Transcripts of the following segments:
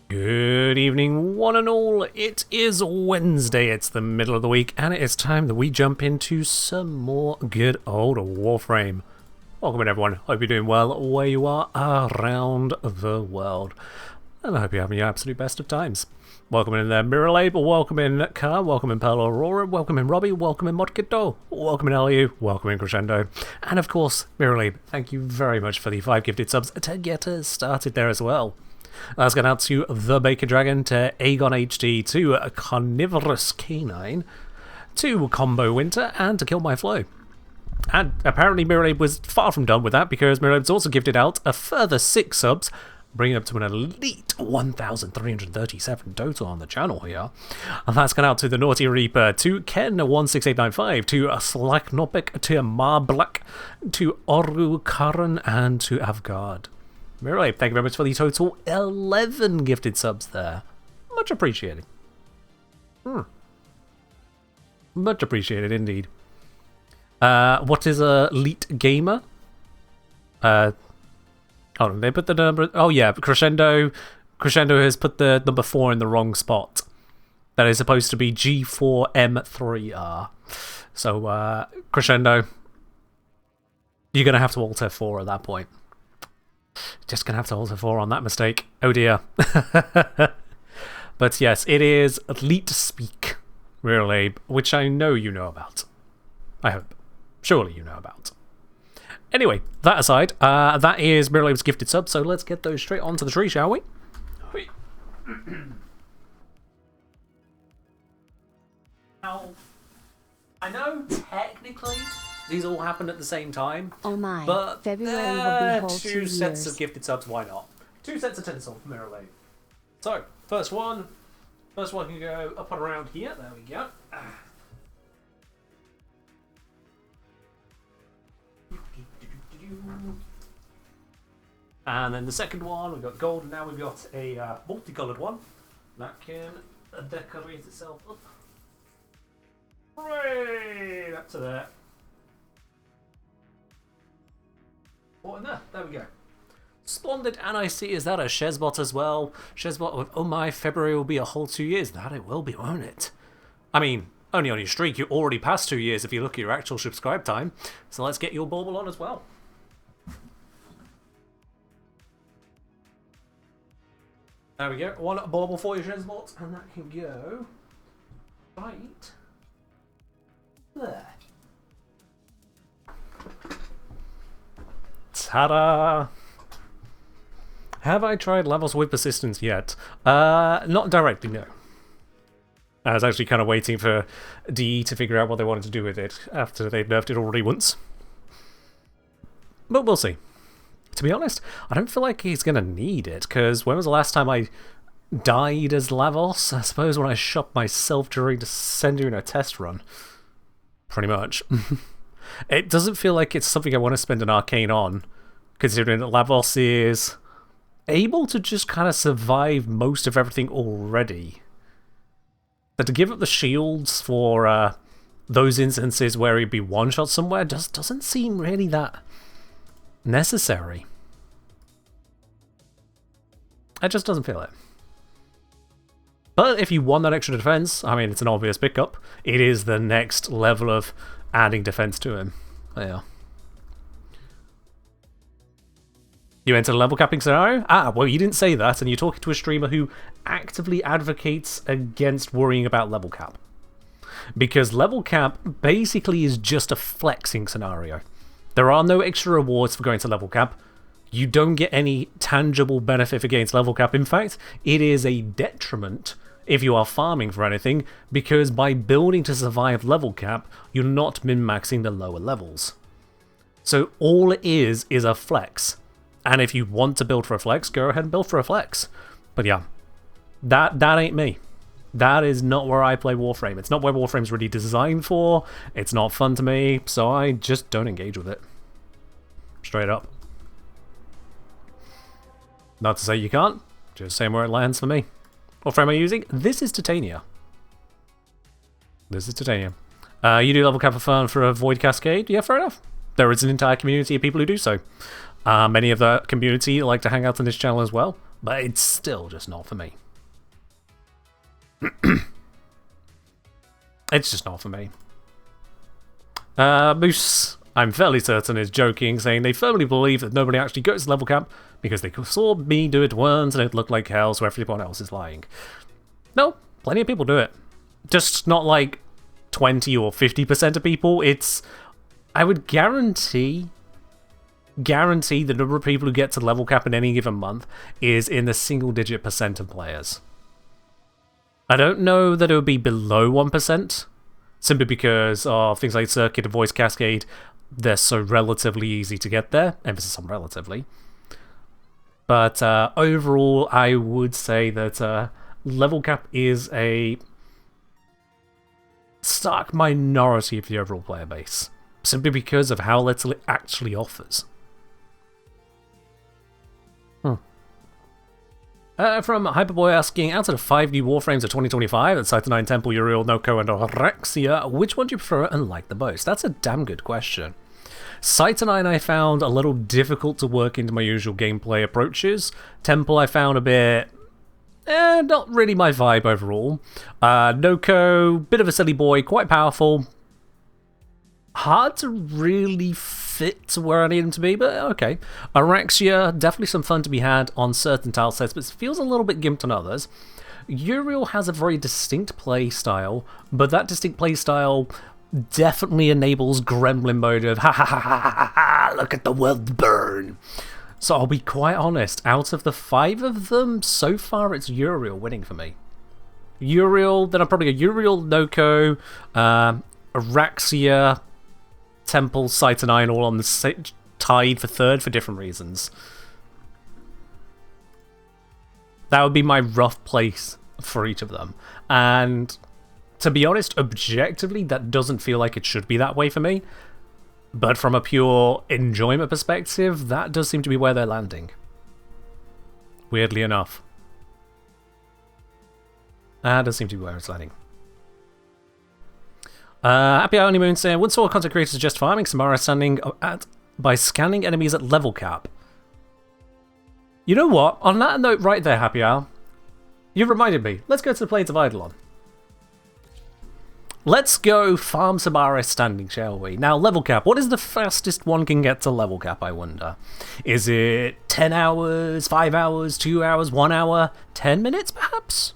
Good evening, one and all. It is Wednesday, it's the middle of the week, and it is time that we jump into some more good old Warframe. Welcome in, everyone. Hope you're doing well where you are around the world. And I hope you're having your absolute best of times. Welcome in there, Miralabe, welcome in Car, welcome in Pearl Aurora, welcome in Robbie, welcome in Modkito, welcome in LU, welcome in Crescendo, and of course, Miralabe, thank you very much for the 5 gifted subs to get us started there as well. That's going out to The Baker Dragon, to Aegon HD, to a Carnivorous Canine, to Combo Winter, and to Kill My Flow. And apparently Miralabe was far from done with that, because Miralabe's also gifted out a further 6 subs, bringing up to an elite 1,337 total on the channel here. And that's gone out to the Naughty Reaper, to Ken16895, to Slacknopic, to Marblack, to Oru Karan, and to Avgard. Miralabe, thank you very much for the total 11 gifted subs there. Much appreciated. Much appreciated indeed. What is a elite gamer? Hold on, they put the number... Oh yeah, Crescendo has put the number 4 in the wrong spot. That is supposed to be G4M3R. So, Crescendo, you're going to have to alter 4 at that point. Just going to have to alter 4 on that mistake. Oh dear. But yes, it is Elite Speak, Miralabe, which I know you know about. I hope. Surely you know about. Anyway, that aside, that is Miralabe's gifted sub, so let's get those straight onto the tree, shall we? Now, I know technically these all happened at the same time. Oh my, but February will be whole 2 sets years. of gifted subs, why not? 2 sets of tinsel for Miralabe. So, first one can go up and around here. There we go. And then the second one, we've got gold, and now we've got a multicoloured one that can decorate itself up. Hooray! Up to there. What in there? There we go. Splendid, and I see, is that a Shezbot as well? Shezbot with, oh my, February will be a whole 2 years. That it will be, won't it? I mean, only on your streak, you already passed 2 years if you look at your actual subscribe time. So let's get your bauble on as well. There we go. One bauble for your Shezbot, and that can go right there. Ta-da! Have I tried levels with persistence yet? Not directly, no. I was actually kind of waiting for DE to figure out what they wanted to do with it after they've nerfed it already once. But we'll see. To be honest, I don't feel like he's going to need it, because when was the last time I died as Lavos? I suppose when I shot myself during sending a test run. Pretty much. It doesn't feel like it's something I want to spend an arcane on, considering that Lavos is able to just kind of survive most of everything already. But to give up the shields for those instances where he'd be one-shot somewhere just doesn't seem really that necessary. It just doesn't feel it. But if you want that extra defense, I mean, it's an obvious pickup. It is the next level of adding defense to him. Yeah. You enter a level capping scenario? Ah, well, you didn't say that, and you're talking to a streamer who actively advocates against worrying about level cap. Because level cap basically is just a flexing scenario. There are no extra rewards for going to level cap. You don't get any tangible benefit against level cap. In fact, it is a detriment if you are farming for anything, because by building to survive level cap, you're not min-maxing the lower levels. So all it is a flex. And if you want to build for a flex, go ahead and build for a flex. But yeah, that ain't me. That is not where I play Warframe. It's not where Warframe's really designed for. It's not fun to me, so I just don't engage with it. Straight up. Not to say you can't, just saying where it lands for me. What frame am I using? This is Titania. This is Titania. You do level cap for fun for a Void Cascade? Yeah, fair enough. There is an entire community of people who do so. Many of the community like to hang out on this channel as well, but it's still just not for me. It's just not for me. Moose, I'm fairly certain, is joking, saying they firmly believe that nobody actually goes to level cap because they saw me do it once and it looked like hell, so everyone else is lying. No, plenty of people do it. Just not like 20 or 50% of people. It's, I would guarantee the number of people who get to level cap in any given month is in the single-digit % of players. I don't know that it would be below 1%, simply because of things like Circuit and Voice Cascade. They're so relatively easy to get there, emphasis on relatively. But overall, I would say that level cap is a stark minority of the overall player base, simply because of how little it actually offers. From Hyperboy asking, out of the 5 new Warframes of 2025, that's Site9 Temple, Uriel, Noko, and Orexia, which one do you prefer and like the most? That's a damn good question. Site9 I found a little difficult to work into my usual gameplay approaches. Temple I found a bit... not really my vibe overall. Noko, bit of a silly boy, quite powerful. Hard to really fit to where I need him to be, but okay. Orexia, definitely some fun to be had on certain tile sets, but it feels a little bit gimped on others. Uriel has a very distinct play style, but that distinct play style definitely enables gremlin mode of ha ha ha ha ha ha, look at the world burn. So I'll be quite honest, out of the 5 of them, so far it's Uriel winning for me. Uriel, then I'm probably a Uriel, Noko, Orexia, Temple, Site9 all on the tied for 3rd for different reasons. That would be my rough place for each of them. And to be honest, objectively, that doesn't feel like it should be that way for me. But from a pure enjoyment perspective, that does seem to be where they're landing. Weirdly enough. That does seem to be where it's landing. Happy Hour Honeymoon saying, would saw content creators suggest farming Samara standing by scanning enemies at level cap? You know what? On that note right there, Happy Hour, you reminded me. Let's go to the Plains of Eidolon. Let's go farm Samara standing, shall we? Now, level cap. What is the fastest one can get to level cap, I wonder? Is it 10 hours, 5 hours, 2 hours, 1 hour, 10 minutes, perhaps?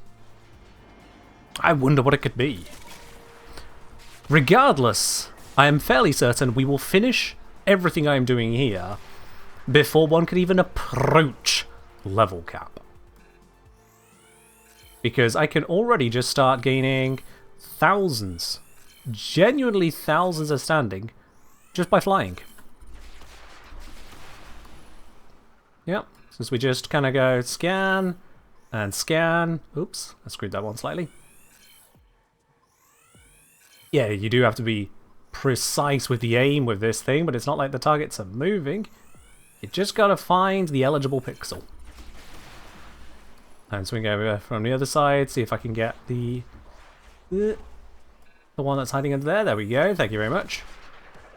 I wonder what it could be. Regardless, I am fairly certain we will finish everything I am doing here before one could even approach level cap. Because I can already just start gaining thousands, genuinely thousands of standing, just by flying. Yep, since we just kind of go scan and scan. Oops, I screwed that one slightly. Yeah, you do have to be precise with the aim with this thing, but it's not like the targets are moving. You just gotta find the eligible pixel. And swing over from the other side, see if I can get the one that's hiding under there. There we go, thank you very much.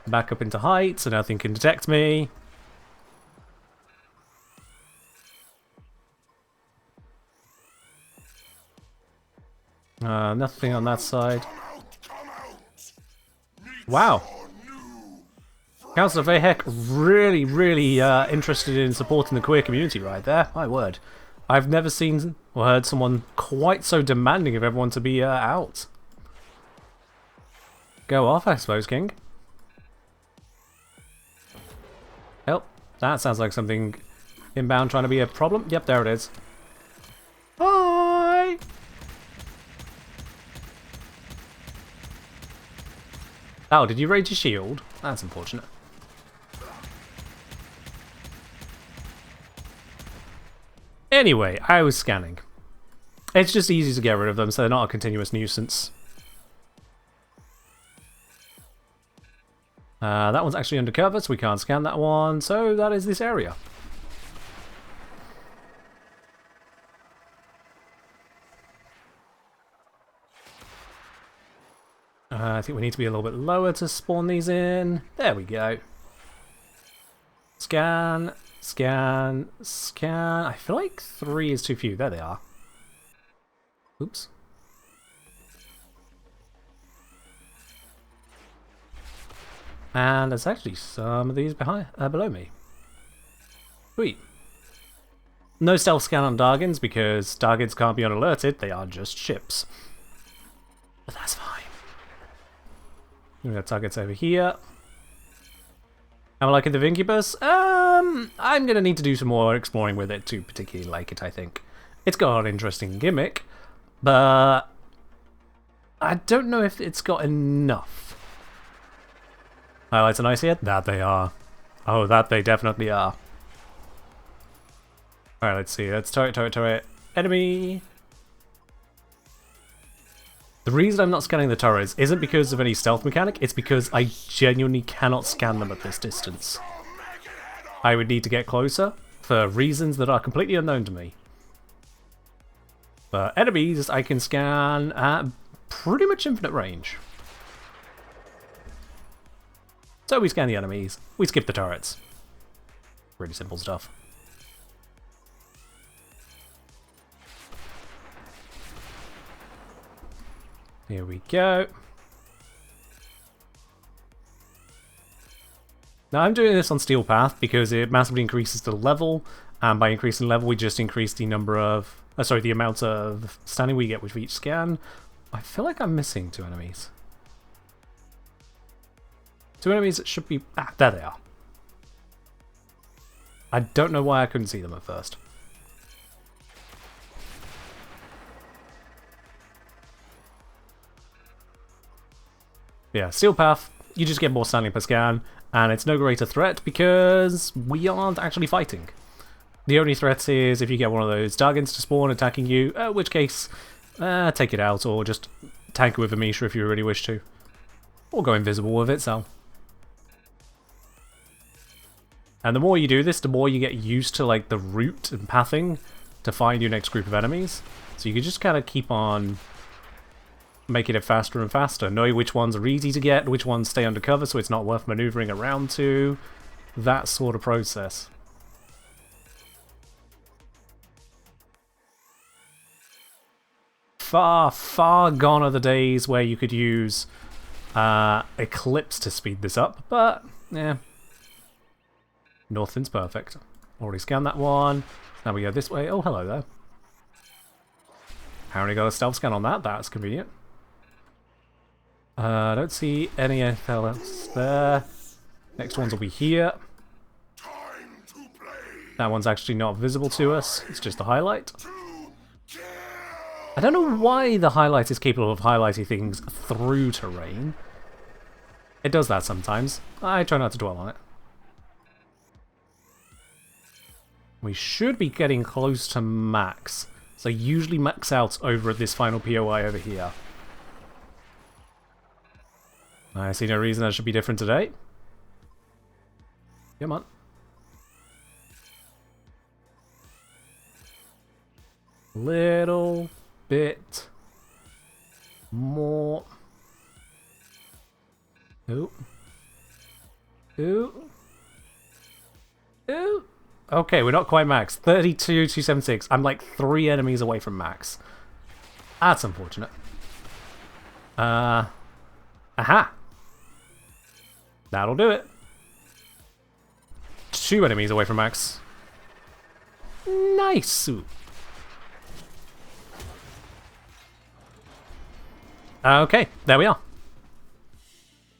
Back up into height, so nothing can detect me. Nothing on that side. Wow. Council of Ahek really interested in supporting the queer community right there. My word. I've never seen or heard someone quite so demanding of everyone to be out. Go off, I suppose, King. Help. That sounds like something inbound trying to be a problem. Yep, there it is. Hi! Oh, did you raise your shield? That's unfortunate. Anyway, I was scanning. It's just easy to get rid of them, so they're not a continuous nuisance. That one's actually undercover, so we can't scan that one, so that is this area. I think we need to be a little bit lower to spawn these in. There we go. Scan, scan, scan. I feel like 3 is too few. There they are. Oops. And there's actually some of these below me. Sweet. No stealth scan on Dargins because Dargins can't be unalerted. They are just ships. But that's fine. We got targets over here. Am I liking the Vincubus? I'm gonna need to do some more exploring with it to particularly like it, I think. It's got an interesting gimmick, but I don't know if it's got enough. Highlights are nice here? That they are. Oh, that they definitely are. Alright, let's see. Let's turret. Enemy! The reason I'm not scanning the turrets isn't because of any stealth mechanic, it's because I genuinely cannot scan them at this distance. I would need to get closer for reasons that are completely unknown to me. But enemies I can scan at pretty much infinite range. So we scan the enemies, we skip the turrets. Really simple stuff. Here we go. Now I'm doing this on Steel Path because it massively increases the level, and by increasing level we just increase the number of, the amount of standing we get with each scan. I feel like I'm missing 2 enemies. 2 enemies that should be... Ah, there they are. I don't know why I couldn't see them at first. Yeah, Steel Path, you just get more standing per scan, and it's no greater threat because we aren't actually fighting. The only threat is if you get one of those Dargins to spawn attacking you, in which case, take it out, or just tank it with a Misha if you really wish to. Or go invisible with it, so. And the more you do this, the more you get used to like the route and pathing to find your next group of enemies. So you can just kind of keep on making it faster and faster. Know which ones are easy to get, which ones stay undercover so it's not worth maneuvering around to. That sort of process. Far, far gone are the days where you could use Eclipse to speed this up, but yeah. Nothing's perfect. Already scanned that one. Now we go this way. Oh, hello there. Apparently got a stealth scan on that. That's convenient. I don't see anything else there. Next ones will be here. That one's actually not visible to us. It's just a highlight. I don't know why the highlight is capable of highlighting things through terrain. It does that sometimes. I try not to dwell on it. We should be getting close to max. So usually max out over at this final POI over here. I see no reason that should be different today. Come on. Little bit more. Ooh. Ooh. Ooh. Okay, we're not quite max. 32,276. I'm like 3 enemies away from max. That's unfortunate. Aha. That'll do it. 2 enemies away from max. Nice. Okay, there we are.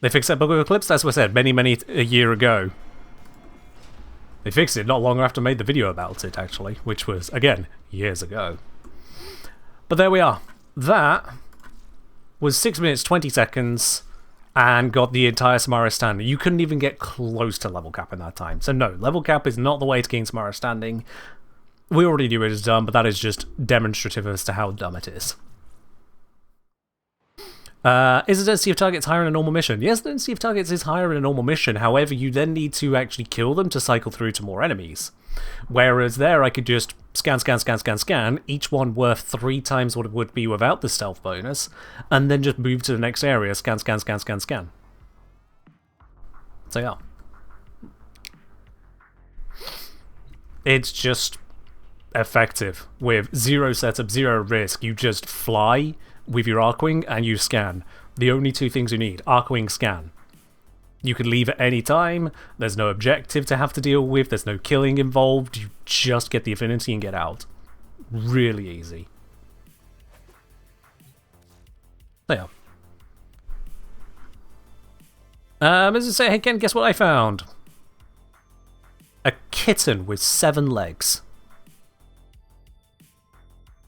They fixed that bug with Eclipse, as I said, many a year ago. They fixed it not long after I made the video about it, actually, which was, again, years ago. But there we are. That was 6 minutes, 20 seconds, and got the entire Samara standing. You couldn't even get close to level cap in that time. So no, level cap is not the way to gain Samara standing. We already knew it was dumb, but that is just demonstrative as to how dumb it is. Is the density of targets higher in a normal mission? Yes, the density of targets is higher in a normal mission, however you then need to actually kill them to cycle through to more enemies. Whereas there I could just scan, each one worth 3 times what it would be without the stealth bonus, and then just move to the next area, scan. So yeah. It's just effective with zero setup, zero risk. You just fly with your Archwing and you scan. The only two things you need: Archwing, scan. You can leave at any time. There's no objective to have to deal with. There's no killing involved. You just get the affinity and get out. Really easy. There. As I say, hey Ken, guess what I found? A kitten with 7 legs.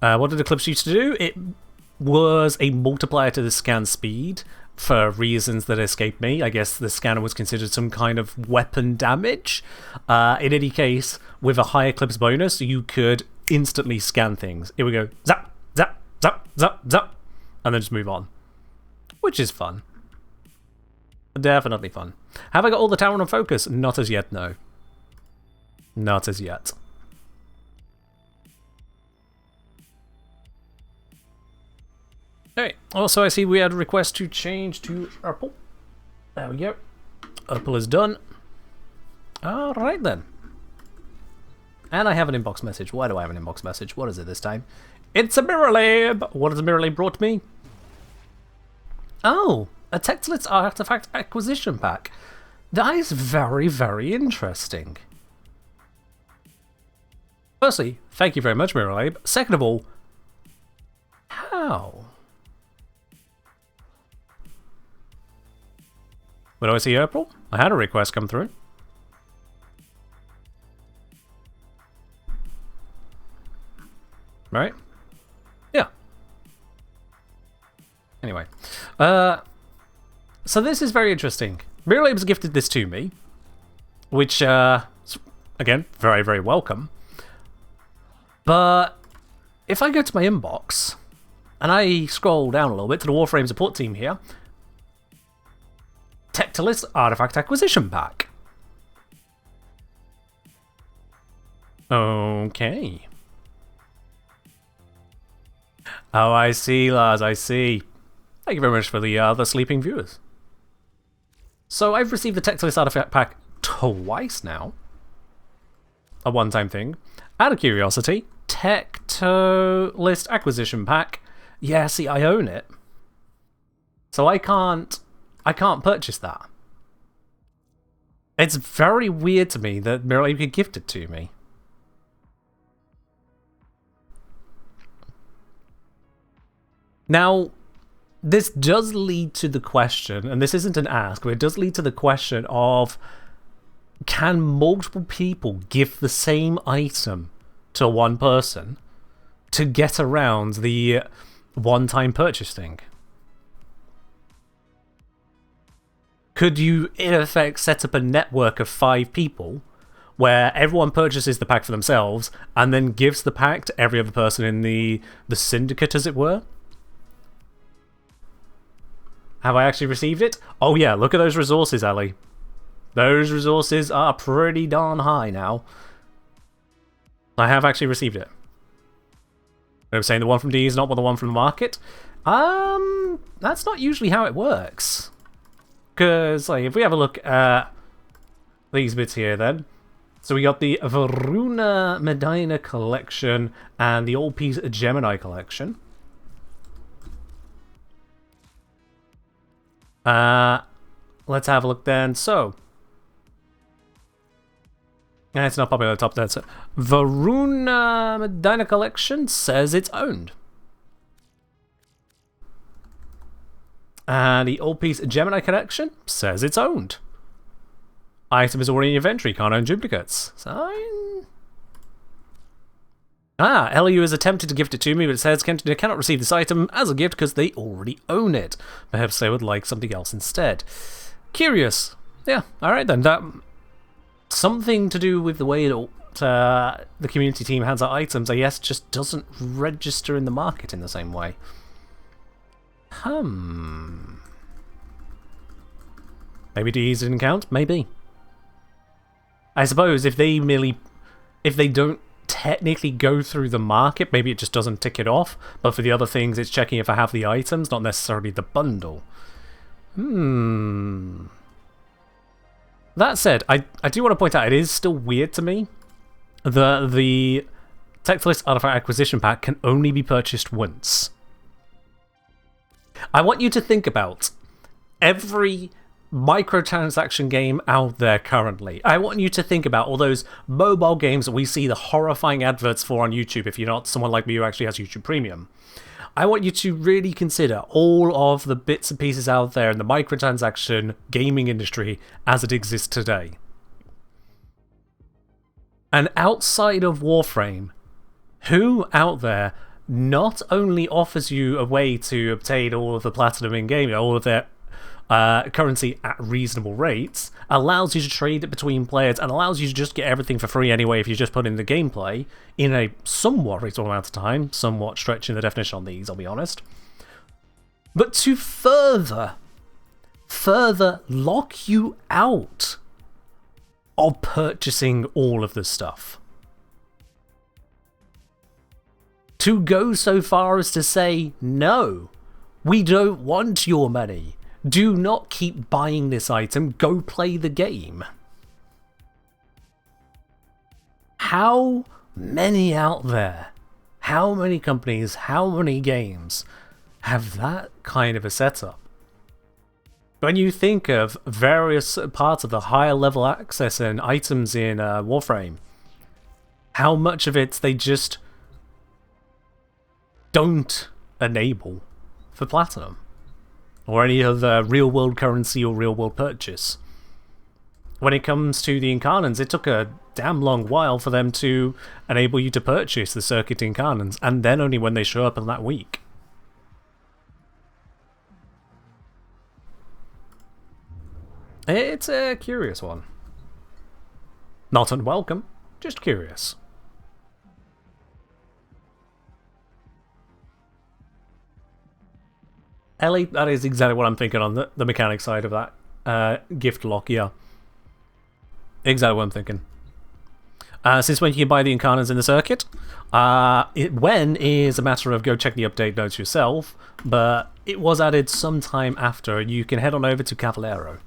What did Eclipse used to do? It was a multiplier to the scan speed for reasons that escape me. I guess the scanner was considered some kind of weapon damage. In any case, with a high Eclipse bonus, you could instantly scan things. It would go zap, zap, zap, zap, zap, and then just move on. Which is fun. Definitely fun. Have I got all the tower on focus? Not as yet, no. Not as yet. Alright, also I see we had a request to change to Urple. There we go. Urple is done. Alright then. And I have an inbox message. Why do I have an inbox message? What is it this time? It's a Mirror Lab! What has the Mirror Lab brought me? Oh, a Tectolith Artifact Acquisition Pack. That is very, very interesting. Firstly, thank you very much, Mirror Lab. Second of all, how? Where do I see April? I had a request come through. Right? Yeah. Anyway. So this is very interesting. Mirror Labs gifted this to me, which, again, very, very welcome. But if I go to my inbox, and I scroll down a little bit to the Warframe support team here, Tectolith Artifact Acquisition Pack. Okay. Oh, I see, Lars, I see. Thank you very much for the sleeping viewers. So I've received the Tectolith Artifact Pack twice now. A one-time thing. Out of curiosity, Tectolith Acquisition Pack. Yeah, see, I own it. So I can't purchase that. It's very weird to me that Mirror Lab could gift it to me. Now, this does lead to the question, and this isn't an ask, but it does lead to the question of, can multiple people give the same item to one person to get around the one-time purchase thing? Could you, in effect, set up a network of 5 people where everyone purchases the pack for themselves and then gives the pack to every other person in the syndicate, as it were? Have I actually received it? Oh yeah, look at those resources, Ali. Those resources are pretty darn high now. I have actually received it. I'm saying the one from D is not the one from the market. That's not usually how it works. Because, like, if we have a look at these bits here, then. So we got the Varuna Medina collection and the Old Piece Gemini collection. Let's have a look then. So, it's not popular at the top there. So, Varuna Medina collection says it's owned. And the Old Piece Gemini collection says it's owned. Item is already in inventory, can't own duplicates. So, LU has attempted to gift it to me, but it says they cannot receive this item as a gift because they already own it. Perhaps they would like something else instead. Curious. Yeah, alright then. Something to do with the way that the community team hands out items, I guess, just doesn't register in the market in the same way. Maybe D's didn't count? Maybe. I suppose if they don't technically go through the market, maybe it just doesn't tick it off, but for the other things it's checking if I have the items, not necessarily the bundle. That said, I do want to point out, it is still weird to me the Tectalist Artifact Acquisition Pack can only be purchased once. I want you to think about every microtransaction game out there currently. I want you to think about all those mobile games that we see the horrifying adverts for on YouTube if you're not someone like me who actually has YouTube Premium. I want you to really consider all of the bits and pieces out there in the microtransaction gaming industry as it exists today. And outside of Warframe, who out there not only offers you a way to obtain all of the platinum in-game, all of their currency at reasonable rates, allows you to trade it between players, and allows you to just get everything for free anyway if you just put in the gameplay in a somewhat reasonable amount of time, somewhat stretching the definition on these, I'll be honest. But to further lock you out of purchasing all of this stuff. To go so far as to say, no, we don't want your money. Do not keep buying this item, go play the game. How many out there, how many companies, how many games have that kind of a setup? When you think of various parts of the higher level access and items in Warframe, how much of it they just don't enable for platinum or any other real world currency or real world purchase. When it comes to the Incarnans, it took a damn long while for them to enable you to purchase the Circuit Incarnans, and then only when they show up in that week. It's a curious one. Not unwelcome, just curious. Ellie, that is exactly what I'm thinking on the mechanic side of that gift lock, yeah. Exactly what I'm thinking. Since when you can buy the Incarnans in the circuit? When is a matter of go check the update notes yourself, but it was added sometime after. You can head on over to Cavalero.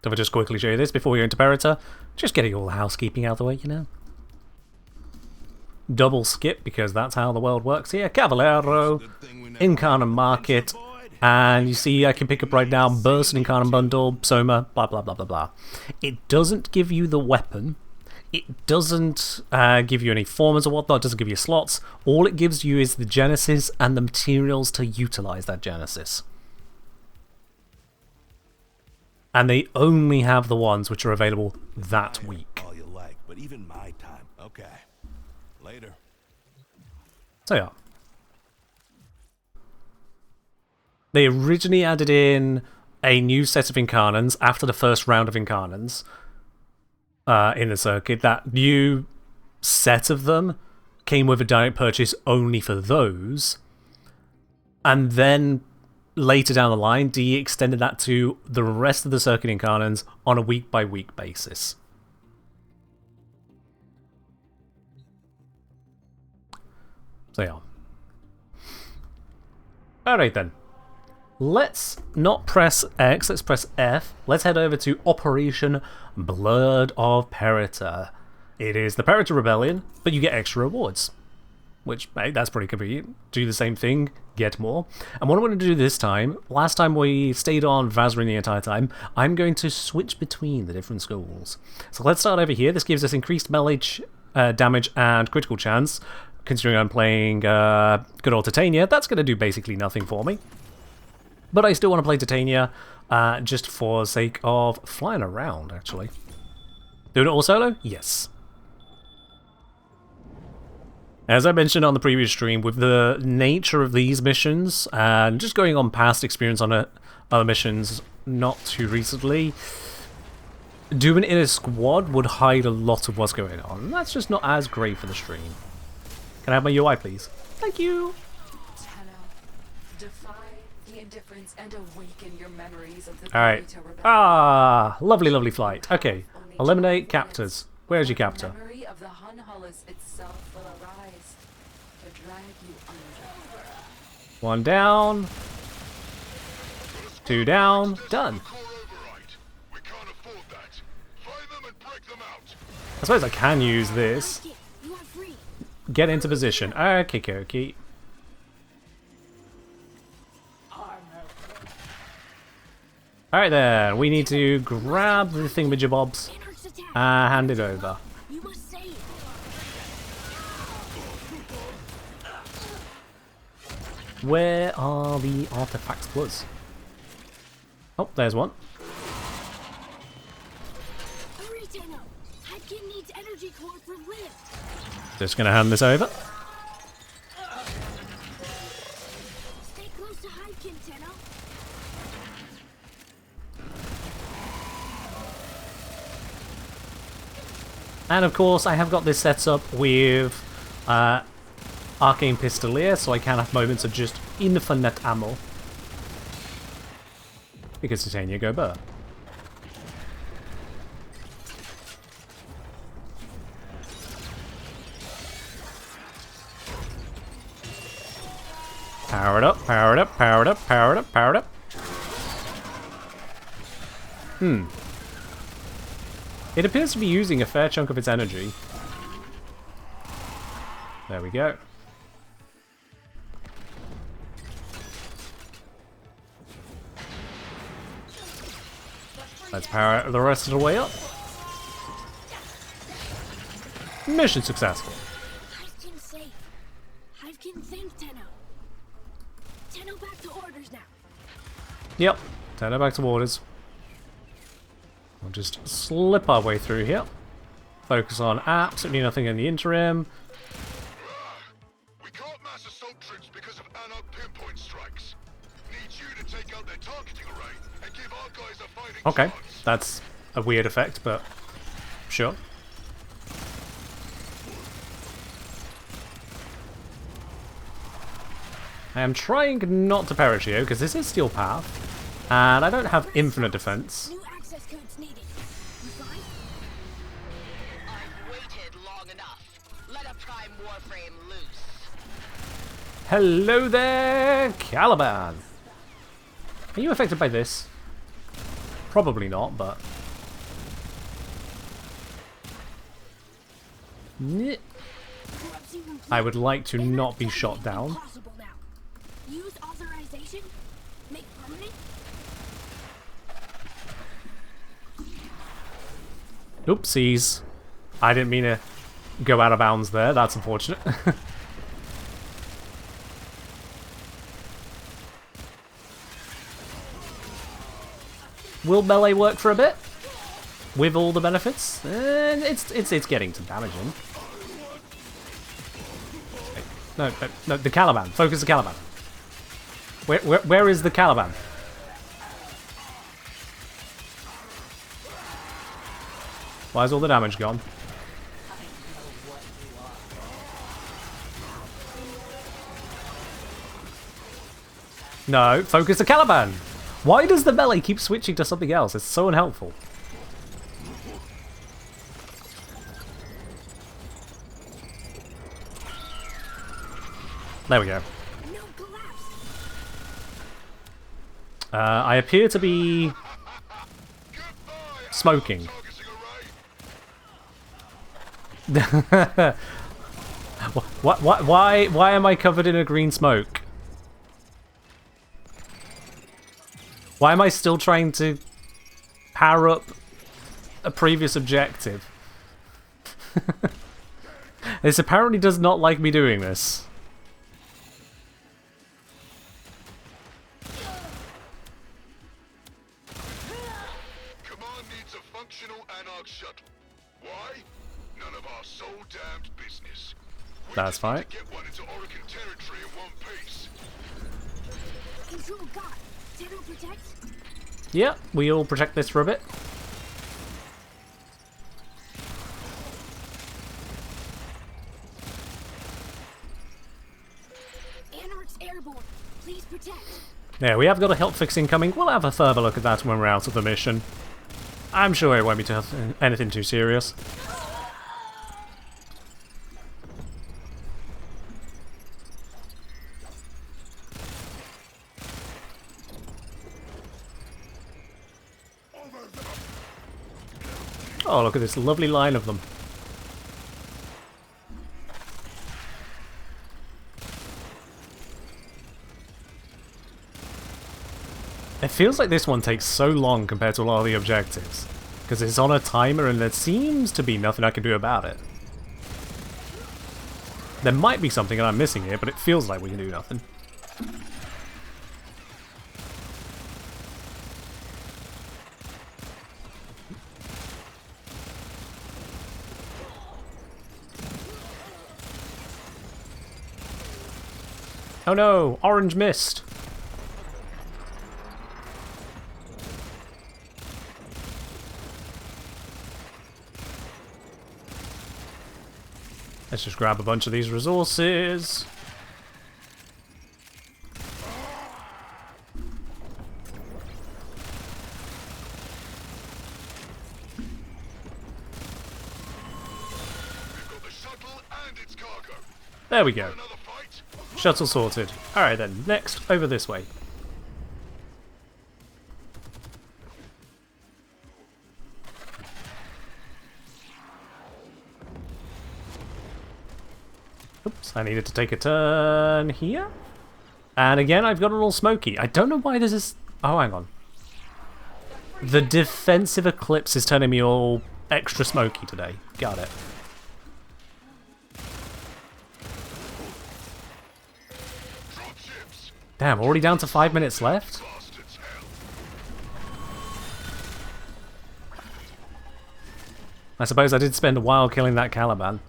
So if I just quickly show you this before we go into Perita, just getting all the housekeeping out of the way, you know. Double skip, because that's how the world works here. Cavalero, Incarnate Market, and you see I can pick up right now Burst and Incarnate Bundle, Soma, blah blah blah blah blah. It doesn't give you the weapon, it doesn't give you any formers or whatnot, it doesn't give you slots. All it gives you is the Genesis and the materials to utilize that Genesis. And they only have the ones which are available that week. All you like, but even my time. Okay. Later. So yeah. They originally added in a new set of Incarnans after the first round of Incarnans in the circuit. That new set of them came with a direct purchase only for those. And then later down the line, DE extended that to the rest of the circuit Incarnans on a week-by-week basis. So yeah. Alright then. Let's not press X, let's press F. Let's head over to Operation Blood of Perita. It is the Perita Rebellion, but you get extra rewards. Which, hey, that's pretty convenient. Do the same thing, get more. And what I'm going to do this time, last time we stayed on Vazarin the entire time, I'm going to switch between the different schools. So let's start over here. This gives us increased melee damage and critical chance. Considering I'm playing good old Titania, that's going to do basically nothing for me. But I still want to play Titania just for the sake of flying around, actually. Doing it all solo? Yes. As I mentioned on the previous stream, with the nature of these missions, and just going on past experience on other missions not too recently, doing it in a squad would hide a lot of what's going on. And that's just not as great for the stream. Can I have my UI, please? Thank you! Alright. Ah, lovely, lovely flight. Okay, eliminate captors. Where's your captor? One down. Two down. Done. I suppose I can use this. You are free. Get into position. Okay, okay. Alright then, we need to grab the thingamajabobs Anarch's attack. and hand it over. You must save. Where are the artifacts plus? Oh, there's one. Hurry, Tenno. Hypkin needs energy core for lift. Just gonna hand this over. Stay close to Hypkin, Tenno. And of course, I have got this set up with Arcane Pistolier, so I can have moments of just infinite ammo. Because Titania go burr. Power it up, power it up, power it up, power it up, power it up. It appears to be using a fair chunk of its energy. There we go. Let's power it the rest of the way up. Mission successful. Hypkin safe. Hypkin think, Tenno. Tenno back to orders now. Yep. Turn it back to orders. We'll just slip our way through here. Focus on absolutely nothing in the interim. We can't mass assault troops because of Anarch pinpoint strikes. Need you to take out their targeting array and give our guys a fighting Okay, chance. that's a weird effect, but sure. I am trying not to perish here because this is Steel Path, and I don't have infinite defense. New access codes needed. You fine? I've waited long enough. Let a prime Warframe loose. Hello there, Caliban. Are you affected by this? Probably not, but... I would like to not be shot down. Possible now. Use authorization. Make permanent. Oopsies. I didn't mean to go out of bounds there. That's unfortunate. Will melee work for a bit? With all the benefits? It's getting some damage in. No, the Caliban. Focus the Caliban. Where is the Caliban? Why is all the damage gone? No, focus the Caliban! Why does the melee keep switching to something else? It's so unhelpful. There we go. No collapse. I appear to be smoking. Why am I covered in a green smoke? Why am I still trying to power up a previous objective? This apparently does not like me doing this. Command needs a functional Anarch shuttle. Why? None of our soul damned business. We That's just fine. need to get one into Oregon territory in one piece. Control God. Tenno protect. Yeah, we all protect this for a bit. Anarch's airborne. Please protect. Yeah, we have got a help fix incoming. We'll have a further look at that when we're out of the mission. I'm sure it won't be anything too serious. Oh, look at this lovely line of them. It feels like this one takes so long compared to a lot of the objectives. Because it's on a timer and there seems to be nothing I can do about it. There might be something and I'm missing it, but it feels like we can do nothing. Oh no! Orange mist! Let's just grab a bunch of these resources. We've got the shuttle and its cargo. There we go. Another fight? Shuttle sorted. Alright then, next, over this way. Oops, I needed to take a turn here. And again, I've gotten all smoky. I don't know why this is... Oh, hang on. The defensive eclipse is turning me all extra smoky today. Got it. Dropships. Damn, already down to 5 minutes left? Bastards, hell. I suppose I did spend a while killing that Caliban.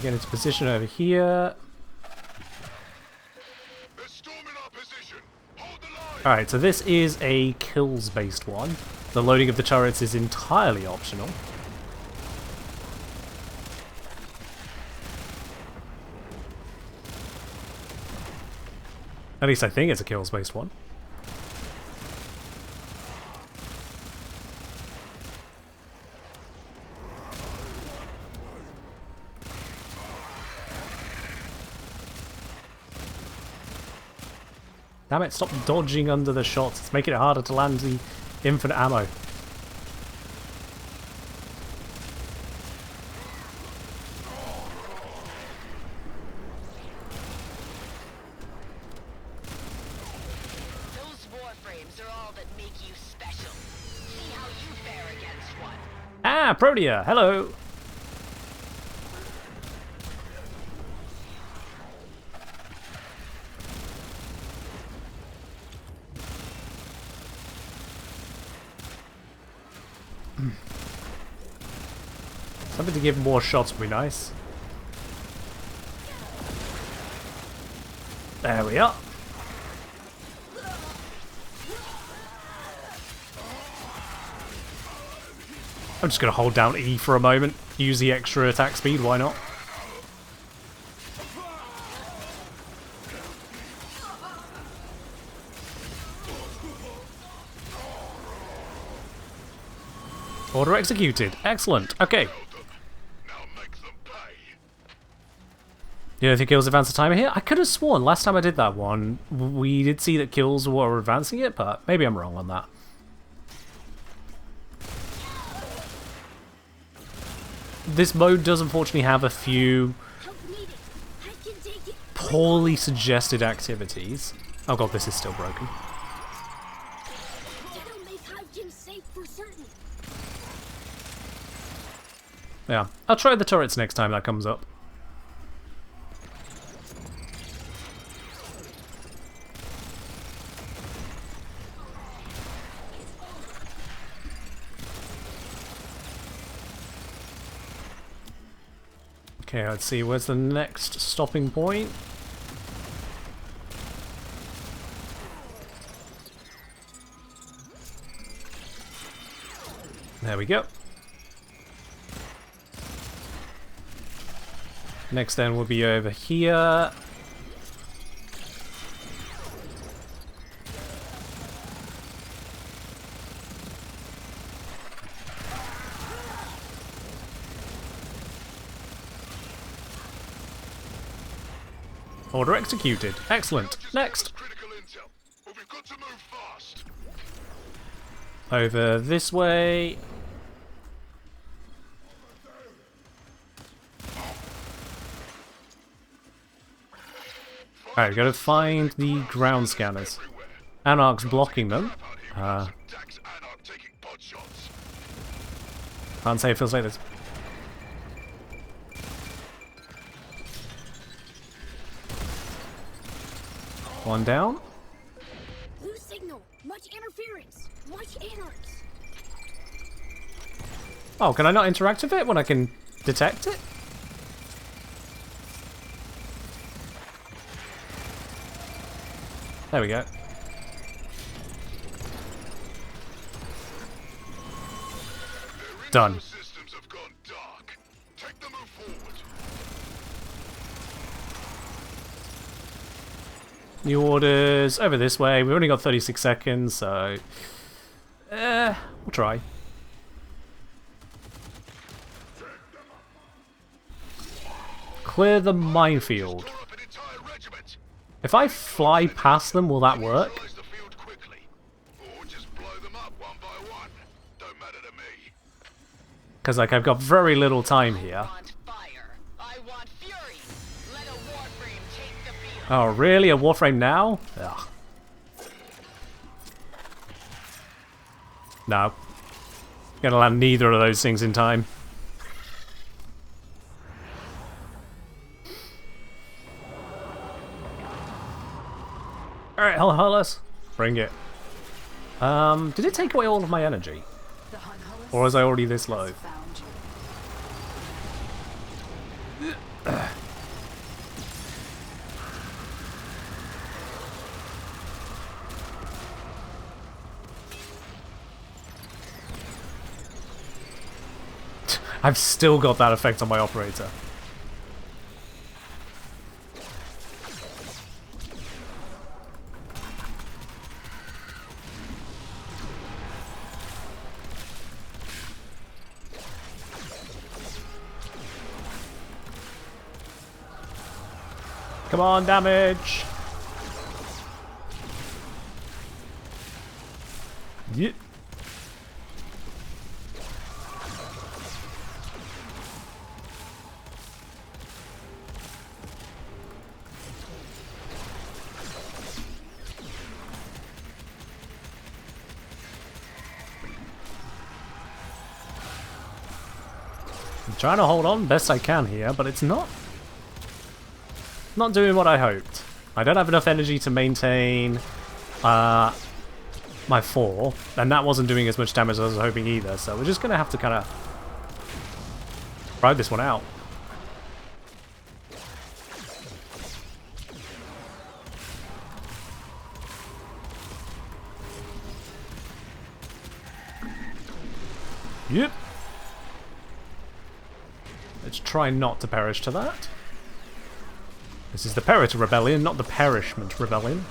Get into position over here. They're storming our position. Hold the line. Alright, so this is a kills-based one. The loading of the turrets is entirely optional. At least I think it's a kills-based one. Damn it, stop dodging under the shots. It's making it harder to land the infinite ammo. Those warframes are all that make you special. See how you fare against one. Ah, Protea, hello! Something to give more shots would be nice. There we are. I'm just going to hold down E for a moment. Use the extra attack speed, why not? Order executed. Excellent. Okay. Now make them pay. You don't think kills advance the timer here? I could have sworn last time I did that one, we did see that kills were advancing it, but maybe I'm wrong on that. This mode does unfortunately have a few Help needed. I can take it. poorly suggested activities. Oh god, this is still broken. That'll make Hivekins safe for certain. Yeah, I'll try the turrets next time that comes up. Okay, let's see, where's the next stopping point? There we go. Next then will be over here. Order executed. Excellent. Next. Critical intel, but we've got to move fast. Over this way. Alright, we gotta find the ground scanners. Anarch's blocking them. Can't say it feels like this. One down. Blue signal. Much interference. Watch anarchs. Oh, can I not interact with it when I can detect it? There we go. Done. Systems have gone dark. Take the move forward. New orders over this way. We've only got 36 seconds, so we'll try. Clear the minefield. Draw up an entire regiment. If I fly past them, will that work? Neutralize the field quickly. Or just blow them up one by one. Don't matter to me. Because like I've got very little time here. I want fire. I want fury. Let a Warframe take the field. Oh, really? A Warframe now? Ugh. No. Gonna land neither of those things in time. Alright, Hellas. Bring it. Did it take away all of my energy? Or was I already this low? I've still got that effect on my operator. Come on, damage! Yeah. I'm trying to hold on best I can here, but it's not doing what I hoped. I don't have enough energy to maintain my 4, and that wasn't doing as much damage as I was hoping either, so we're just going to have to kind of ride this one out. Yep. Let's try not to perish to that. This is the Perita Rebellion, not the Perishment Rebellion.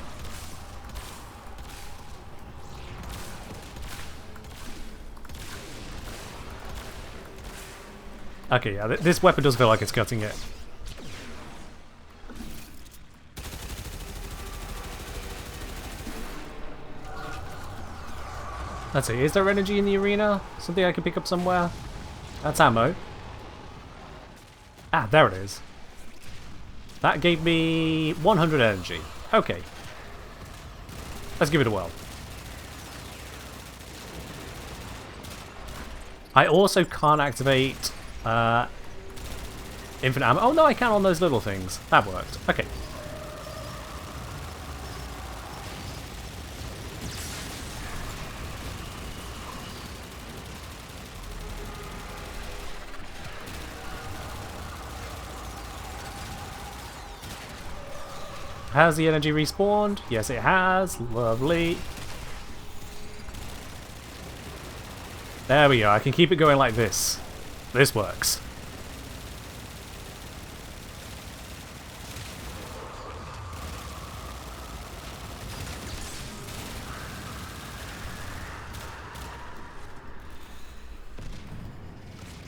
Okay, yeah, this weapon does feel like it's cutting it. Let's see, is there energy in the arena? Something I can pick up somewhere? That's ammo. Ah, there it is. That gave me 100 energy. Okay. Let's give it a whirl. I also can't activate infinite ammo. Oh no, I can on those little things. That worked. Okay. Has the energy respawned? Yes, it has. Lovely. There we go. I can keep it going like this. This works.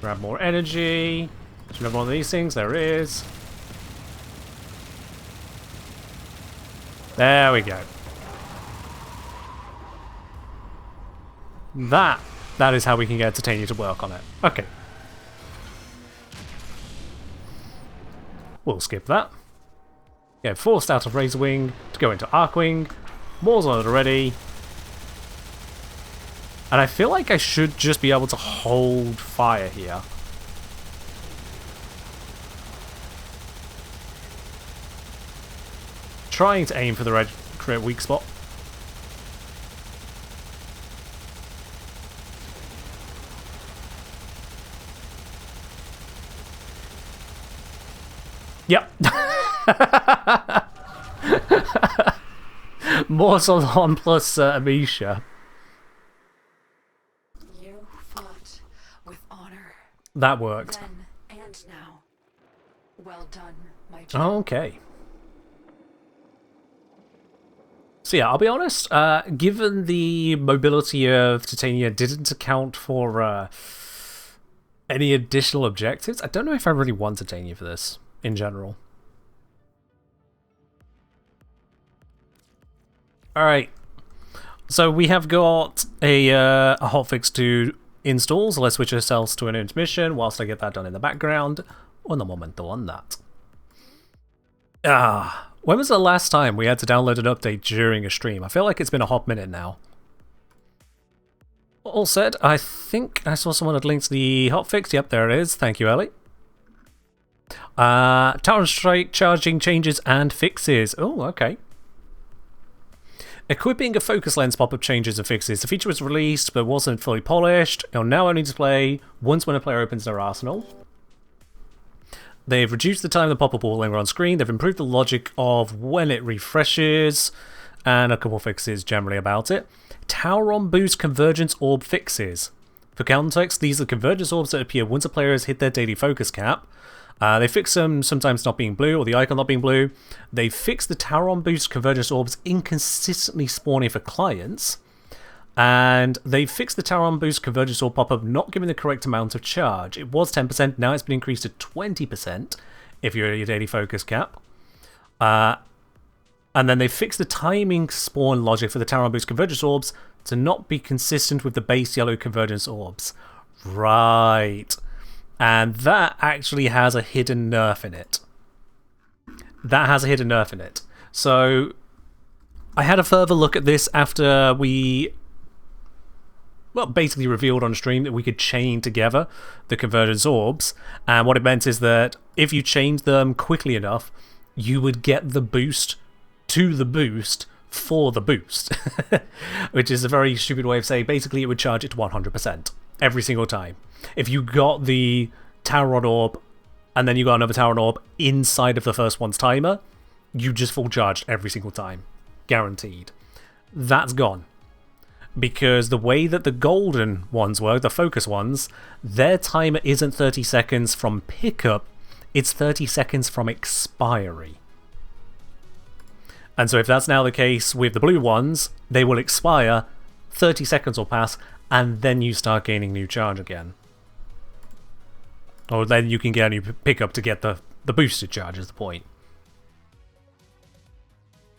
Grab more energy. There's another one of these things. There is. There we go. That is how we can get Titania to work on it. Okay. We'll skip that. Get forced out of Razor Wing to go into Arcwing. More's on it already. And I feel like I should just be able to hold fire here. Trying to aim for the red crit weak spot. Yep. More Solon plus Amisha. You fought with honor. That worked. Then and now. Well done, my Okay. So yeah, I'll be honest, given the mobility of Titania didn't account for any additional objectives, I don't know if I really want Titania for this, in general. Alright, so we have got a hotfix to install, so let's switch ourselves to an intermission whilst I get that done in the background. Un momento on that. When was the last time we had to download an update during a stream? I feel like it's been a hot minute now. All said, I think I saw someone had linked the hotfix. Yep, there it is. Thank you, Ellie. Tower Strike charging changes and fixes. Oh, okay. Equipping a focus lens pop-up changes and fixes. The feature was released but wasn't fully polished. It'll now only display once when a player opens their arsenal. They've reduced the time the pop-up will linger on screen. They've improved the logic of when it refreshes, and a couple fixes generally about it. Tower on boost convergence orb fixes. For context, these are convergence orbs that appear once a player has hit their daily focus cap. They fix them sometimes not being blue, or the icon not being blue. They fix the tower on boost convergence orbs inconsistently spawning for clients. And they fixed the tower on boost convergence orb pop-up not giving the correct amount of charge. It was 10%, now it's been increased to 20% if you're at your daily focus cap. And then they fixed the timing spawn logic for the tower on boost convergence orbs to not be consistent with the base yellow convergence orbs. Right. And that actually has a hidden nerf in it. That has a hidden nerf in it. So I had a further look at this after we basically revealed on stream that we could chain together the convergence orbs, and what it meant is that if you chained them quickly enough, you would get the boost to the boost for the boost, which is a very stupid way of saying basically it would charge it to 100% every single time. If you got the tower on orb and then you got another tower on orb inside of the first one's timer, you just full charged every single time, guaranteed. That's gone. Because the way that the golden ones work, the focus ones, their timer isn't 30 seconds from pickup, it's 30 seconds from expiry. And so if that's now the case with the blue ones, they will expire, 30 seconds will pass, and then you start gaining new charge again. Or then you can get a new pickup to get the boosted charge is the point.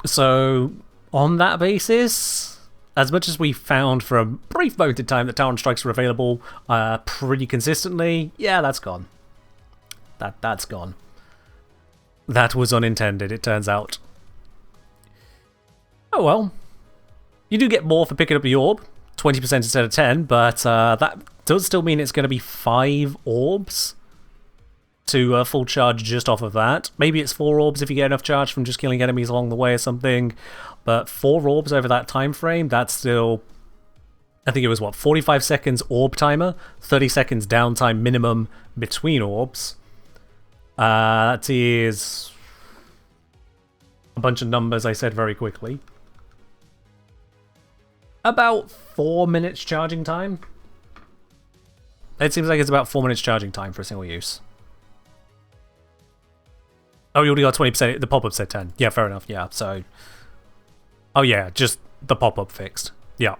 So, on that basis, as much as we found for a brief moment in time that Tower Strikes were available pretty consistently, yeah, that's gone. That's gone. That was unintended, it turns out. Oh well. You do get more for picking up the orb, 20% instead of 10, but that does still mean it's going to be 5 orbs to full charge just off of that. Maybe it's 4 orbs if you get enough charge from just killing enemies along the way or something. But 4 orbs over that time frame, that's still, I think it was what, 45 seconds orb timer, 30 seconds downtime minimum between orbs. That is a bunch of numbers I said very quickly. About 4 minutes charging time. It seems like it's about 4 minutes charging time for a single use. Oh, you already got 20%. The pop-up said 10. Yeah, fair enough. Yeah, so... Oh yeah, just the pop-up fixed. Yeah.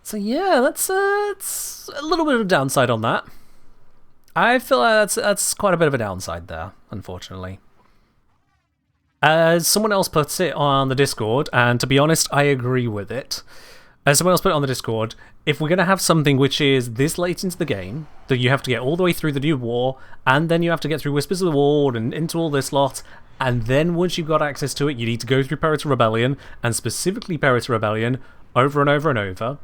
So yeah, that's a little bit of a downside on that. I feel like that's quite a bit of a downside there, unfortunately. As someone else puts it on the Discord, and to be honest, I agree with it. As someone else put it on the Discord, if we're going to have something which is this late into the game, that you have to get all the way through the new war, and then you have to get through Whispers of the Ward and into all this lot, and then once you've got access to it, you need to go through Perita Rebellion, and specifically Perita Rebellion, over and over and over,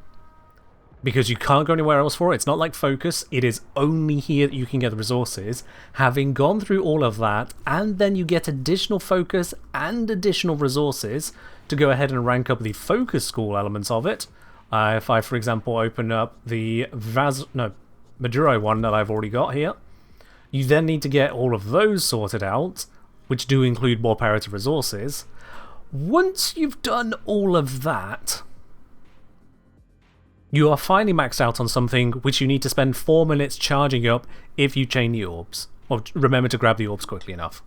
because you can't go anywhere else for it. It's not like Focus, it is only here that you can get the resources. Having gone through all of that, and then you get additional focus and additional resources to go ahead and rank up the Focus School elements of it. If I, for example, open up the Maduro one that I've already got here, you then need to get all of those sorted out, which do include more Perita resources. Once you've done all of that, you are finally maxed out on something which you need to spend 4 minutes charging up if you chain the orbs. Or remember to grab the orbs quickly enough.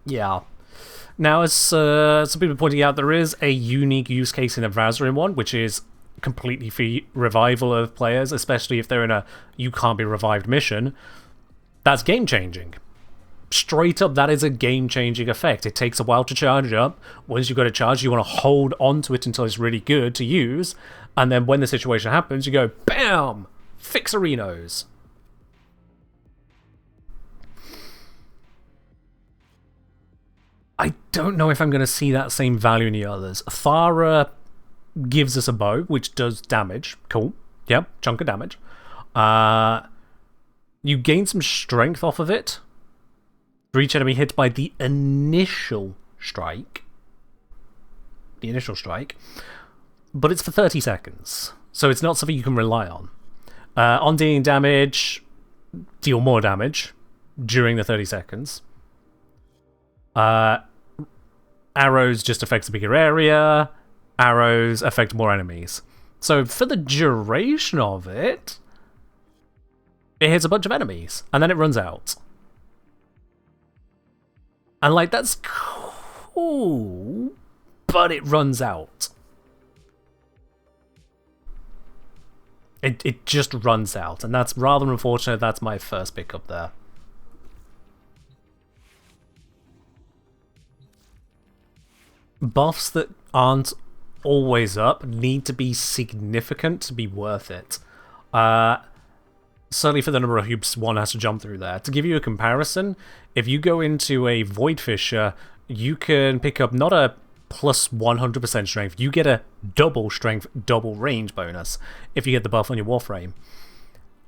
Yeah. Now, as some people are pointing out, there is a unique use case in the Warframe one, which is completely free revival of players, especially if they're in a you can't be revived mission. That's game changing. Straight up, that is a game changing effect. It takes a while to charge up. Once you've got it charged, you want to hold on to it until it's really good to use, and then when the situation happens, you go BAM! Fixerinos. I don't know if I'm going to see that same value in the others. Thara gives us a bow, which does damage. Cool. Yep, chunk of damage. You gain some strength off of it for each enemy hit by the initial strike. But it's for 30 seconds, so it's not something you can rely on. On dealing damage, deal more damage during the 30 seconds. Arrows just affects a bigger area. Arrows affect more enemies. So for the duration of it, it hits a bunch of enemies, and then it runs out. And like, that's cool, but it runs out. It just runs out, and that's rather unfortunate. That's my first pickup there. Buffs that aren't always up need to be significant to be worth it. Certainly for the number of hoops one has to jump through there. To give you a comparison, if you go into a Void Fisher, you can pick up not a plus 100% strength, you get a double strength, double range bonus if you get the buff on your Warframe.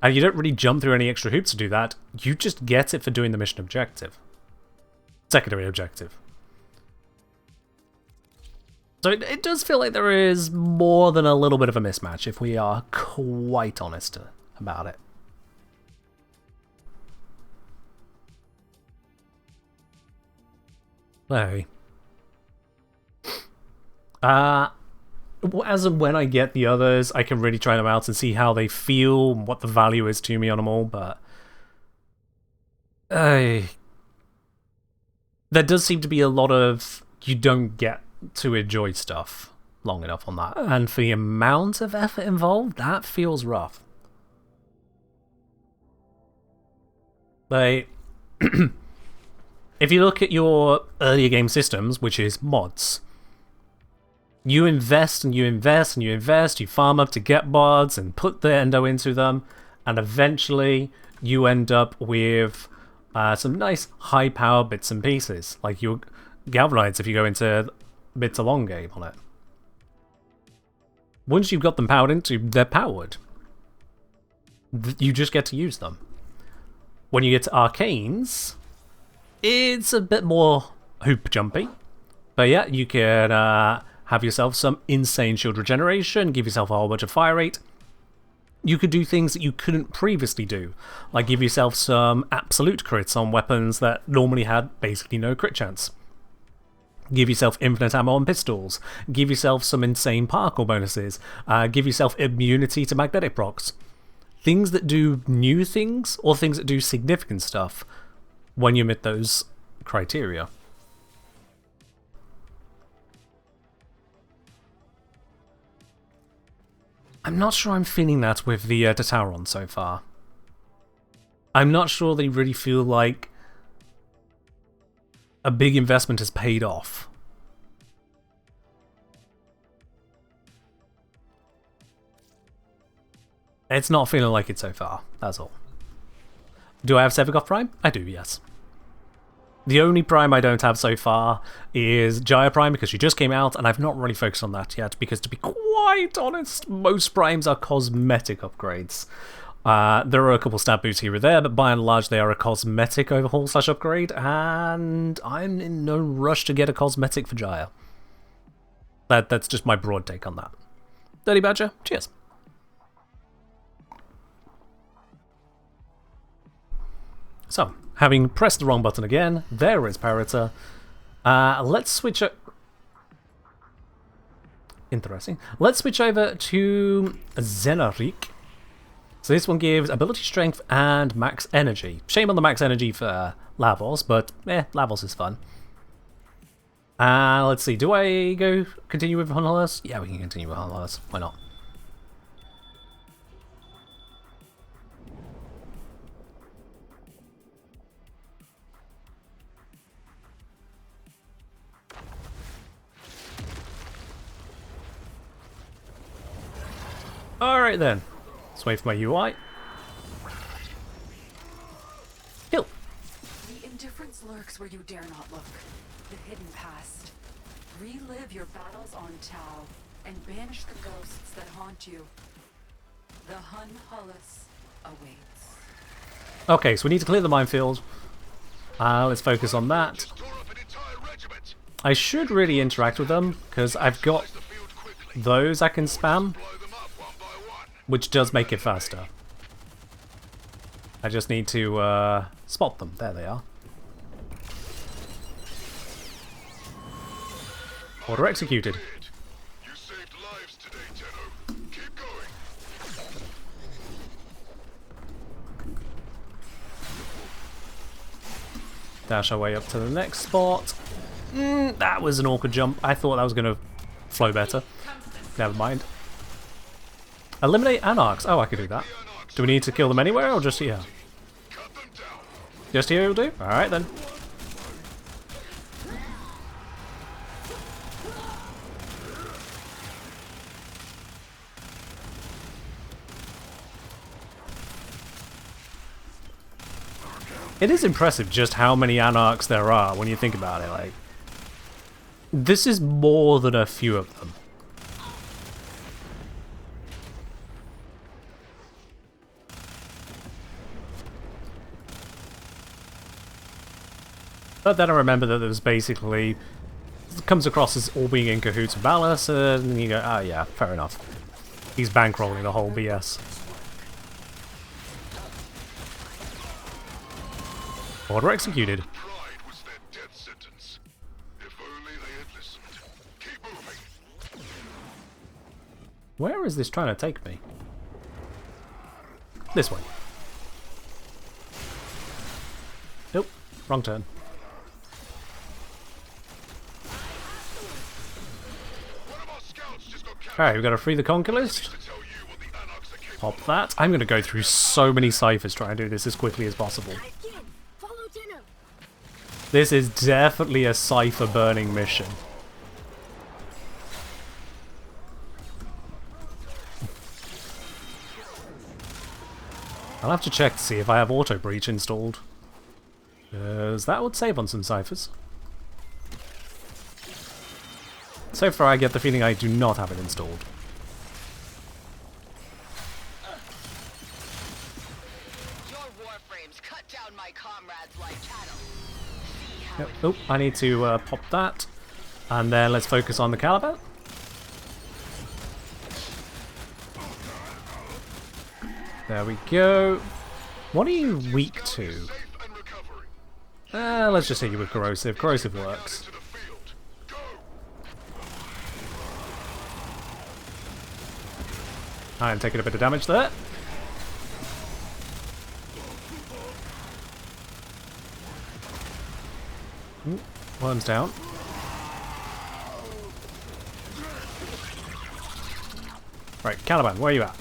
And you don't really jump through any extra hoops to do that, you just get it for doing the mission objective. Secondary objective. So it does feel like there is more than a little bit of a mismatch, if we are quite honest about it. Hey. As and when I get the others, I can really try them out and see how they feel, and what the value is to me on them all, but there does seem to be a lot of you don't get to enjoy stuff long enough on that, and for the amount of effort involved, that feels rough. Like, if you look at your earlier game systems, which is mods, you invest and you invest and you invest, you farm up to get mods and put the endo into them, and eventually you end up with some nice high power bits and pieces, like your Galvanites if you go into mid to long game on it. Once you've got them powered into, they're powered. You just get to use them. When you get to Arcanes, it's a bit more hoop jumpy. But yeah, you can have yourself some insane shield regeneration, give yourself a whole bunch of fire rate. You could do things that you couldn't previously do, like give yourself some absolute crits on weapons that normally had basically no crit chance. Give yourself infinite ammo on pistols. Give yourself some insane parkour bonuses. Give yourself immunity to magnetic procs. Things that do new things, or things that do significant stuff when you meet those criteria. I'm not sure I'm feeling that with the Tataron so far. I'm not sure they really feel like a big investment has paid off. It's not feeling like it so far, that's all. Do I have Sevagoth Prime? I do, yes. The only Prime I don't have so far is Jaya Prime, because she just came out, and I've not really focused on that yet, because to be quite honest, most Primes are cosmetic upgrades. There are a couple stat boosts here or there, but by and large they are a cosmetic overhaul / upgrade, and I'm in no rush to get a cosmetic for Jaya. That's just my broad take on that. Dirty Badger, cheers. So, having pressed the wrong button again, there is Perita. Let's switch up. Interesting. Let's switch over to Zenarik. So this one gives ability strength and max energy. Shame on the max energy for Lavos, but Lavos is fun. Let's see, do I continue with Hunhollers? Yeah, we can continue with Hunhollers. Why not? Alright then. Let's wait for my UI. Kill. The indifference lurks where you dare not look. The hidden past. Relive your battles on Tau and banish the ghosts that haunt you. The Hunhollers awaits. Okay, so we need to clear the minefield. Let's focus on that. I should really interact with them, because I've got those I can spam, which does make it faster. I just need to spot them. There they are. Order executed. You saved lives today, Tenno. Keep going. Dash our way up to the next spot. That was an awkward jump. I thought that was going to flow better. Never mind. Eliminate Anarchs. Oh, I could do that. Do we need to kill them anywhere or just here? Just here will do? Alright then. It is impressive just how many Anarchs there are when you think about it. Like, this is more than a few of them. But then I remember that there was basically, it comes across as all being in cahoots with Ballas, and you go, ah, yeah, fair enough. He's bankrolling the whole BS. Order executed. Pride was their death sentence. If only they had listened. Keep moving. Where is this trying to take me? This way. Nope, wrong turn. Alright, we've got to free the Conquer list. Pop that. I'm going to go through so many ciphers trying to do this as quickly as possible. Follow Tenno. This is definitely a cipher burning mission. I'll have to check to see if I have auto breach installed, because that would save on some ciphers. So far I get the feeling I do not have it installed. Your Warframes cut down my comrades like cattle. See how Yep. Oh, I need to pop that. And then let's focus on the Caliber. There we go. What are you weak to? Let's just hit you with Corrosive. Corrosive works. I'm taking a bit of damage there. Ooh, worm's down. Right, Caliban, where are you at?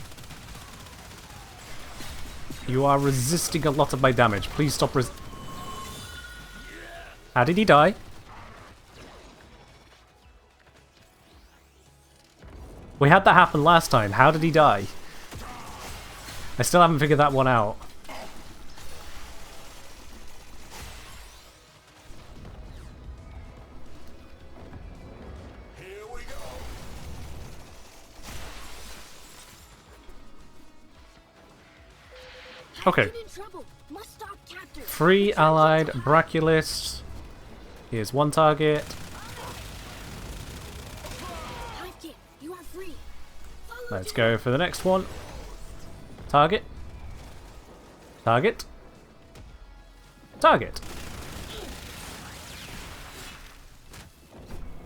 You are resisting a lot of my damage. Please stop How did he die? We had that happen last time. How did he die? I still haven't figured that one out. Here we go. Okay. I've been in trouble. Must stop captors. 3 allied Braculists. Here's one target. Hivekit, you are free. Follow Let's Tenno. go for the next one. Target. Target. Target.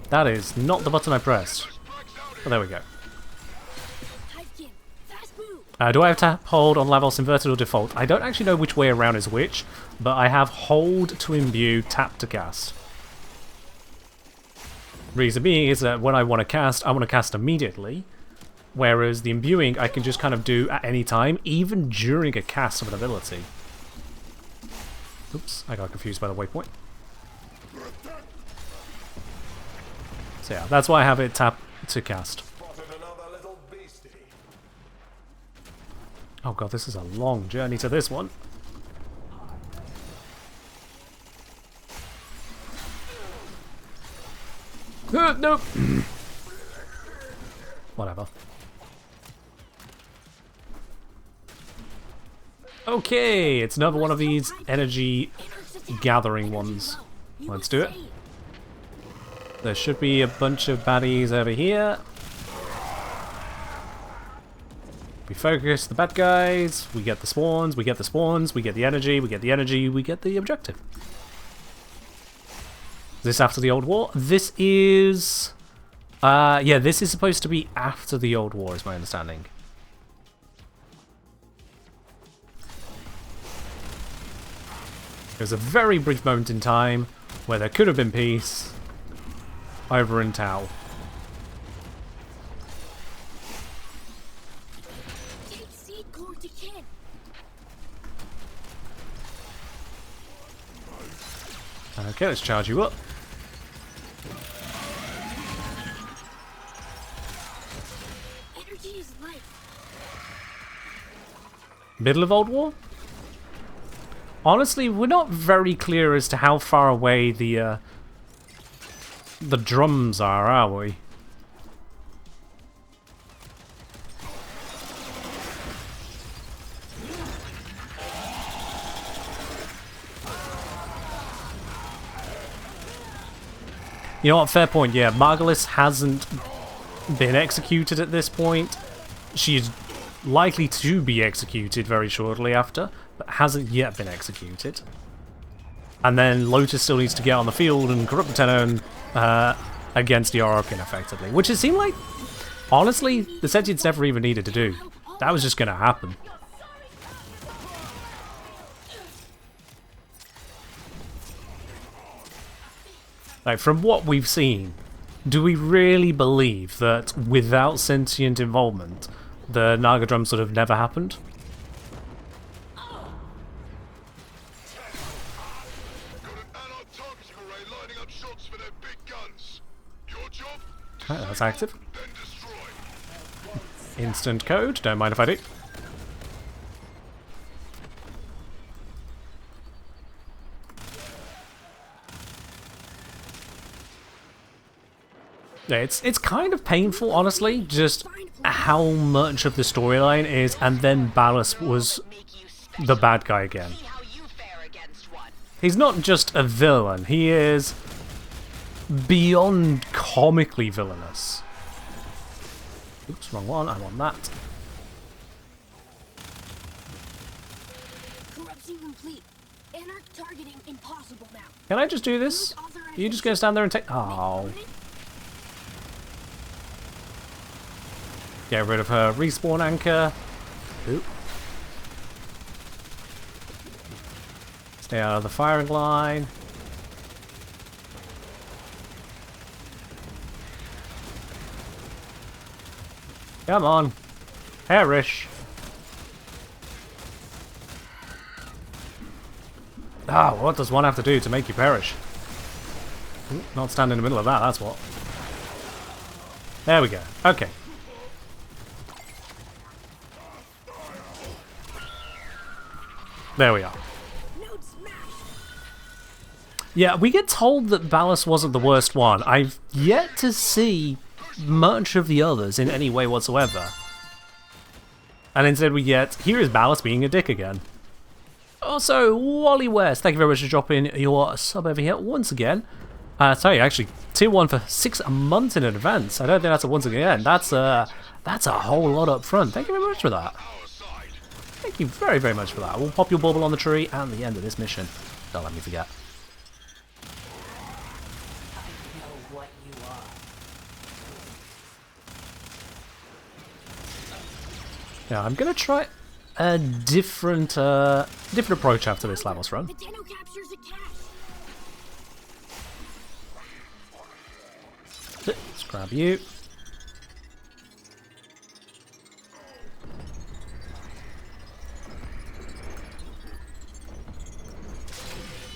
That is not the button I pressed. Oh, there we go. Hivekit, fast move. Do I have tap hold on Lavos inverted or default? I don't actually know which way around is which, but I have hold to imbue, tap to cast. Reason being is that when I want to cast immediately, whereas the imbuing I can just kind of do at any time, even during a cast of an ability. Oops, I got confused by the waypoint. So yeah, that's why I have it tap to cast. Spotted another little beastie. Oh god, this is a long journey to this one. Nope. Whatever. Okay, it's another one of these energy gathering ones. Let's do it. There should be a bunch of baddies over here. We focus the bad guys, we get the spawns, we get the spawns, we get the energy, we get the energy, we get the objective. Is this after the Old War? This is... yeah, this is supposed to be after the Old War, is my understanding. There was a very brief moment in time where there could have been peace over in Tau. Take seed core to Ken. Okay, let's charge you up. Energy is life. Middle of Old War? Honestly, we're not very clear as to how far away the drums are we? You know what, fair point, yeah. Margulis hasn't been executed at this point. She is likely to be executed very shortly after, but hasn't yet been executed. And then Lotus still needs to get on the field and corrupt Tenno against the Orokin effectively, which it seemed like, honestly, the Sentients never even needed to do. That was just going to happen. Like, from what we've seen, do we really believe that without sentient involvement, the Naga drums would have never happened? Got an allied targeting array lining up shots for their big guns. Your job? Right, that's active. Then destroy. Instant code, don't mind if I do. Yeah, it's kind of painful, honestly, just how much of the storyline is, and then Ballas was the bad guy again. See how you fare against one. He's not just a villain, he is beyond comically villainous. Oops, wrong one, I want that. Corruption complete. Anarch targeting impossible now. Can I just do this? You just gonna stand there and take... Oh. Get rid of her respawn anchor. Oop. Stay out of the firing line. Come on. Perish. Ah, what does one have to do to make you perish? Ooh, not stand in the middle of that, that's what. There we go. Okay. There we are. Yeah, we get told that Ballas wasn't the worst one. I've yet to see much of the others in any way whatsoever. And instead we get, here is Ballas being a dick again. Also, Wally West, thank you very much for dropping your sub over here once again. Sorry, actually, tier 1 for 6 months in advance. I don't think that's a once again. That's a whole lot up front. Thank you very much for that. Thank you very, very much for that. We'll pop your bauble on the tree and the end of this mission. Don't let me forget. Yeah, I'm gonna try a different approach after this Lavos run. The Tenno captures a cache. Let's grab you.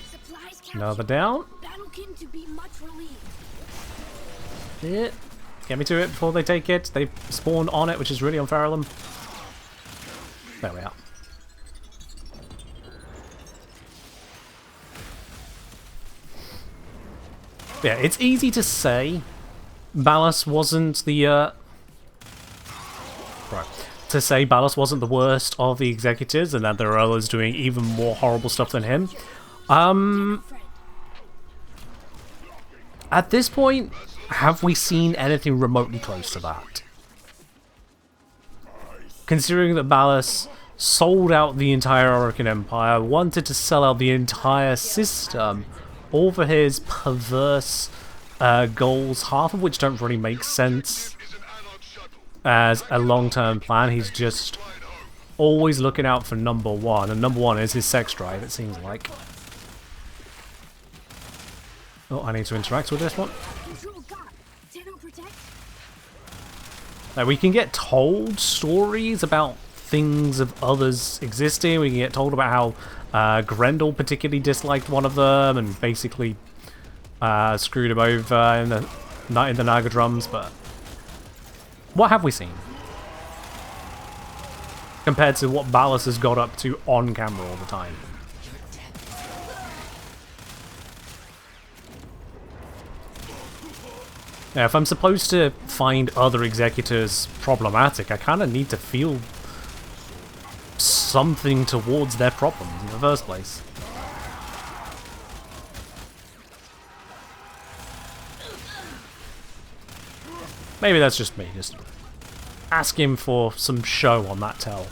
Supplies Another down. Battlekin to be much relieved. Yeah. Get me to it before they take it. They spawned on it, which is really unfair of them. There we are. Yeah, it's easy to say Ballas wasn't the to say Ballas wasn't the worst of the executors and that there are others doing even more horrible stuff than him. At this point, have we seen anything remotely close to that? Considering that Ballas sold out the entire Orokin Empire, wanted to sell out the entire system, all for his perverse goals, half of which don't really make sense as a long-term plan. He's just always looking out for number one, and number one is his sex drive, it seems like. Oh, I need to interact with this one. Now, we can get told stories about things of others existing. We can get told about how Grendel particularly disliked one of them and basically screwed him over in the Naga drums, but what have we seen compared to what Ballas has got up to on camera all the time? Now, if I'm supposed to find other executors problematic, I kind of need to feel something towards their problems in the first place. Maybe that's just me, just asking for some show on that tell.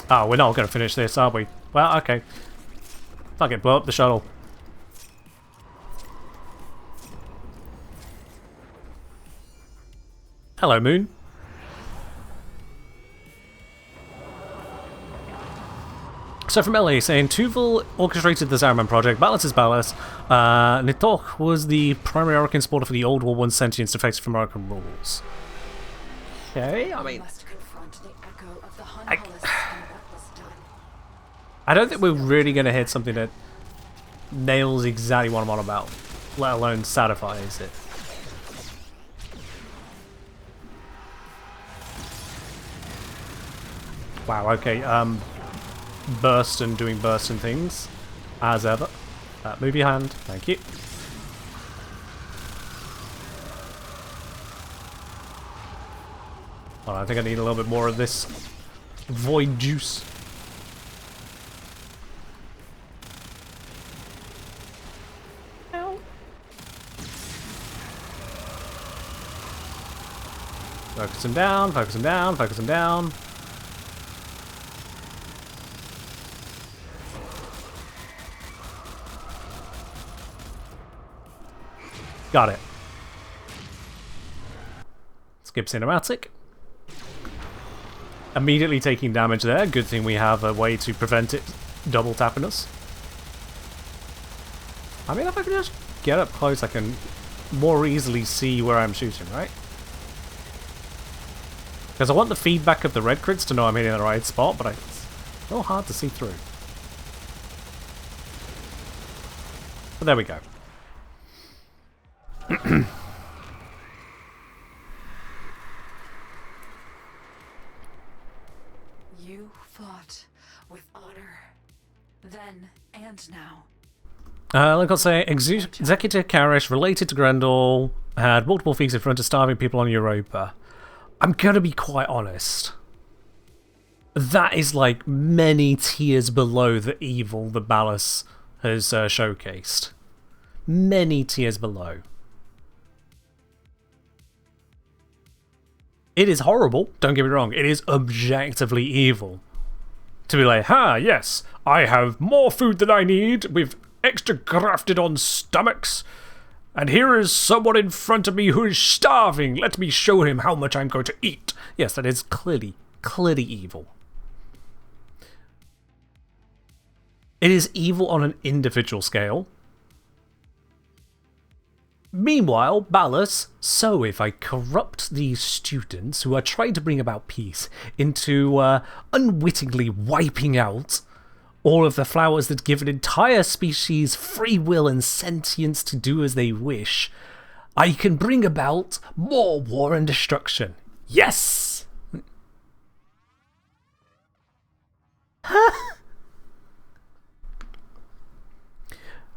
Oh, we're not going to finish this, are we? Well, okay. Fuck it, blow up the shuttle. Hello, Moon. So from LA saying, Tuval orchestrated the Zaraman project, Ballas is Ballas, Nithok was the primary Orokin supporter for the Old War 1 sentience defected from Orokin rules. Okay, I mean... I don't think we're really going to hit something that nails exactly what I'm on about, let alone satisfies it. Wow, okay, burst and doing burst and things, as ever. Move your hand, thank you. Oh, I think I need a little bit more of this void juice. Focus him down, focus him down, focus him down. Got it. Skip cinematic. Immediately taking damage there. Good thing we have a way to prevent it double tapping us. I mean, if I can just get up close, I can more easily see where I'm shooting, right? Because I want the feedback of the red crits to know I'm hitting the right spot, but it's a little hard to see through. But there we go. You fought with honor, then and now. Like I'll say, Executive Karish, related to Grendel, had multiple feats in front of starving people on Europa. I'm gonna be quite honest. That is like many tiers below the evil that Ballas has showcased. Many tiers below. It is horrible, don't get me wrong, it is objectively evil. To be like, yes, I have more food than I need, with extra grafted on stomachs, and here is someone in front of me who is starving, let me show him how much I'm going to eat. Yes, that is clearly evil. It is evil on an individual scale. Meanwhile, Ballas, so if I corrupt these students who are trying to bring about peace into unwittingly wiping out all of the flowers that give an entire species free will and sentience to do as they wish, I can bring about more war and destruction. Yes!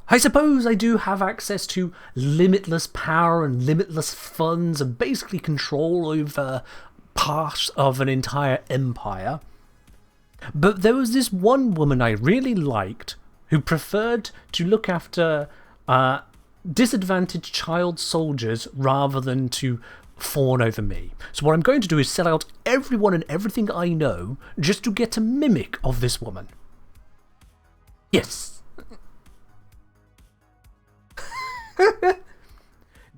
I suppose I do have access to limitless power and limitless funds and basically control over parts of an entire empire. But there was this one woman I really liked who preferred to look after disadvantaged child soldiers rather than to fawn over me. So what I'm going to do is sell out everyone and everything I know just to get a mimic of this woman. Yes.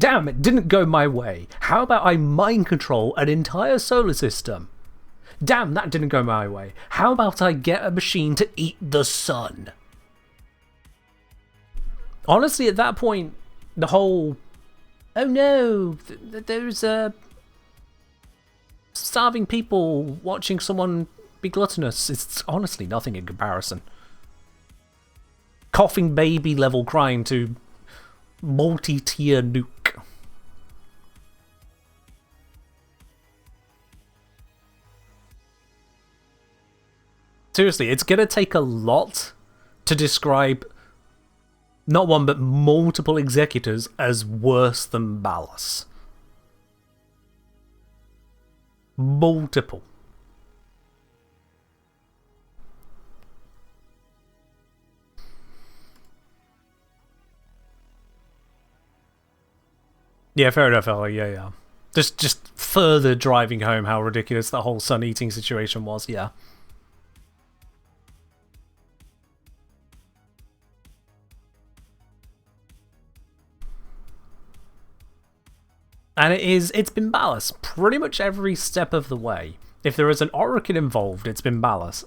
Damn, it didn't go my way. How about I mind control an entire solar system? Damn, that didn't go my way. How about I get a machine to eat the sun? Honestly, at that point, the whole, oh no, there's starving people watching someone be gluttonous. It's honestly nothing in comparison. Coughing baby level crime to multi-tier nuke. Seriously, it's gonna take a lot to describe not one but multiple executors as worse than Ballas. Multiple. Yeah, fair enough, Ellie. Yeah. Just further driving home how ridiculous the whole sun-eating situation was, yeah. And it's been Ballas pretty much every step of the way. If there is an Orokin involved, it's been Ballas.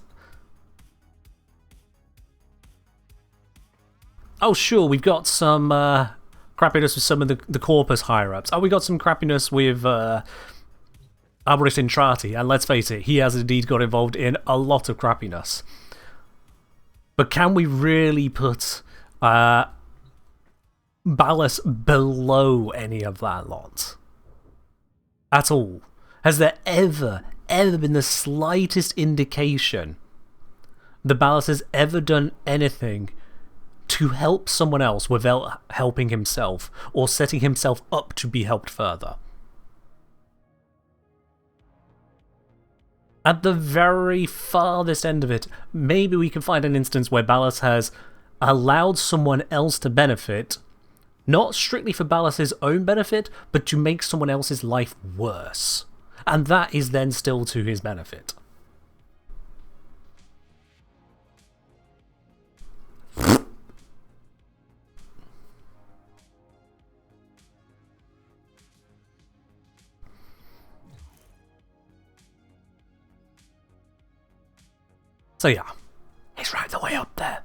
Oh sure, we've got some crappiness with some of the Corpus higher-ups. Oh, we got some crappiness with Arboris Intrati, and let's face it, he has indeed got involved in a lot of crappiness. But can we really put Ballas below any of that lot? At all? Has there ever been the slightest indication that Ballas has ever done anything to help someone else without helping himself, or setting himself up to be helped further? At the very farthest end of it, maybe we can find an instance where Ballas has allowed someone else to benefit, not strictly for Ballas's own benefit, but to make someone else's life worse. And that is then still to his benefit. So yeah, he's right the way up there.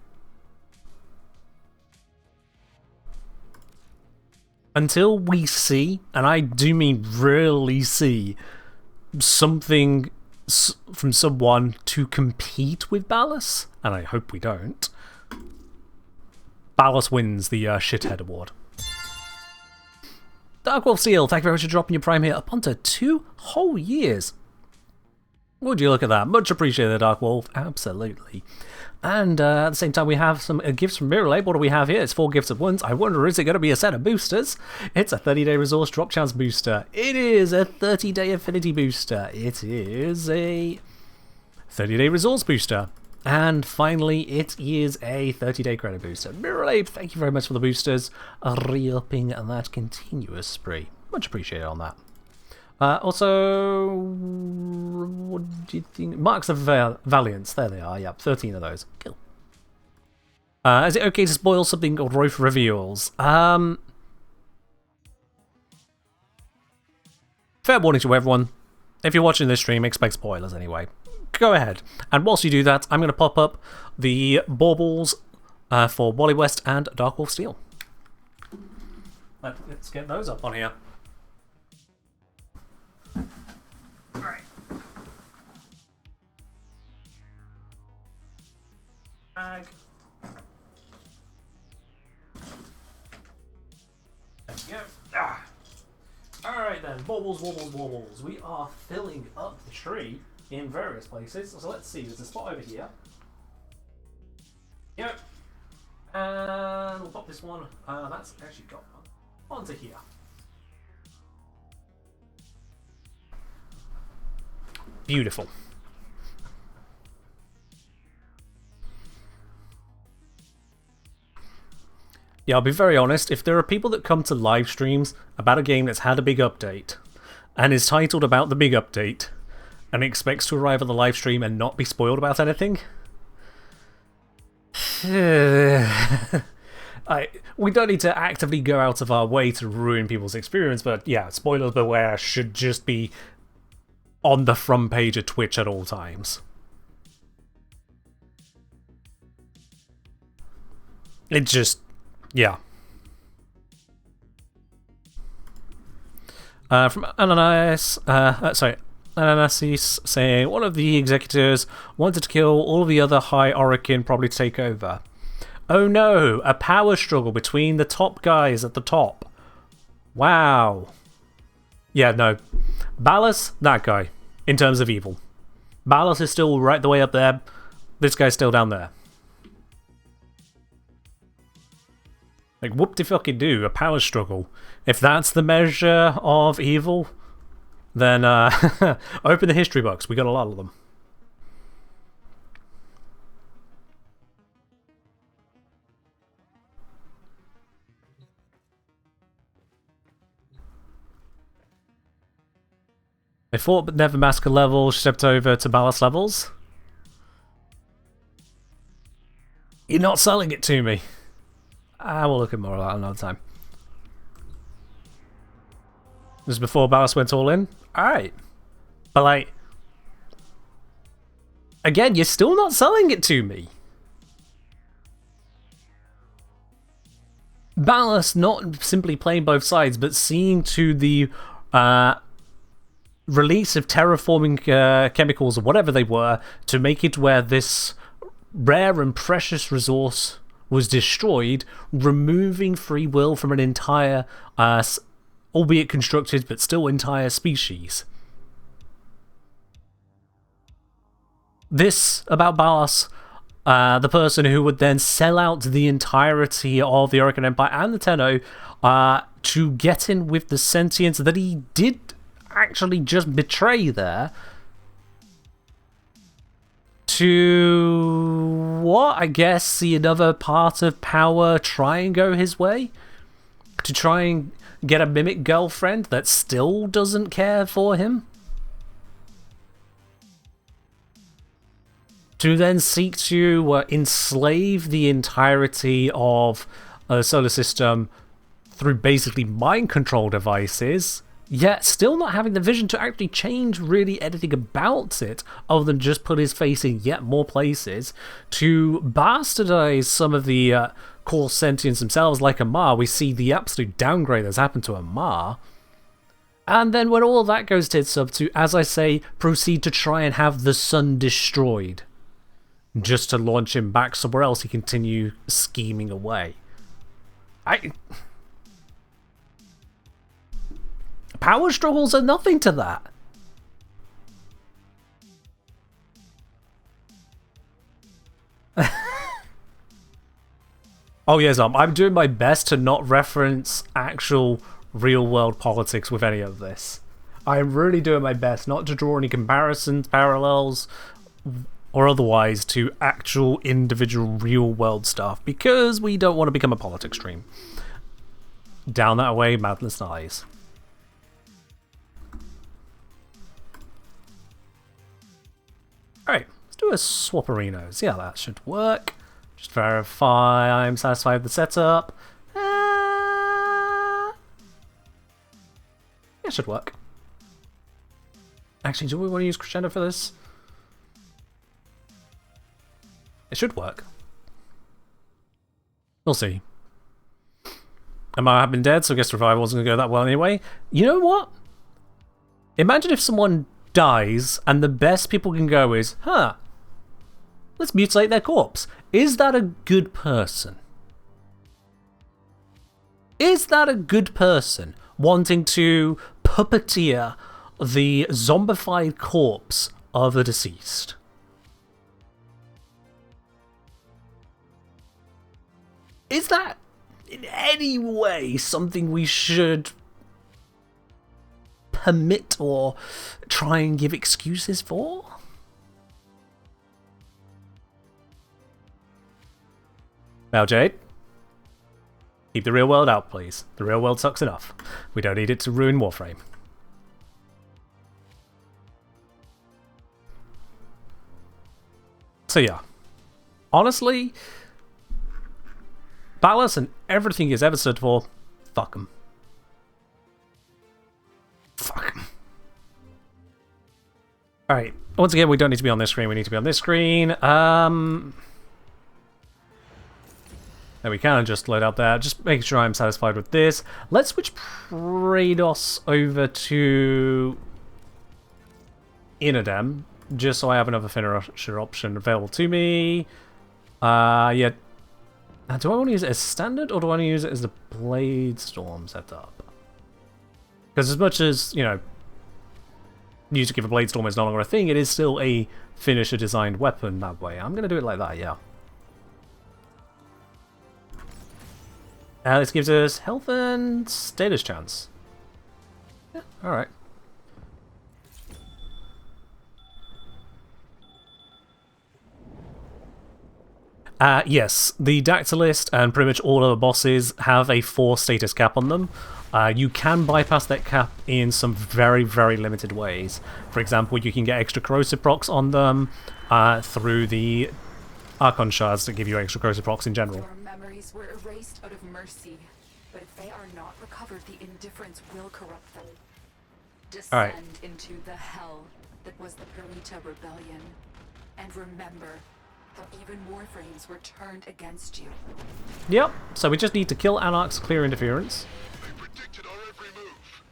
until we see, and I do mean really see, something from someone to compete with Ballas, and I hope we don't, Ballas wins the Shithead Award. Dark Wolf Seal, thank you very much for dropping your Prime here up onto 2 whole years. Would you look at that? Much appreciated, Dark Wolf. Absolutely. And at the same time, we have some gifts from Mirror Lab. What do we have here? It's 4 gifts at once. I wonder, is it going to be a set of boosters? It's a 30-day resource drop chance booster. It is a 30-day affinity booster. It is a 30-day resource booster. And finally, it is a 30-day credit booster. Mirror Lab, thank you very much for the boosters. Re-upping that continuous spree. Much appreciated on that. Also, what do you think? Marks of Valiance. There they are. Yep, 13 of those. Cool. Is it okay to spoil something called Rofe reveals? Fair warning to everyone. If you're watching this stream, expect spoilers anyway. Go ahead. And whilst you do that, I'm going to pop up the baubles for Wally West and Dark Wolf Steel. Let's get those up on here. Alright. Bag. There we go. Ah. Alright then, baubles, baubles, baubles. We are filling up the tree in various places. So let's see, there's a spot over here. Yep. And we'll pop this one. That's actually got one onto here. Beautiful. Yeah, I'll be very honest, if there are people that come to live streams about a game that's had a big update and is titled about the big update and expects to arrive on the live stream and not be spoiled about anything, we don't need to actively go out of our way to ruin people's experience, but yeah, spoilers beware should just be on the front page of Twitch at all times. It just, yeah. From Ananas, Ananasis saying, one of the executors wanted to kill all of the other High Orokin, probably to take over. Oh no, a power struggle between the top guys at the top. Wow. Yeah, no. Ballas, that guy, in terms of evil. Ballas is still right the way up there. This guy's still down there. Like, whoop-de-fucking-do, a power struggle. If that's the measure of evil, then open the history books. We got a lot of them. They fought but never massacred levels, stepped over to Ballas levels. You're not selling it to me. We'll look at more of that another time. This is before Ballas went all in? Alright. But like, again, you're still not selling it to me. Ballas not simply playing both sides, but seeing to the release of terraforming chemicals or whatever they were to make it where this rare and precious resource was destroyed, removing free will from an entire, albeit constructed, but still entire species. This about Ballas, the person who would then sell out the entirety of the Orokin Empire and the Tenno to get in with the sentience that he did actually just betray there, to what? I guess see another part of power try and go his way? To try and get a mimic girlfriend that still doesn't care for him? To then seek to enslave the entirety of the solar system through basically mind control devices, yet still not having the vision to actually change really anything about it other than just put his face in yet more places, to bastardize some of the core sentience themselves, like Amar, we see the absolute downgrade that's happened to Amar. And then when all that goes tits up to, as I say, proceed to try and have the sun destroyed. Just to launch him back somewhere else, he continue scheming away. Power struggles are nothing to that. Oh yes, I'm doing my best to not reference actual real-world politics with any of this. I'm really doing my best not to draw any comparisons, parallels, or otherwise to actual individual real-world stuff, because we don't want to become a politics stream. Down that way, madness lies. Alright, let's do a swap-arinos. Yeah, that should work. Just verify I'm satisfied with the setup. It should work. Actually, do we want to use Crescendo for this? It should work. We'll see. I might have been dead, so I guess revival wasn't going to go that well anyway. You know what? Imagine if someone dies and the best people can go is, let's mutilate their corpse. Is that a good person? Is that a good person wanting to puppeteer the zombified corpse of the deceased? Is that in any way something we should permit or try and give excuses for? Now, Jade, keep the real world out, please. The real world sucks enough. We don't need it to ruin Warframe. So yeah, honestly, Ballas and everything he's ever stood for, fuck him. Fuck him. Alright, once again, we don't need to be on this screen, we need to be on this screen. There we can just load up there, just making sure I'm satisfied with this. Let's switch Praedos over to Inodem, just so I have another finisher option available to me. Yeah. Do I want to use it as standard, or do I want to use it as the Blade Storm setup? Because as much as, you know, music of a Blade Storm is no longer a thing, it is still a finisher-designed weapon that way. I'm going to do it like that, yeah. This gives us health and status chance. Yeah, alright. Yes, the Dactylist and pretty much all other bosses have a 4 status cap on them. You can bypass that cap in some very, very limited ways. For example, you can get extra corrosive procs on them through the Archon shards that give you extra corrosive procs in general. Your memories were erased out of mercy, but if they are not recovered, the indifference will corrupt them. Descend into the hell that was the Perita Rebellion, and remember how even Warframes were turned against you. Yep, so we just need to kill Anarchs, clear interference. They predicted our every move.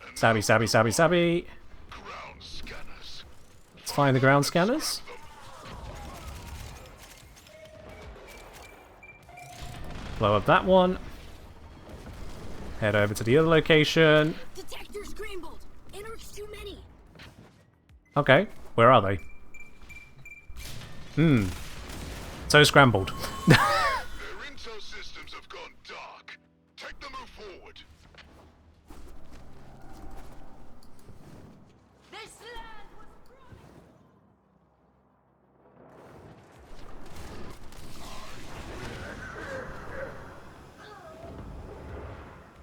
And Stabby, stabby, stabby, stabby. ground scanners. Let's find the ground scanners. Blow up that one. Head over to the other location. Detector scrambled. Anarchs too many. Okay, where are they? So scrambled. Their intel systems have gone dark. Take the move forward. This land was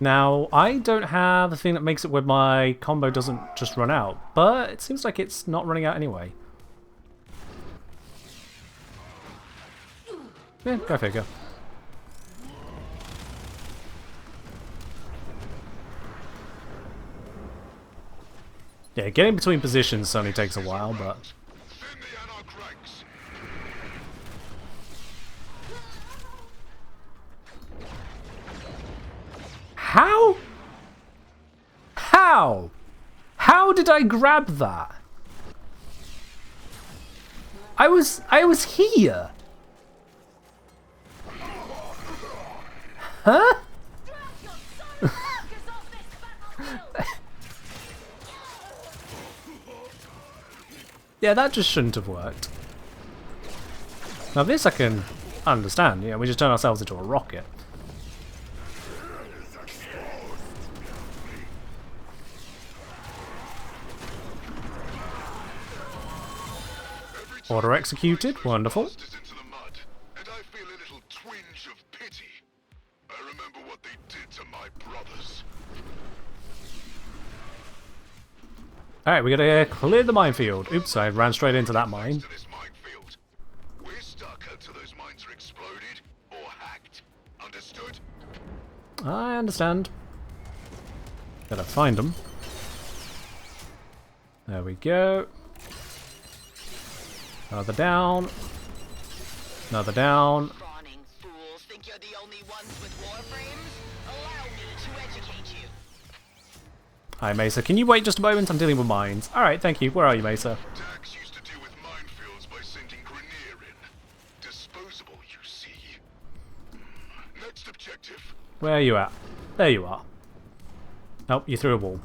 Now, I don't have the thing that makes it where my combo doesn't just run out, but it seems like it's not running out anyway. Yeah, go figure. Yeah, getting between positions only takes a while, but... Thin the Anarch ranks. How? How? How did I grab that? I was here. Huh? Yeah, that just shouldn't have worked. Now this I can understand. Yeah, we just turn ourselves into a rocket. Order executed. Wonderful. Into the mud, and I feel a little twinge of pity. I remember what they did to my brothers. Alright, we gotta clear the minefield. Oops, I ran straight into that mine. To this minefield. We're stuck until those mines are exploded or hacked. Understood? I understand. Gotta find them. There we go. Another down. Another down. Fawning fools think you're the only ones with warframes? Allow me to educate you. Hi, Mesa. Can you wait just a moment? I'm dealing with mines. Alright, thank you. Where are you, Mesa? Dax used to deal with minefields by sending Grenier in. Disposable, you see. Next objective. Where are you at? There you are. Nope, you threw a wall.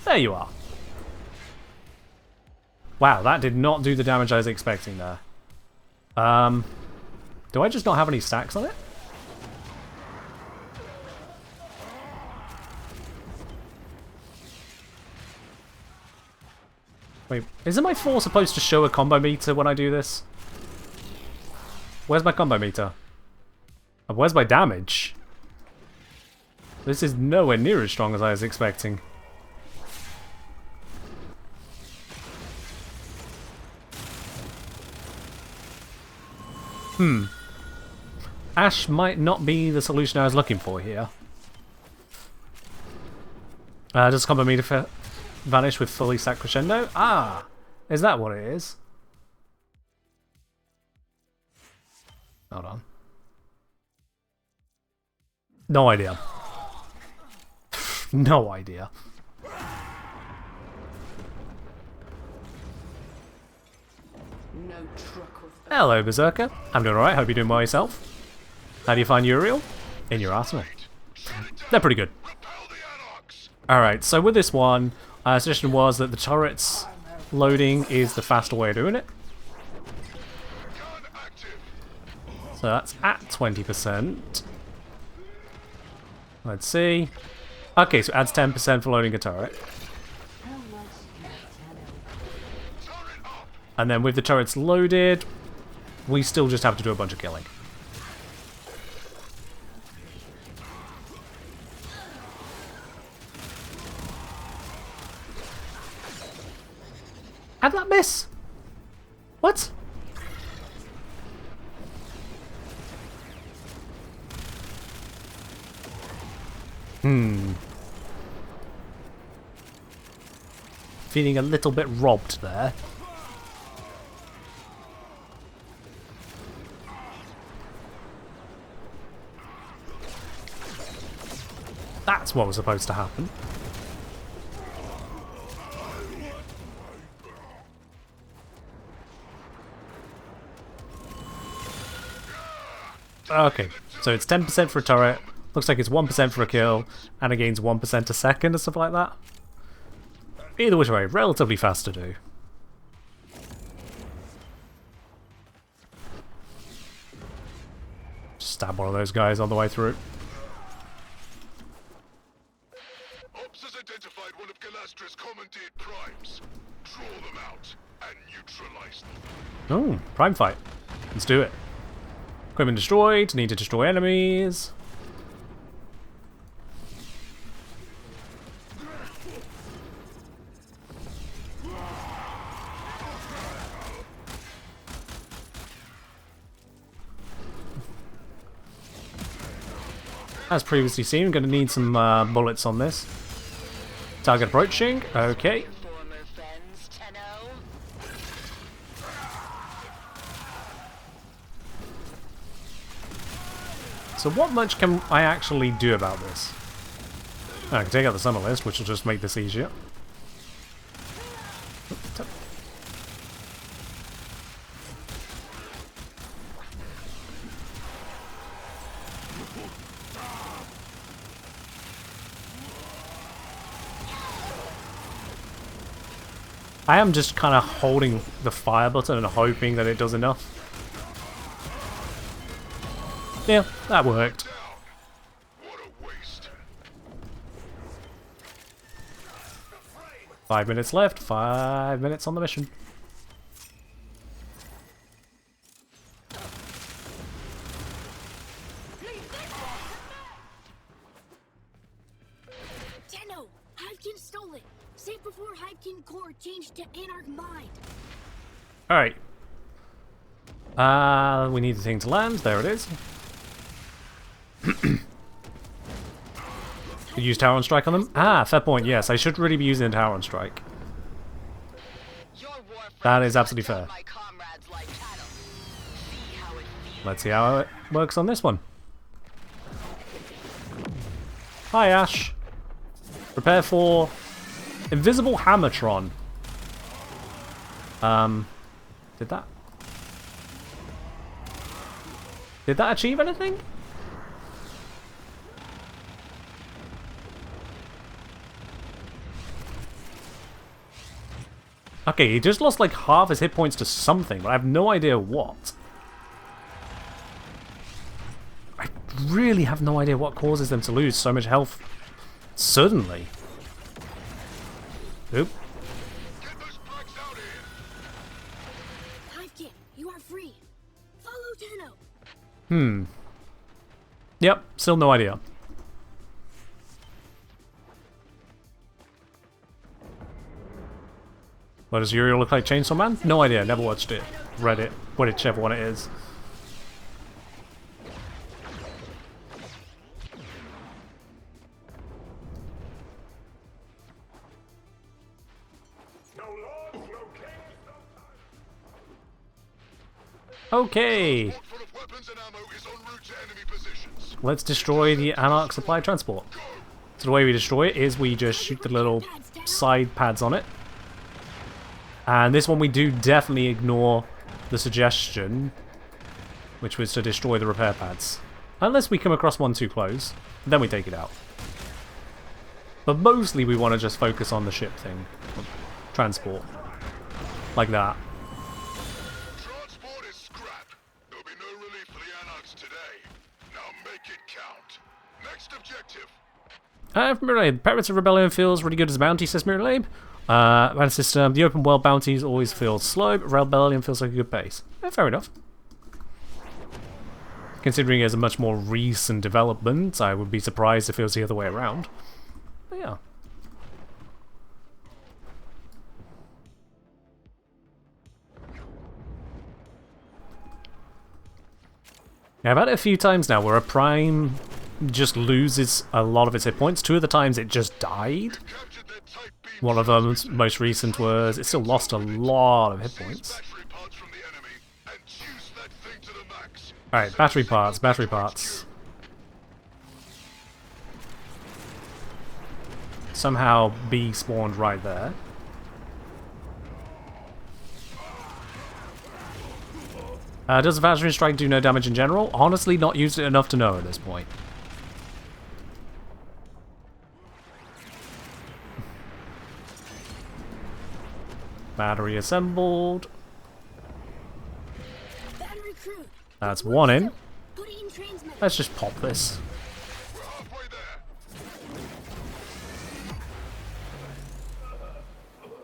There you are. Wow, that did not do the damage I was expecting there. Do I just not have any stacks on it? Wait, isn't my 4 supposed to show a combo meter when I do this? Where's my combo meter? And where's my damage? This is nowhere near as strong as I was expecting. Ash might not be the solution I was looking for here. Does combo meter vanish with fully stacked crescendo? Ah! Is that what it is? Hold on. No idea. No idea. No truck with Hello, Berserker. I'm doing alright. Hope you're doing well yourself. How do you find Uriel? In your arsenal. They're pretty good. Repel the Anarchs. Alright, so with this one, suggestion was that the turrets loading is the faster way of doing it. Gun active. So that's at 20%. Let's see. Okay, so it adds 10% for loading a turret. Turret up. And then with the turrets loaded, we still just have to do a bunch of killing. How'd that miss? What? Feeling a little bit robbed there. That's what was supposed to happen. Okay, so it's 10% for a turret, looks like it's 1% for a kill, and it gains 1% a second or something like that. Either which way, relatively fast to do. Stab one of those guys on the way through. Ops has identified one of Galastra's commandeered primes. Draw them out and neutralize them. Oh, prime fight. Let's do it. Equipment destroyed, need to destroy enemies. As previously seen, I'm going to need some bullets on this. Target approaching, okay. Former friends, Tenno. So what much can I actually do about this? Oh, I can take out the summer list, which will just make this easier. I am just kind of holding the fire button and hoping that it does enough. Yeah, that worked. What a waste. 5 minutes left, 5 minutes on the mission. Tenno! Hivekin stole it! Safe before Hivekin core changed to Anarch Mind! Alright. We need the thing to land. There it is. Use Tower on Strike on them? Ah, fair point, yes. I should really be using the Tower on Strike. That is absolutely fair. Let's see how it works on this one. Hi, Ash. Prepare for Invisible Hammertron. Did that achieve anything? Okay, he just lost like half his hit points to something, but I have no idea what. I really have no idea what causes them to lose so much health suddenly. Oop. Get those packs out here. Hivekin, you are free! Follow Tenno! Yep, still no idea. What does Uriel look like, Chainsaw Man? No idea, never watched it. Read it, whichever one it is. Okay, Full of weapons and ammo is en route to enemy positions. let's destroy the Anarch supply transport. So the way we destroy it is we just shoot the little side pads on it. And this one we do definitely ignore the suggestion, which was to destroy the repair pads. Unless we come across one too close, then we take it out. But mostly we want to just focus on the ship thing. Transport. Like that. Transport is scrap. There'll be no relief for the Anarchs today. Now make it count. Next objective. Mirrorlabe. Perita Rebellion feels really good as a bounty, says Mirrorlabe. Bounty system. The open world bounties always feel slow, but Rebellion feels like a good pace. Fair enough. Considering it's a much more recent development, I would be surprised if it was the other way around. But yeah. Now, I've had it a few times now where a Prime just loses a lot of its hit points. 2 of the times it just died. Captured that Type B. One of them, most recent, was it still lost a lot of hit points. Battery parts from the enemy and juice that thing to the max. Alright, battery parts, battery parts. Somehow B spawned right there. Does the Battery Strike do no damage in general? Honestly, not used it enough to know at this point. Battery assembled. Battery crew! That's one in. Put it in transmitter! Let's just pop this. We're halfway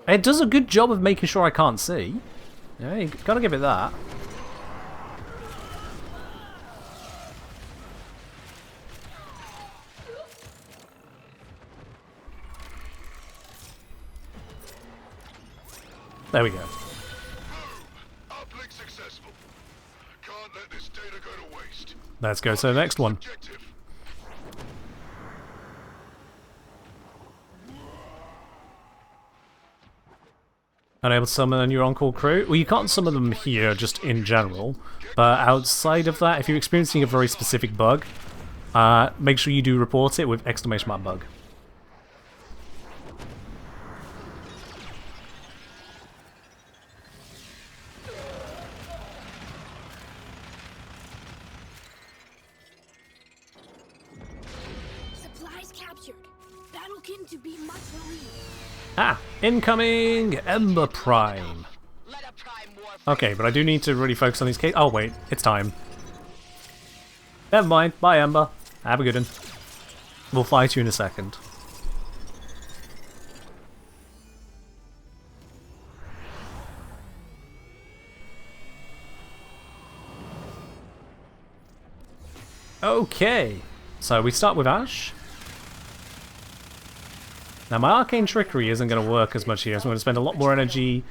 there. It does a good job of making sure I can't see. Yeah, you gotta give it that. There we go. Uplink successful. Can't let this data go to waste. Let's go to the next one. Objective. Unable to summon your on-call crew? Well, you can't summon them here, just in general. But outside of that, if you're experiencing a very specific bug, make sure you do report it with exclamation mark bug. Supplies captured. Battlekin to be much relieved. Ah, incoming Ember Prime. Let a prime warframe. Okay, but I do need to really focus on these cases. Oh wait, it's time. Never mind. Bye, Ember. Have a good one. We'll fight you in a second. Okay, so we start with Ash. Now my Arcane Trickery isn't going to work as much here, so I'm going to spend a lot more energy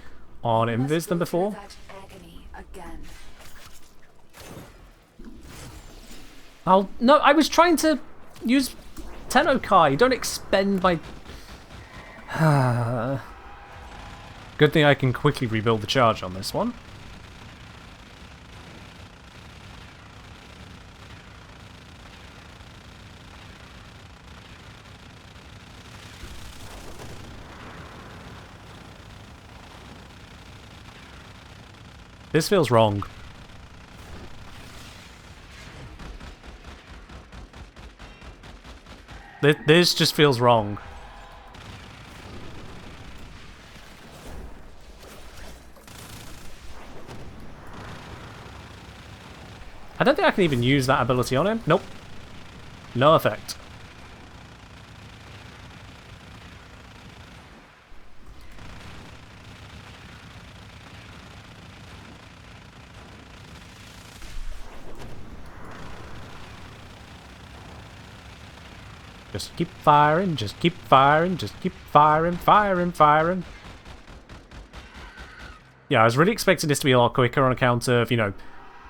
on Invis than before. That agony again. No, I was trying to use Tennokai. Don't expend my... Good thing I can quickly rebuild the charge on this one. This feels wrong. This just feels wrong. I don't think I can even use that ability on him. Nope. No effect. Just keep firing, just keep firing, just keep firing, firing. Yeah, I was really expecting this to be a lot quicker on account of, you know,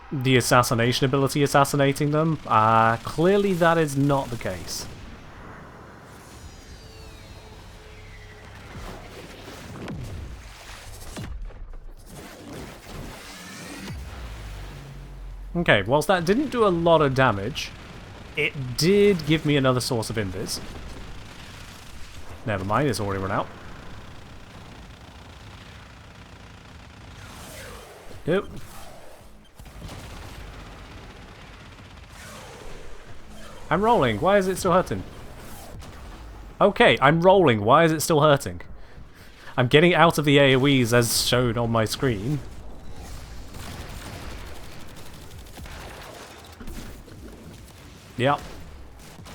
the assassination ability assassinating them. Clearly that is not the case. Okay, whilst that didn't do a lot of damage, it did give me another source of invis. Never mind, it's already run out. Yep. I'm rolling. Why is it still hurting? Okay, I'm rolling. Why is it still hurting? I'm getting out of the AoEs as shown on my screen. Yep.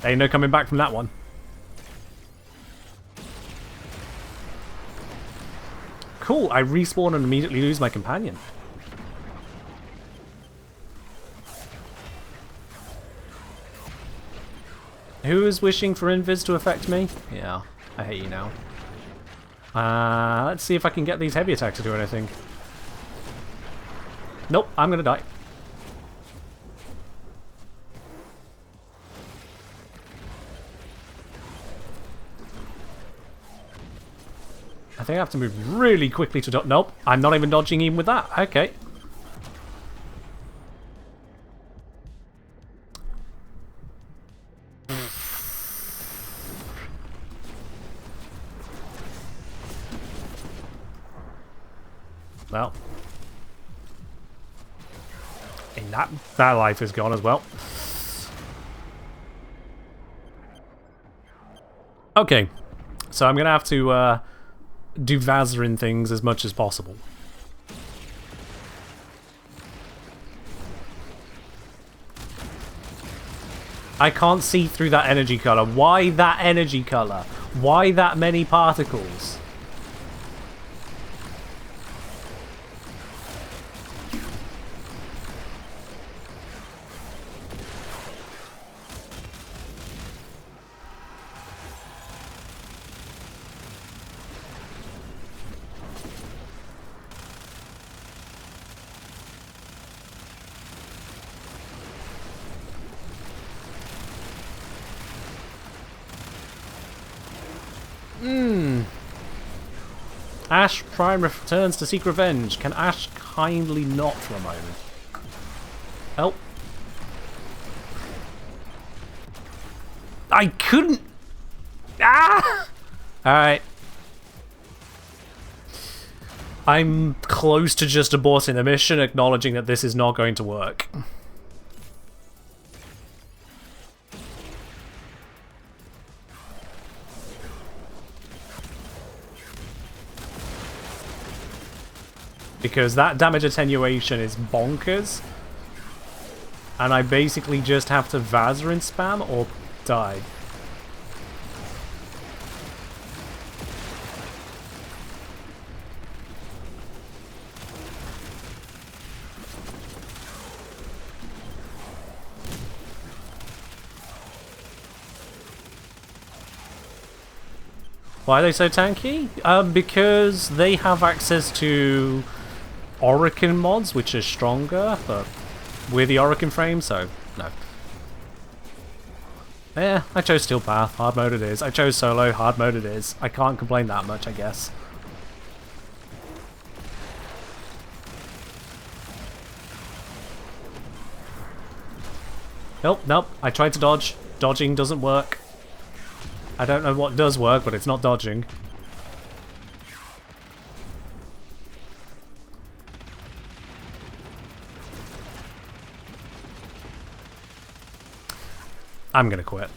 Ain't no coming back from that one. Cool, I respawn and immediately lose my companion. Who is wishing for invis to affect me? Yeah, I hate you now. Let's see if I can get these heavy attacks to do anything. Nope, I'm gonna die. I think I have to move really quickly to dodge. Nope, I'm not even dodging even with that. Okay. Well. And that life is gone as well. Okay. So I'm going to have to do Vazarin things as much as possible. I can't see through that energy color. Why that energy color? Why that many particles? Ash Prime returns to seek revenge. Can Ash kindly not for a moment? Oh. I couldn't... Ah! Alright. I'm close to just aborting the mission, acknowledging that this is not going to work. Because that damage attenuation is bonkers. And I basically just have to Vazarin spam or die. Why are they so tanky? Because they have access to Orokin mods, which are stronger, but we're the Orokin frame, so no. Yeah, I chose Steel Path, hard mode it is. I chose solo, hard mode it is. I can't complain that much, I guess. Nope, I tried to dodge. Dodging doesn't work. I don't know what does work, but it's not dodging. I'm gonna quit.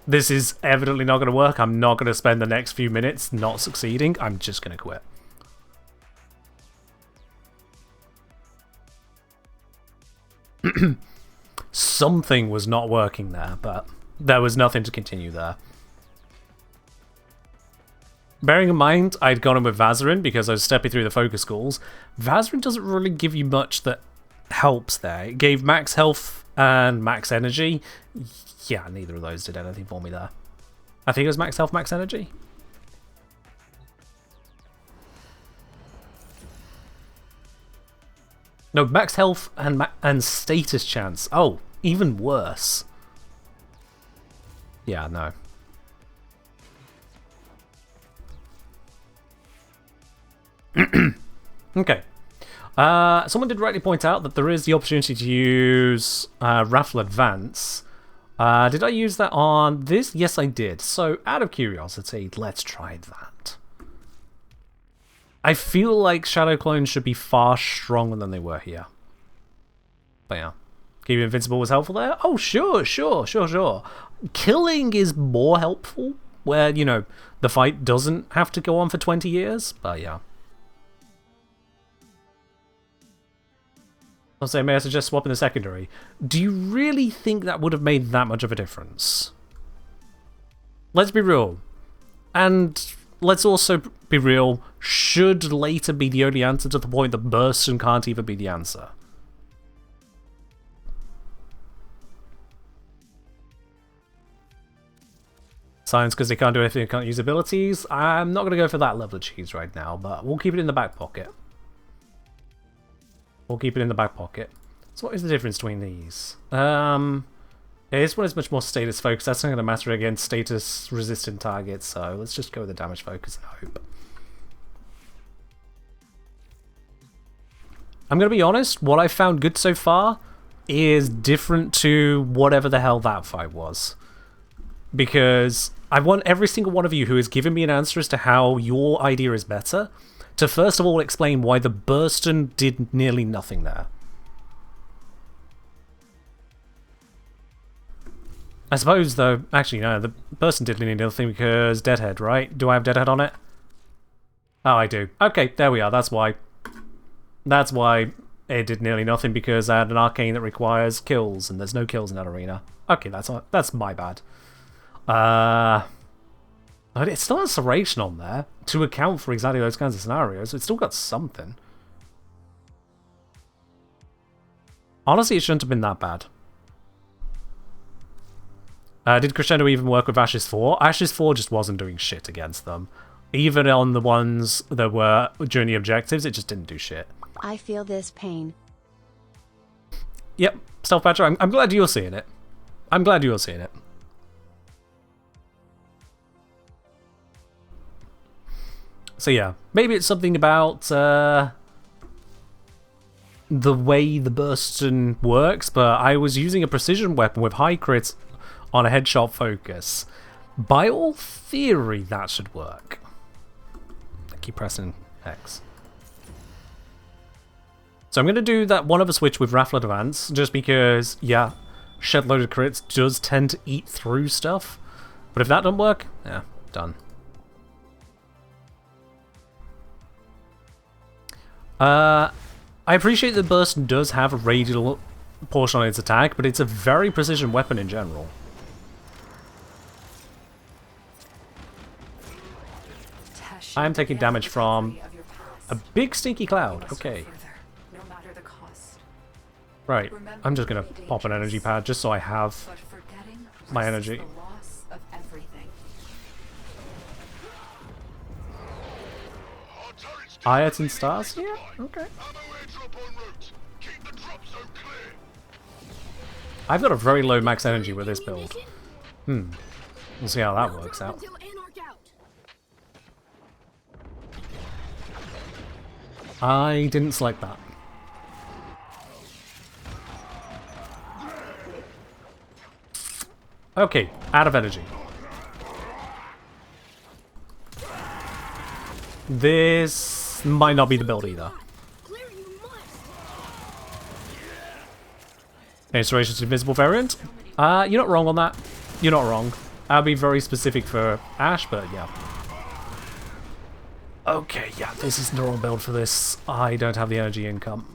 This is evidently not gonna work. I'm not gonna spend the next few minutes not succeeding. I'm just gonna quit. Something was not working there, but there was nothing to continue there. Bearing in mind, I'd gone in with Vazarin because I was stepping through the focus schools. Vazarin doesn't really give you much that helps there. It gave max health and max energy. Yeah, neither of those did anything for me there. I think it was max health, max energy. No, max health and status chance. Oh, even worse. Yeah, no. Okay. Someone did rightly point out that there is the opportunity to use Raffle Advance. Did I use that on this? Yes, I did. So, out of curiosity, let's try that. I feel like Shadow Clones should be far stronger than they were here. But yeah. Keeping Invincible was helpful there? Oh, sure. Killing is more helpful, where, you know, the fight doesn't have to go on for 20 years. But yeah. I'll say, may I suggest swapping the secondary? Do you really think that would have made that much of a difference? Let's be real. And let's also be real, should later be the only answer to the point that Burston can't even be the answer? Science because they can't do anything, they can't use abilities. I'm not going to go for that level of cheese right now, but we'll keep it in the back pocket. We'll keep it in the back pocket. So what is the difference between these? Yeah, this one is much more status focused. That's not going to matter against status resistant targets, so let's just go with the damage focus and hope. I'm going to be honest, what I've found good so far is different to whatever the hell that fight was. Because I want every single one of you who has given me an answer as to how your idea is better to first of all explain why the Burston did nearly nothing there. I suppose, though, actually, no, the Burston did nearly nothing because Deadhead, right? Do I have Deadhead on it? Oh, I do. Okay, there we are, that's why. That's why it did nearly nothing, because I had an arcane that requires kills, and there's no kills in that arena. Okay, that's my bad. It still has Serration on there to account for exactly those kinds of scenarios, so it's still got something. Honestly, it shouldn't have been that bad. Did Crescendo even work with Ashes 4? Ashes 4 just wasn't doing shit against them. Even on the ones that were during the objectives, it just didn't do shit. I feel this pain. Yep, Stealth Patcher, I'm glad you're seeing it. I'm glad you're seeing it. So yeah, maybe it's something about the way the Burston works, but I was using a precision weapon with high crits on a headshot focus. By all theory, that should work. I keep pressing X. So I'm going to do that one other switch with Raffle Advance, just because, yeah, shed loaded crits does tend to eat through stuff. But if that doesn't work, yeah, done. I appreciate that Burst does have a radial portion on its attack, but it's a very precision weapon in general. I am taking damage from a big stinky cloud. Okay. Right. I'm just going to pop an energy pad just so I have my energy. Ayat and stars? Yeah, okay. I've got a very low max energy with this build. We'll see how that works out. I didn't select that. Okay, out of energy. This might not be the build either. Installation's invisible variant? You're not wrong on that. You're not wrong. I'll be very specific for Ash, but yeah. Okay, yeah, this is the wrong build for this. I don't have the energy income.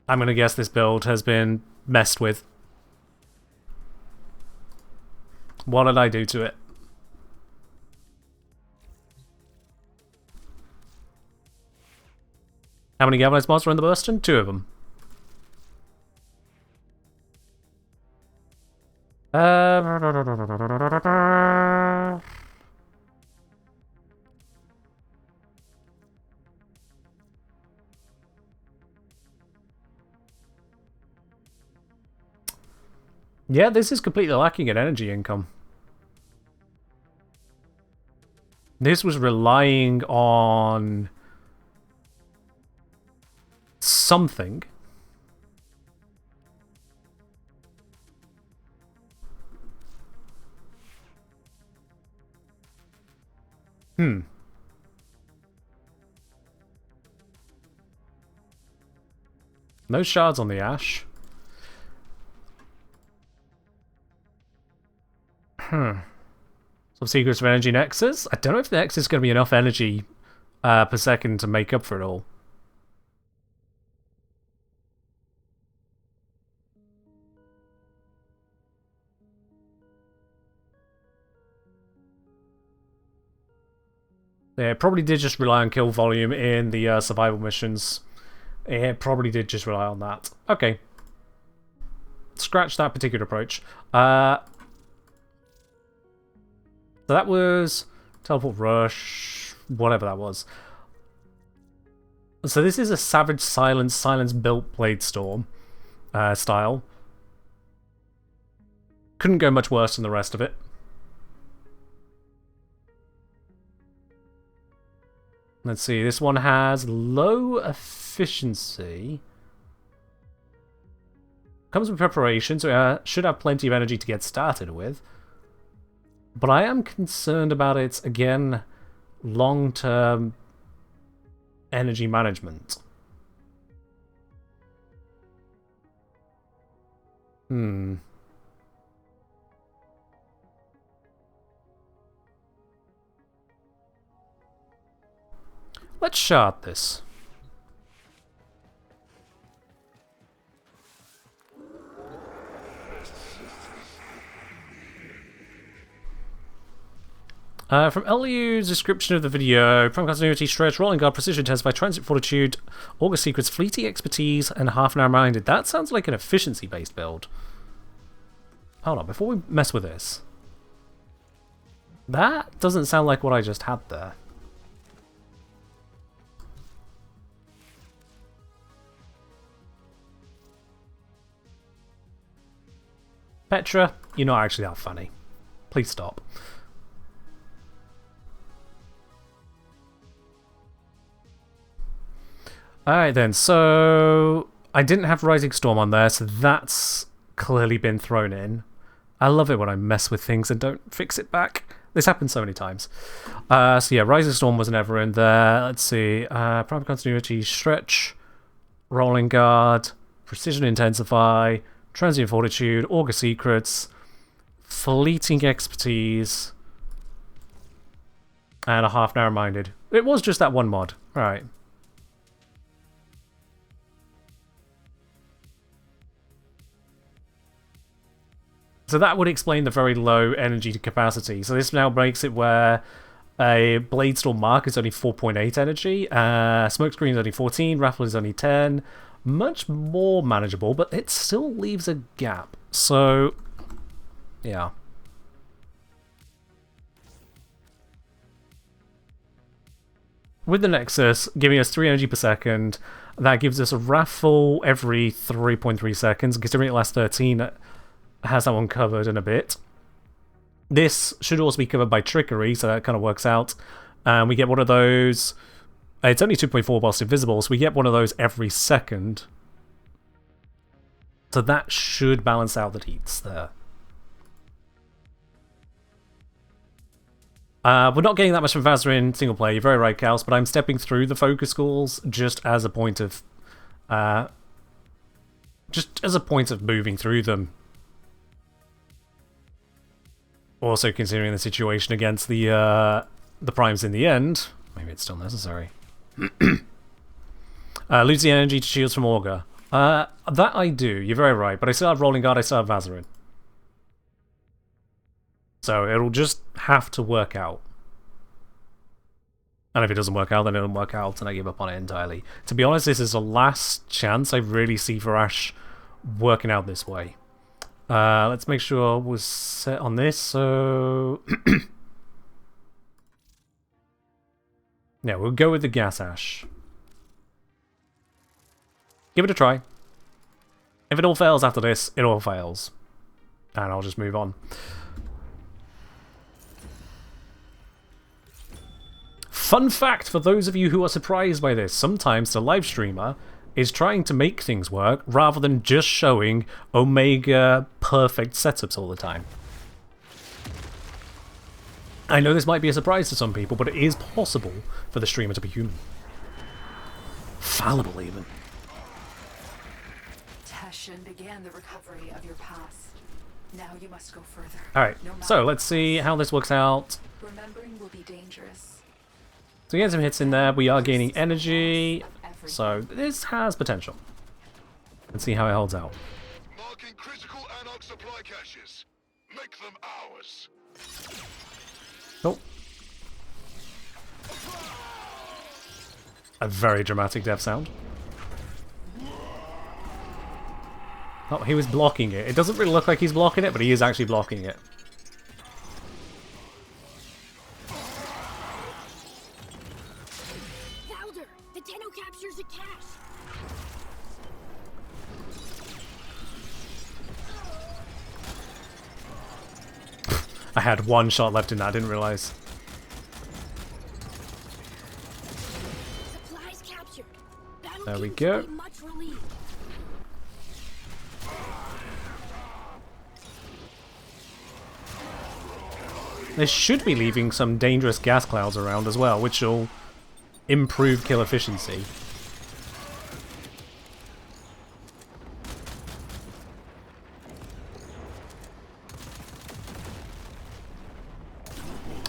I'm gonna guess this build has been messed with. What did I do to it? How many galvanized mods are in the Burston? 2 of them. Yeah, this is completely lacking in energy income. This was relying on something. No shards on the Ash. Some secrets of energy nexus. I don't know if the nexus is going to be enough energy per second to make up for it all. Yeah, it probably did just rely on kill volume in the survival missions. It probably did just rely on that. Okay. Scratch that particular approach. So that was Teleport Rush, whatever that was. So this is a Savage Silence built Blade Storm style. Couldn't go much worse than the rest of it. Let's see, this one has low efficiency. Comes with preparation, so it should have plenty of energy to get started with. But I am concerned about its, again, long-term energy management. Let's shard this. From LU's description of the video, prime continuity, stretch, rolling guard, precision test by transit fortitude, August secrets, fleeting expertise, and half an hour minded. That sounds like an efficiency-based build. Hold on, before we mess with this. That doesn't sound like what I just had there. Petra, you're not actually that funny. Please stop. Alright then, so I didn't have Rising Storm on there, so that's clearly been thrown in. I love it when I mess with things and don't fix it back. This happens so many times. So yeah, Rising Storm was never in there. Let's see. Prime Continuity, Stretch, Rolling Guard, Precision Intensify, Transient Fortitude, Augur Secrets, Fleeting Expertise, and a half narrow-minded. It was just that one mod. Right. So that would explain the very low energy capacity. So this now makes it where a Bladestorm Mark is only 4.8 energy, Smokescreen is only 14, Raffle is only 10. Much more manageable, but it still leaves a gap. So, yeah. With the Nexus giving us 3 energy per second, that gives us a Raffle every 3.3 seconds. Considering it lasts 13, it has that one covered in a bit. This should also be covered by Trickery, so that kind of works out. We get one of those. It's only 2.4 whilst invisible, so we get one of those every second. So that should balance out the heats there. We're not getting that much from Vazra in single player, you're very right, Kaos, but I'm stepping through the focus schools just as a point of moving through them. Also considering the situation against the primes in the end, maybe it's still necessary. Lose the energy to shields from Augur. That I do, you're very right, but I still have Rolling Guard, I still have Vazarin. So it'll just have to work out. And if it doesn't work out, then it doesn't work out, and I give up on it entirely. To be honest, this is the last chance I really see for Ash working out this way. Let's make sure we're set on this, so... yeah, we'll go with the Gas Ash. Give it a try. If it all fails after this, it all fails. And I'll just move on. Fun fact for those of you who are surprised by this, sometimes the live streamer is trying to make things work rather than just showing Omega perfect setups all the time. I know this might be a surprise to some people, but it is possible for the streamer to be human. Fallible, even. Tashin began the recovery of your past. Now you must go further. Alright, so let's see how this works out. Remembering will be dangerous. So we get some hits in there, we are gaining energy, so this has potential. Let's see how it holds out. Marking critical Anarch supply caches. Make them ours. Oh. A very dramatic death sound. Oh, he was blocking it. It doesn't really look like he's blocking it, but he is actually blocking it. The Tenno captures a cache. I had one shot left in that, I didn't realize. Supplies captured. There we go. Much relieved. This should be leaving some dangerous gas clouds around as well, which will improve kill efficiency.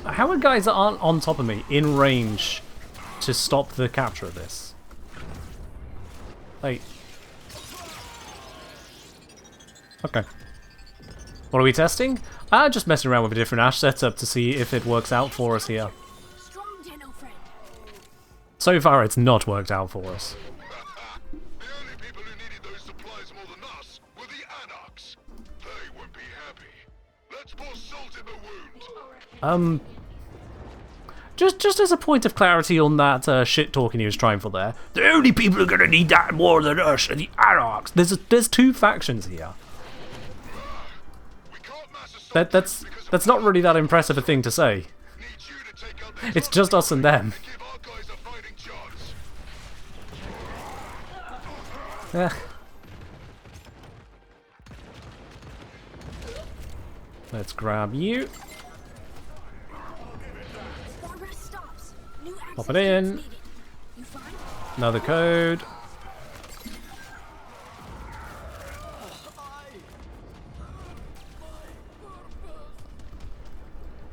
How are guys that aren't on top of me in range to stop the capture of this? Like... okay. What are we testing? Just messing around with a different Ash setup to see if it works out for us here. Strong Tenno friend. So far it's not worked out for us. The only people who needed those supplies more than us were the Anarchs. They won't be happy. Let's pour salt in the wound. Just as a point of clarity on that shit talking he was trying for there, the only people who are going to need that more than us are the Anarchs. There's two factions here. We can't mass assault That's not really that impressive a thing to say. need you to take out the It's just us and them. give our guys a fighting chance. Ugh. Let's grab you. Progress stops. New Pop it access in. needed. You fine? Another code.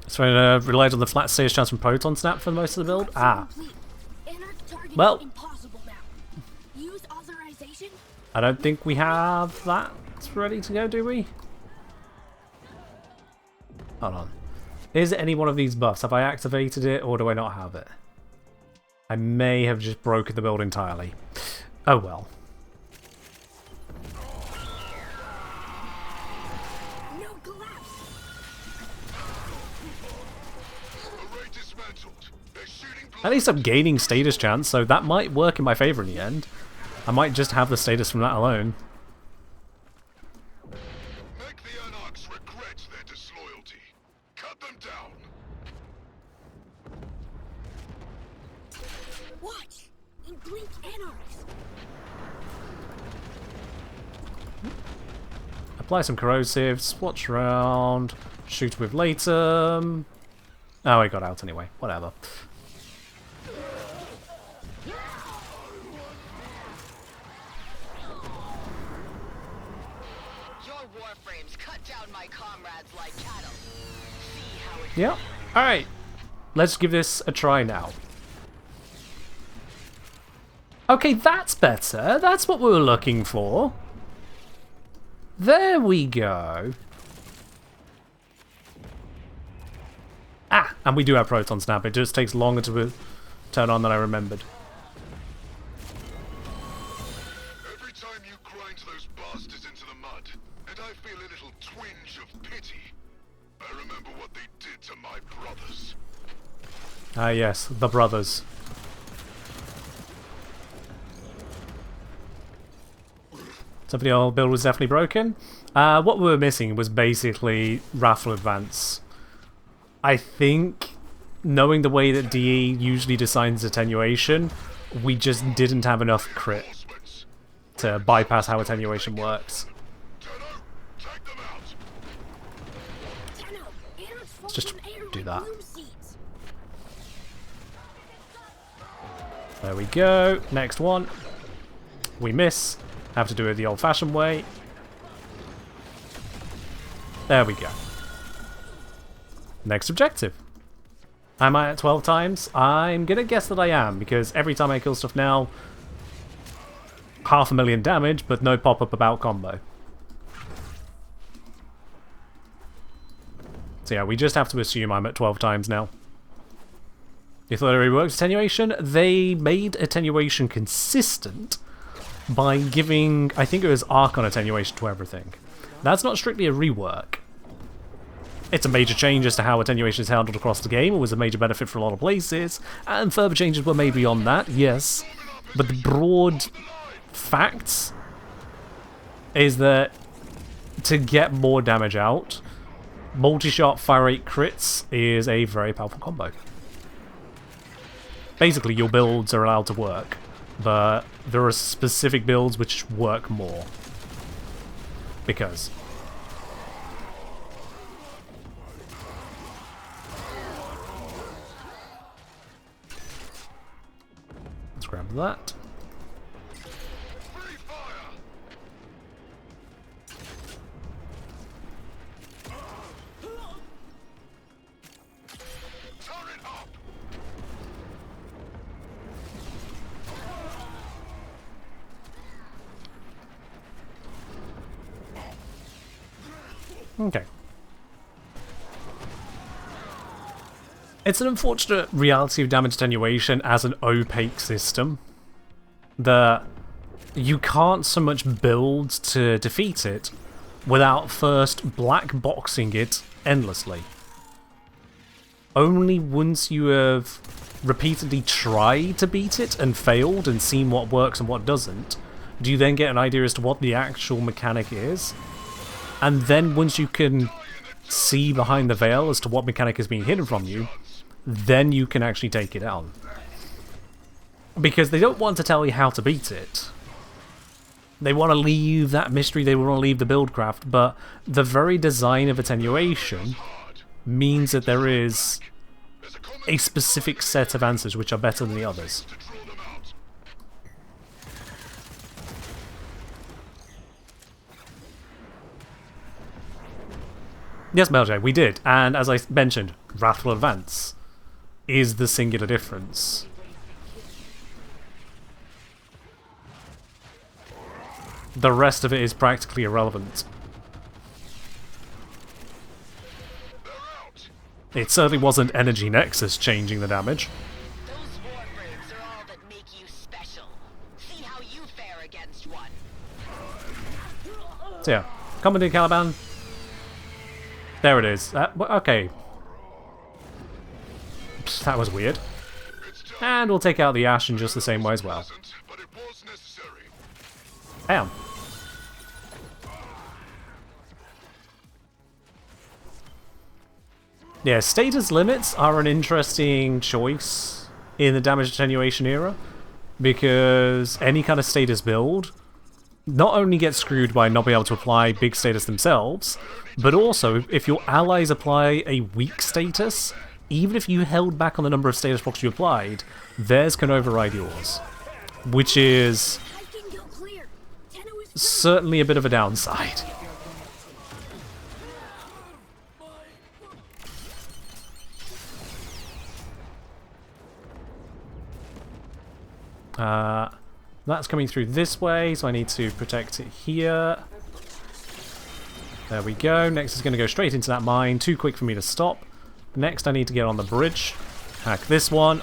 So relied on the flat stage chance from proton snap for most of the build. Ah, Complete. Anarch targeting Well. impossible now. Use authorization. I don't think we have that ready to go, do we? Hold on. Is it any one of these buffs? Have I activated it or do I not have it? I may have just broken the build entirely. Oh well. No collapse. Array dismantled. They're shooting At least I'm gaining status chance, so that might work in my favor in the end. I might just have the status from that alone. Make the Anarchs regret their disloyalty. Cut them down. Watch. In blink anarchs. Apply some corrosives, watch around, shoot with later. Oh, I got out anyway. Whatever. Your Warframes cut down my comrades like cattle. See how it Yep. Alright. Let's give this a try now. Okay, that's better. That's what we were looking for. There we go. Ah, and we do have Proton Snap. It just takes longer to turn on than I remembered. Every time you grind those bastards into the mud, and I feel a little twinge of pity. I remember what they did to my brothers. Ah, yes, the brothers. So the old build was definitely broken. What we were missing was basically Raffle Advance. I think, knowing the way that DE usually designs attenuation, we just didn't have enough crit Horsemen, to bypass how attenuation works. Tenno, take them out. Tenno, anarchs fall just from air do like that. bloom seeds. There we go. Next one. We miss. Have to do it the old-fashioned way. There we go. Next objective. Am I at 12 times? I'm gonna guess that I am, because every time I kill stuff now, 500,000 damage, but no pop-up about combo. So yeah, we just have to assume I'm at 12 times now. You thought it reworked attenuation? They made attenuation consistent by giving, I think it was Archon attenuation to everything. That's not strictly a rework. It's a major change as to how attenuation is handled across the game. It was a major benefit for a lot of places, and further changes were made beyond that, yes. But the broad facts is that to get more damage out, multi-shot fire rate crits is a very powerful combo. Basically, your builds are allowed to work, but there are specific builds which work more. Because. Let's grab that. Free fire. Turret up. Okay. It's an unfortunate reality of damage attenuation as an opaque system that you can't so much build to defeat it without first black boxing it endlessly. Only once you have repeatedly tried to beat it and failed and seen what works and what doesn't, do you then get an idea as to what the actual mechanic is. And then once you can see behind the veil as to what mechanic is being hidden from you, then you can actually take it on. Because they don't want to tell you how to beat it. They want to leave that mystery, they want to leave the buildcraft, but the very design of attenuation means that there is a specific set of answers which are better than the others. To draw them out. Yes, Belgian, we did, and as I mentioned, Wrathful Advance is the singular difference. The rest of it is practically irrelevant. They're out. It certainly wasn't Energy Nexus changing the damage. Those Warframes are all that make you special. See how you fare against one. So yeah, Commodore Caliban. There it is. Okay. That was weird. It's tough, And we'll take out the Ash in just the same way as well. but it was necessary. Bam. Yeah, status limits are an interesting choice in the damage attenuation era, because any kind of status build not only gets screwed by not being able to apply big status themselves, but also if your allies apply a weak status, even if you held back on the number of status blocks you applied, theirs can override yours, which is I can go clear. Tenno is certainly a bit of a downside. That's coming through this way, so I need to protect it here. There we go. Next is going to go straight into that mine. Too quick for me to stop. Next I need to get on the bridge. Hack this one.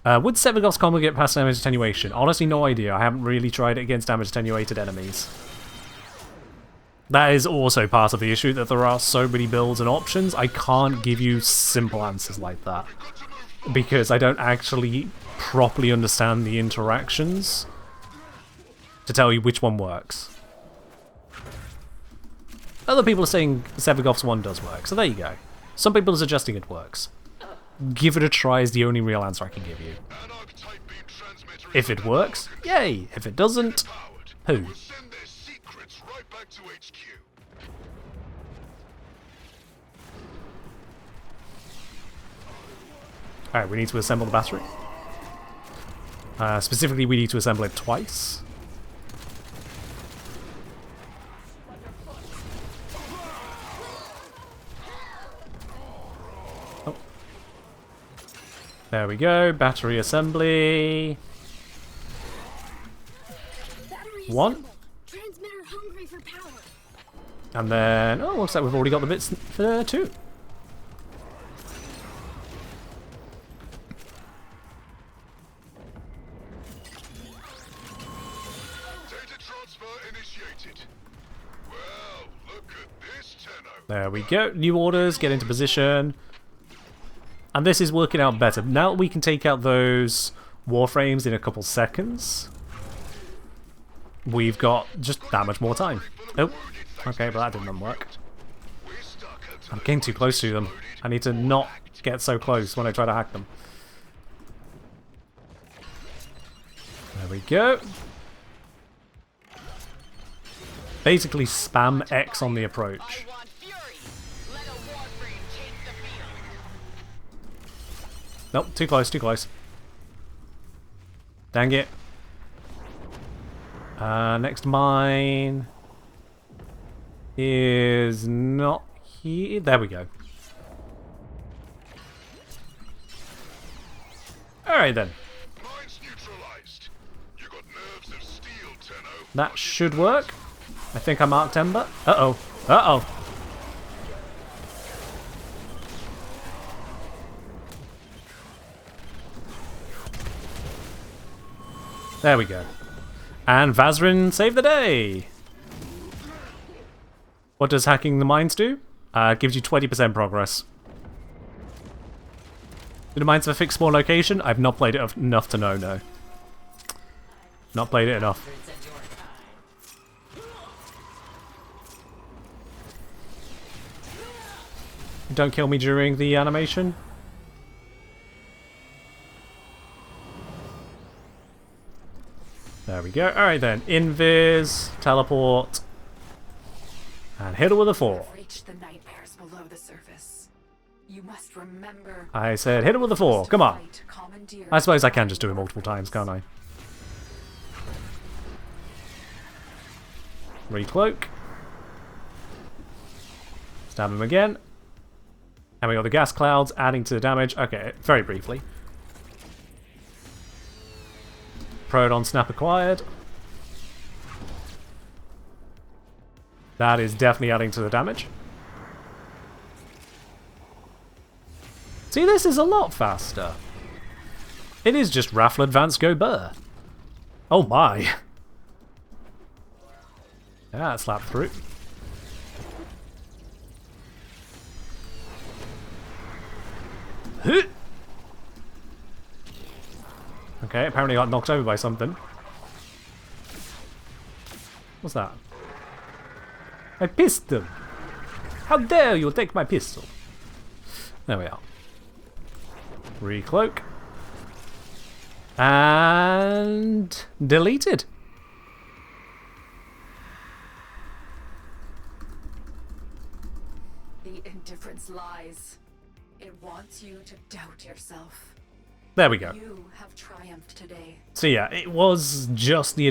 Would Sevigos combo get past damage attenuation? Honestly, no idea. I haven't really tried it against damage attenuated enemies. That is also part of the issue, that there are so many builds and options. I can't give you simple answers like that, because I don't actually properly understand the interactions to tell you which one works. Other people are saying Sevigov's one does work, so there you go. Some people are suggesting it works. Give it a try is the only real answer I can give you. Anarch-type beam transmitter If it works, yay. If it doesn't, powered. who? We'll send their secrets right back to HQ. Alright, we need to assemble the battery. Specifically, we need to assemble it twice. Oh. There we go, battery assembly. battery One. assembled. Transmitter hungry for power. And then, oh, looks like we've already got the bits for two. Data transfer initiated. Well, look at this, Tenno. There we go. New orders, get into position. And this is working out better. Now we can take out those Warframes in a couple seconds. We've got just that much more time. Oh, okay, but that didn't work. We're stuck until I'm getting too close to them. I need to not get so close when I try to hack them. There we go. Basically spam X on the approach. I want fury. Let a Warframe take the field. Nope, too close, too close. Dang it. Next mine is not here. There we go. Alright then. mine's neutralized. You got nerves of steel, Tenno. That should work. I think I marked Ember. Uh-oh. Uh-oh. There we go. And Vazrin saved the day! What does hacking the mines do? It gives you 20% progress. Do the mines have a fixed spawn location? I've not played it enough to know, no. Not played it enough. Don't kill me during the animation. There we go. Alright then. Invis, teleport, and hit her with a 4. You've reached the nightmares below the surface. You must remember. I said hit her with a 4. Come on. Fight, commandeer, I suppose I can just do it multiple times, can't I? Recloak. Stab him again. And we got the gas clouds adding to the damage. Okay, very briefly. Proton snap acquired. That is definitely adding to the damage. See, this is a lot faster. It is just Raffle Advance Go Burr. Oh my. Yeah, slap through. Okay, apparently got knocked over by something. What's that? My pistol! How dare you take my pistol! There we are. Recloak. And deleted. The indifference lies. It wants you to doubt yourself. There we go. You have triumphed today. So yeah, it was just the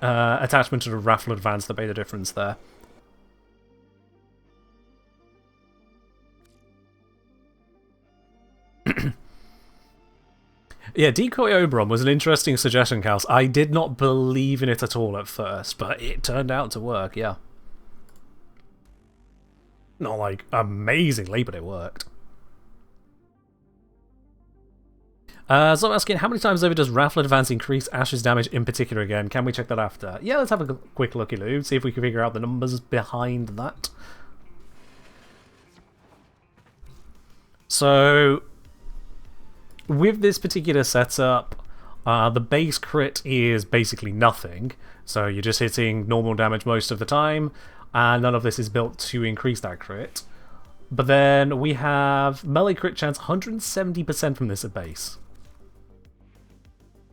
attachment to the Raffle Advance that made the difference there. Yeah, Decoy Oberon was an interesting suggestion, Kals. I did not believe in it at all at first, but it turned out to work, yeah. Not like amazingly, but it worked. So I'm asking, how many times over does Raffle Advance increase Ash's damage in particular again? Can we check that after? Yeah, let's have a quick looky-loo, see if we can figure out the numbers behind that. So, with this particular setup, the base crit is basically nothing. So you're just hitting normal damage most of the time, and none of this is built to increase that crit. But then we have melee crit chance 170% from this at base.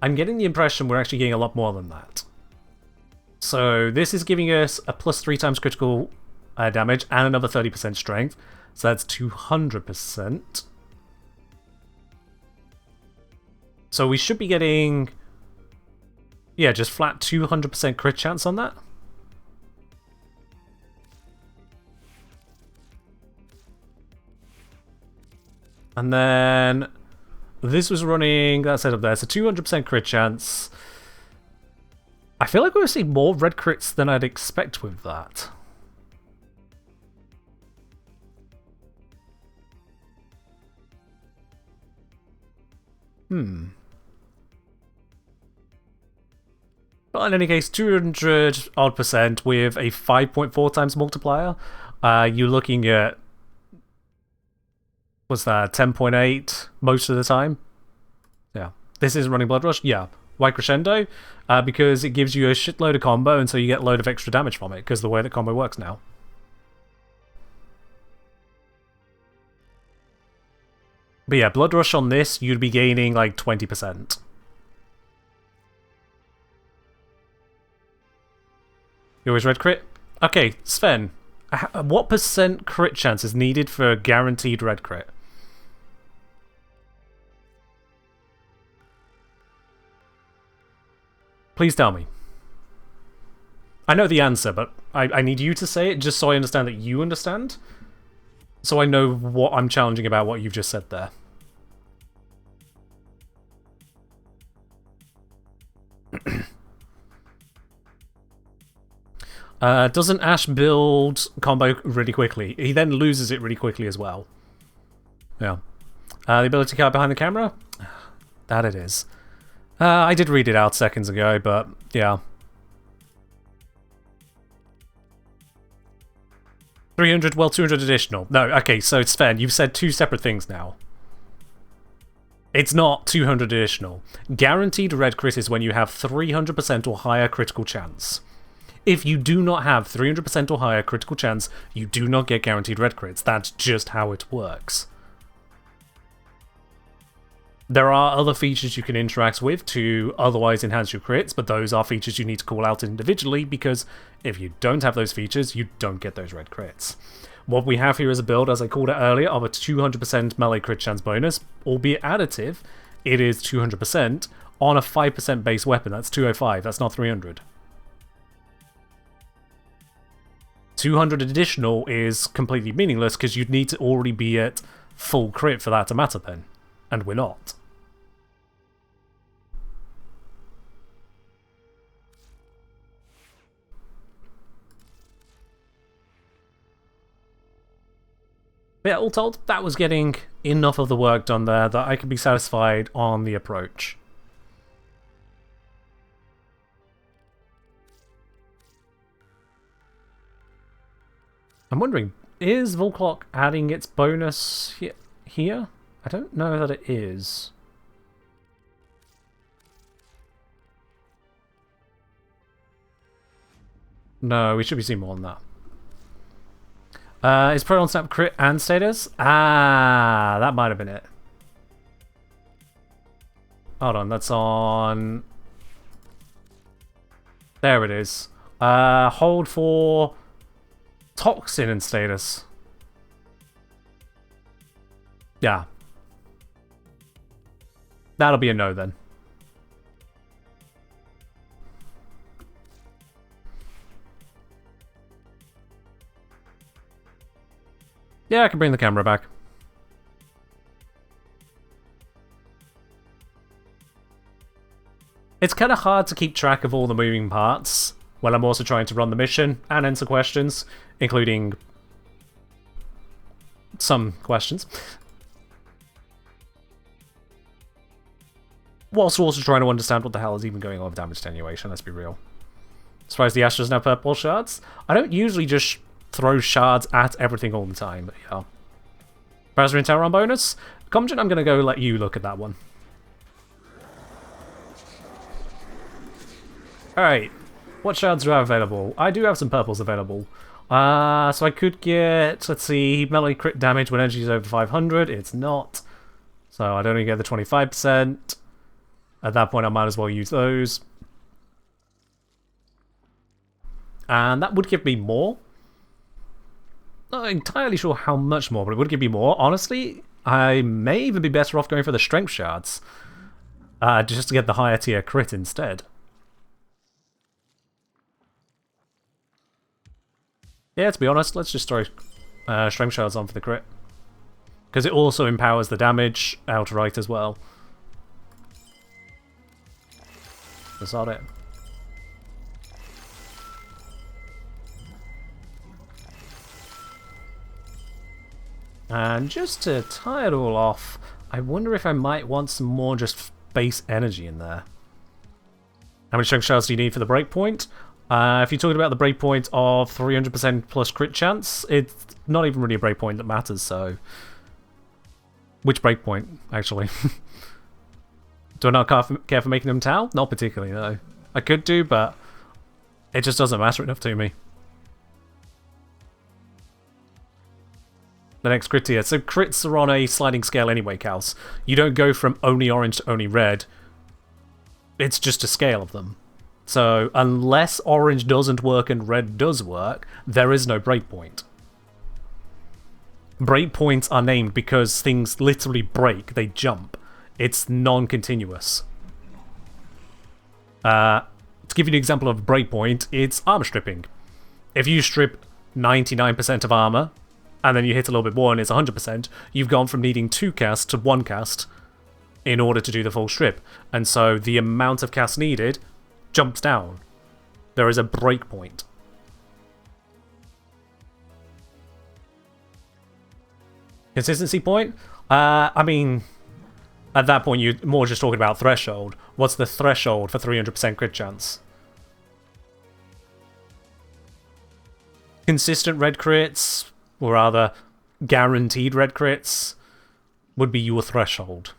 I'm getting the impression we're actually getting a lot more than that. So this is giving us a plus 3 times critical damage and another 30% strength. So that's 200%. So we should be getting, yeah, just flat 200% crit chance on that. And then this was running, that setup there, so 200% crit chance. I feel like we're seeing more red crits than I'd expect with that. But in any case, 200 odd % with a 5.4 times multiplier. You're looking at, what's that, 10.8 most of the time? Yeah. This is running Blood Rush? Yeah. Why Crescendo? Because it gives you a shitload of combo, and so you get a load of extra damage from it, because of the way that combo works now. But yeah, Blood Rush on this, you'd be gaining like 20%. You always red crit? Okay, Sven, what % crit chance is needed for a guaranteed red crit? Please tell me. I know the answer, but I need you to say it just so I understand that you understand. So I know what I'm challenging about what you've just said there. Doesn't Ash build combo really quickly? He then loses it really quickly as well. Yeah. The ability card behind the camera? That it is. I did read it out seconds ago, but yeah. 300, well, 200 additional. No, okay, so it's fair. You've said two separate things now. It's not 200 additional. Guaranteed red crit is when you have 300% or higher critical chance. If you do not have 300% or higher critical chance, you do not get guaranteed red crits. That's just how it works. There are other features you can interact with to otherwise enhance your crits, but those are features you need to call out individually, because if you don't have those features, you don't get those red crits. What we have here is a build, as I called it earlier, of a 200% melee crit chance bonus, albeit additive. It is 200% on a 5% base weapon. That's 205, that's not 300. 200 additional is completely meaningless because you'd need to already be at full crit for that to matter then, and we're not. But yeah, all told, that was getting enough of the work done there that I could be satisfied on the approach. I'm wondering, is Volclock adding its bonus here? I don't know that it is. No, we should be seeing more than that. Is Proton Snap crit and status? Ah, that might have been it. Hold on, that's on... There it is. Hold for Toxin and status. Yeah. That'll be a no then. Yeah, I can bring the camera back. It's kind of hard to keep track of all the moving parts when I'm also trying to run the mission and answer questions, including some questions. Whilst also trying to understand what the hell is even going on with damage attenuation, let's be real. Surprised the Ash doesn't have purple shards? I don't usually just throw shards at everything all the time, but yeah. Browser and Terran bonus? Comjin, I'm going to go let you look at that one. Alright, what shards do I have available? I do have some purples available. So I could get, let's see, melee crit damage when energy is over 500. It's not. So I'd only get the 25%. At that point I might as well use those. And that would give me more. Not entirely sure how much more, but it would give me more. Honestly, I may even be better off going for the strength shards. Just to get the higher tier crit instead. Yeah, to be honest, let's just throw strength shards on for the crit. Because it also empowers the damage outright as well. That's not it. And just to tie it all off, I wonder if I might want some more just base energy in there. How many strength shards do you need for the breakpoint? If you're talking about the breakpoint of 300% plus crit chance, it's not even really a breakpoint that matters, so... Which breakpoint, actually? Do I not care for making them Tau? Not particularly, no. I could do, but it just doesn't matter enough to me. The next crit tier. So crits are on a sliding scale anyway, Kals. You don't go from only orange to only red. It's just a scale of them. So unless orange doesn't work and red does work, there is no breakpoint. Breakpoints are named because things literally break, they jump. It's non-continuous. To give you an example of a breakpoint, it's armor stripping. If you strip 99% of armor, and then you hit a little bit more and it's 100%, you've gone from needing 2 casts to 1 cast in order to do the full strip. And so the amount of casts needed jumps down. There is a breakpoint. Consistency point? I mean, at that point you're more just talking about threshold. What's the threshold for 300% crit chance? Consistent red crits, or rather, guaranteed red crits, would be your threshold.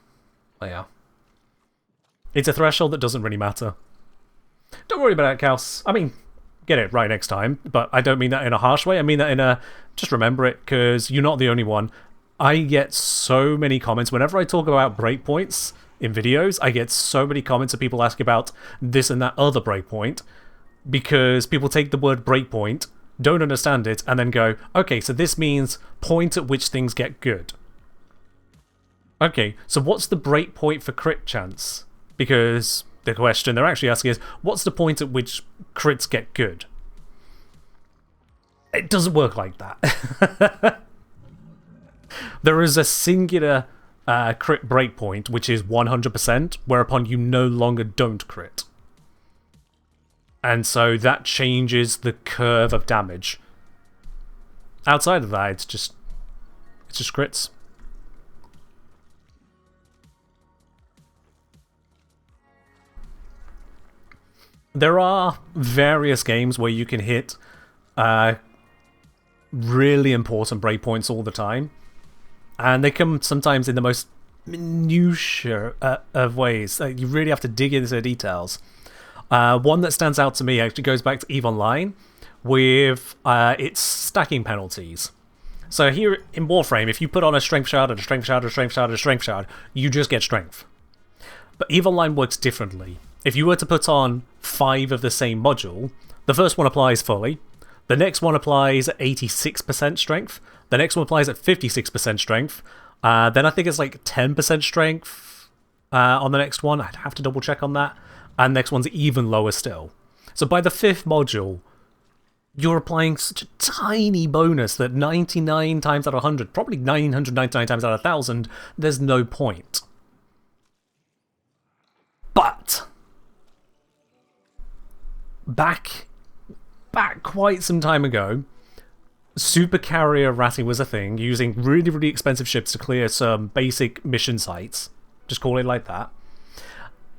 Yeah. It's a threshold that doesn't really matter. Don't worry about it, Kaus. I mean, get it right next time, but I don't mean that in a harsh way. I mean that in a, just remember it, because you're not the only one. I get so many comments whenever I talk about breakpoints in videos. I get so many comments of people asking about this and that other breakpoint, because people take the word breakpoint, don't understand it, and then go, okay, so this means point at which things get good. Okay, so what's the breakpoint for crit chance? Because the question they're actually asking is, what's the point at which crits get good? It doesn't work like that. There is a singular crit breakpoint, which is 100%, whereupon you no longer don't crit. And so that changes the curve of damage. Outside of that, it's just crits. There are various games where you can hit really important breakpoints all the time, and they come sometimes in the most minutiae of ways. You really have to dig into the details. One that stands out to me actually goes back to EVE Online with its stacking penalties. So here in Warframe, if you put on a Strength Shard and a Strength Shard and a Strength Shard and a Strength Shard, you just get Strength. But EVE Online works differently. If you were to put on 5 of the same module, the first one applies fully, the next one applies at 86% strength, the next one applies at 56% strength, then I think it's like 10% strength on the next one. I'd have to double check on that. And the next one's even lower still. So by the 5th module, you're applying such a tiny bonus that 99 times out of 100, probably 999 times out of 1,000, there's no point. But back quite some time ago, super carrier ratting was a thing, using really, really expensive ships to clear some basic mission sites. Just call it like that.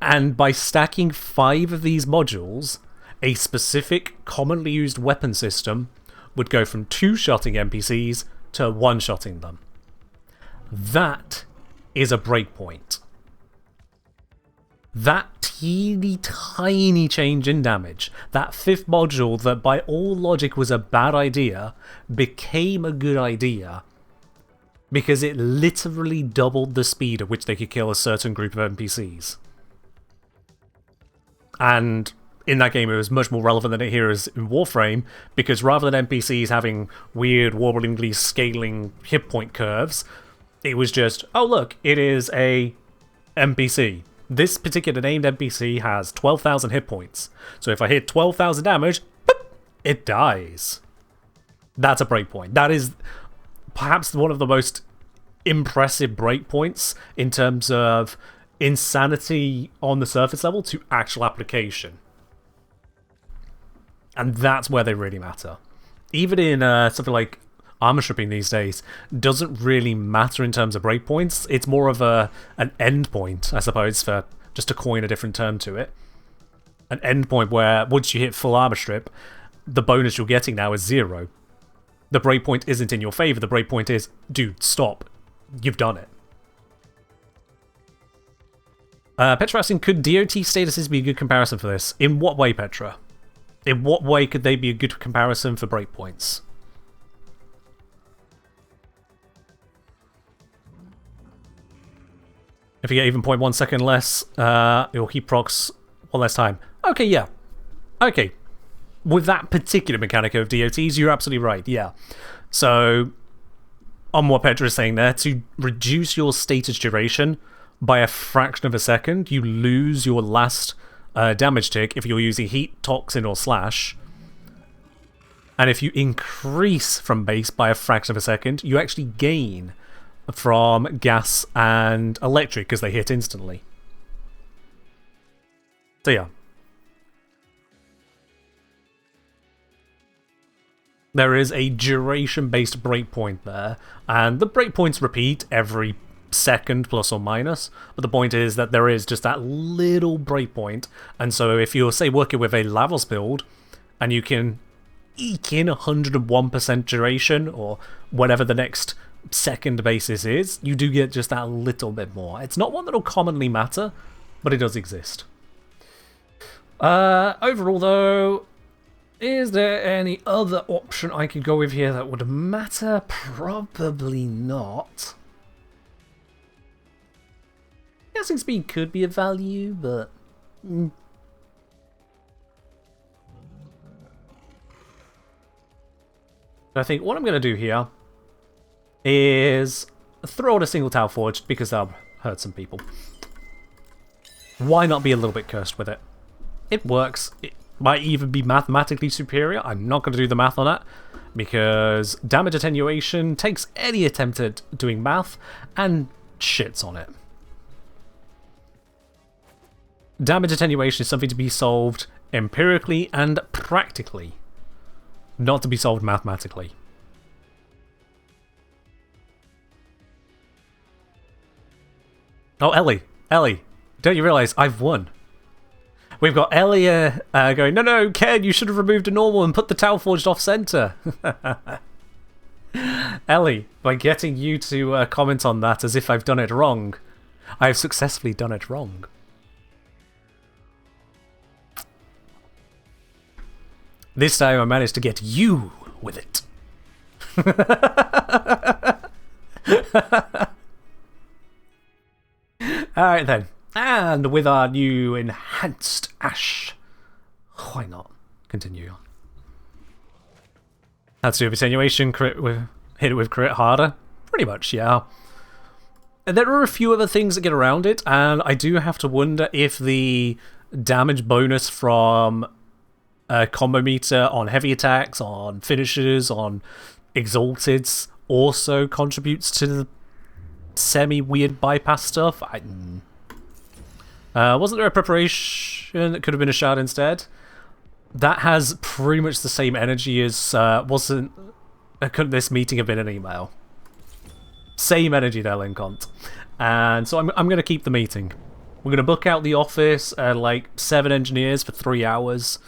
And by stacking 5 of these modules, a specific commonly used weapon system would go from 2-shotting NPCs to 1-shotting them. That is a breakpoint. That teeny tiny change in damage, that 5th module that by all logic was a bad idea, became a good idea because it literally doubled the speed at which they could kill a certain group of NPCs. And in that game it was much more relevant than it here is in Warframe, because rather than NPCs having weird wobblingly scaling hit point curves, it was just, oh look, it is a NPC. This particular named NPC has 12,000 hit points. So if I hit 12,000 damage, boop, it dies. That's a breakpoint. That is perhaps one of the most impressive breakpoints in terms of insanity on the surface level to actual application. And that's where they really matter. Even in something like armor stripping these days doesn't really matter in terms of breakpoints. It's more of an endpoint, I suppose, for just to coin a different term to it. An endpoint where once you hit full armor strip, the bonus you're getting now is 0. The breakpoint isn't in your favor. The breakpoint is, dude, stop. You've done it. Petra asking, could DOT statuses be a good comparison for this? In what way, Petra? In what way could they be a good comparison for breakpoints? If you get even 0.1 second less, it'll keep procs 1 less time. Okay, yeah. Okay. With that particular mechanic of DOTs, you're absolutely right, yeah. So, on what Petra is saying there, to reduce your status duration by a fraction of a second, you lose your last damage tick if you're using heat, toxin, or slash. And if you increase from base by a fraction of a second, you actually gain from gas and electric because they hit instantly. So yeah. There is a duration-based breakpoint there, and the breakpoints repeat every second plus or minus, but the point is that there is just that little breakpoint, and so if you're, say, working with a Lavos build, and you can eke in 101% duration, or whatever the next second basis is, you do get just that little bit more. It's not one that'll commonly matter, but it does exist. Overall though, is there any other option I could go with here that would matter? Probably not. Guessing speed could be of value, but... I think what I'm going to do here is throw out a single Tau Forge because that'll hurt some people. Why not be a little bit cursed with it? It works. It might even be mathematically superior. I'm not going to do the math on that because damage attenuation takes any attempt at doing math and shits on it. Damage attenuation is something to be solved empirically and practically, not to be solved mathematically. Oh, Ellie, don't you realise I've won? We've got Ellie going, no, Ken, you should have removed a normal and put the Tau Forged off center. Ellie, by getting you to comment on that as if I've done it wrong, I've successfully done it wrong. This time I managed to get you with it. Alright then. And with our new enhanced ash. Why not? Continue on. That's do attenuation, hit it with crit harder. Pretty much, yeah. And there are a few other things that get around it, and I do have to wonder if the damage bonus from combo meter on heavy attacks, on finishers, on exalteds also contributes to the semi-weird bypass stuff. Wasn't there a preparation that could have been a shard instead? That has pretty much the same energy as couldn't this meeting have been an email? Same energy there, Lincont. And so I'm going to keep the meeting. We're going to book out the office like 7 engineers for 3 hours.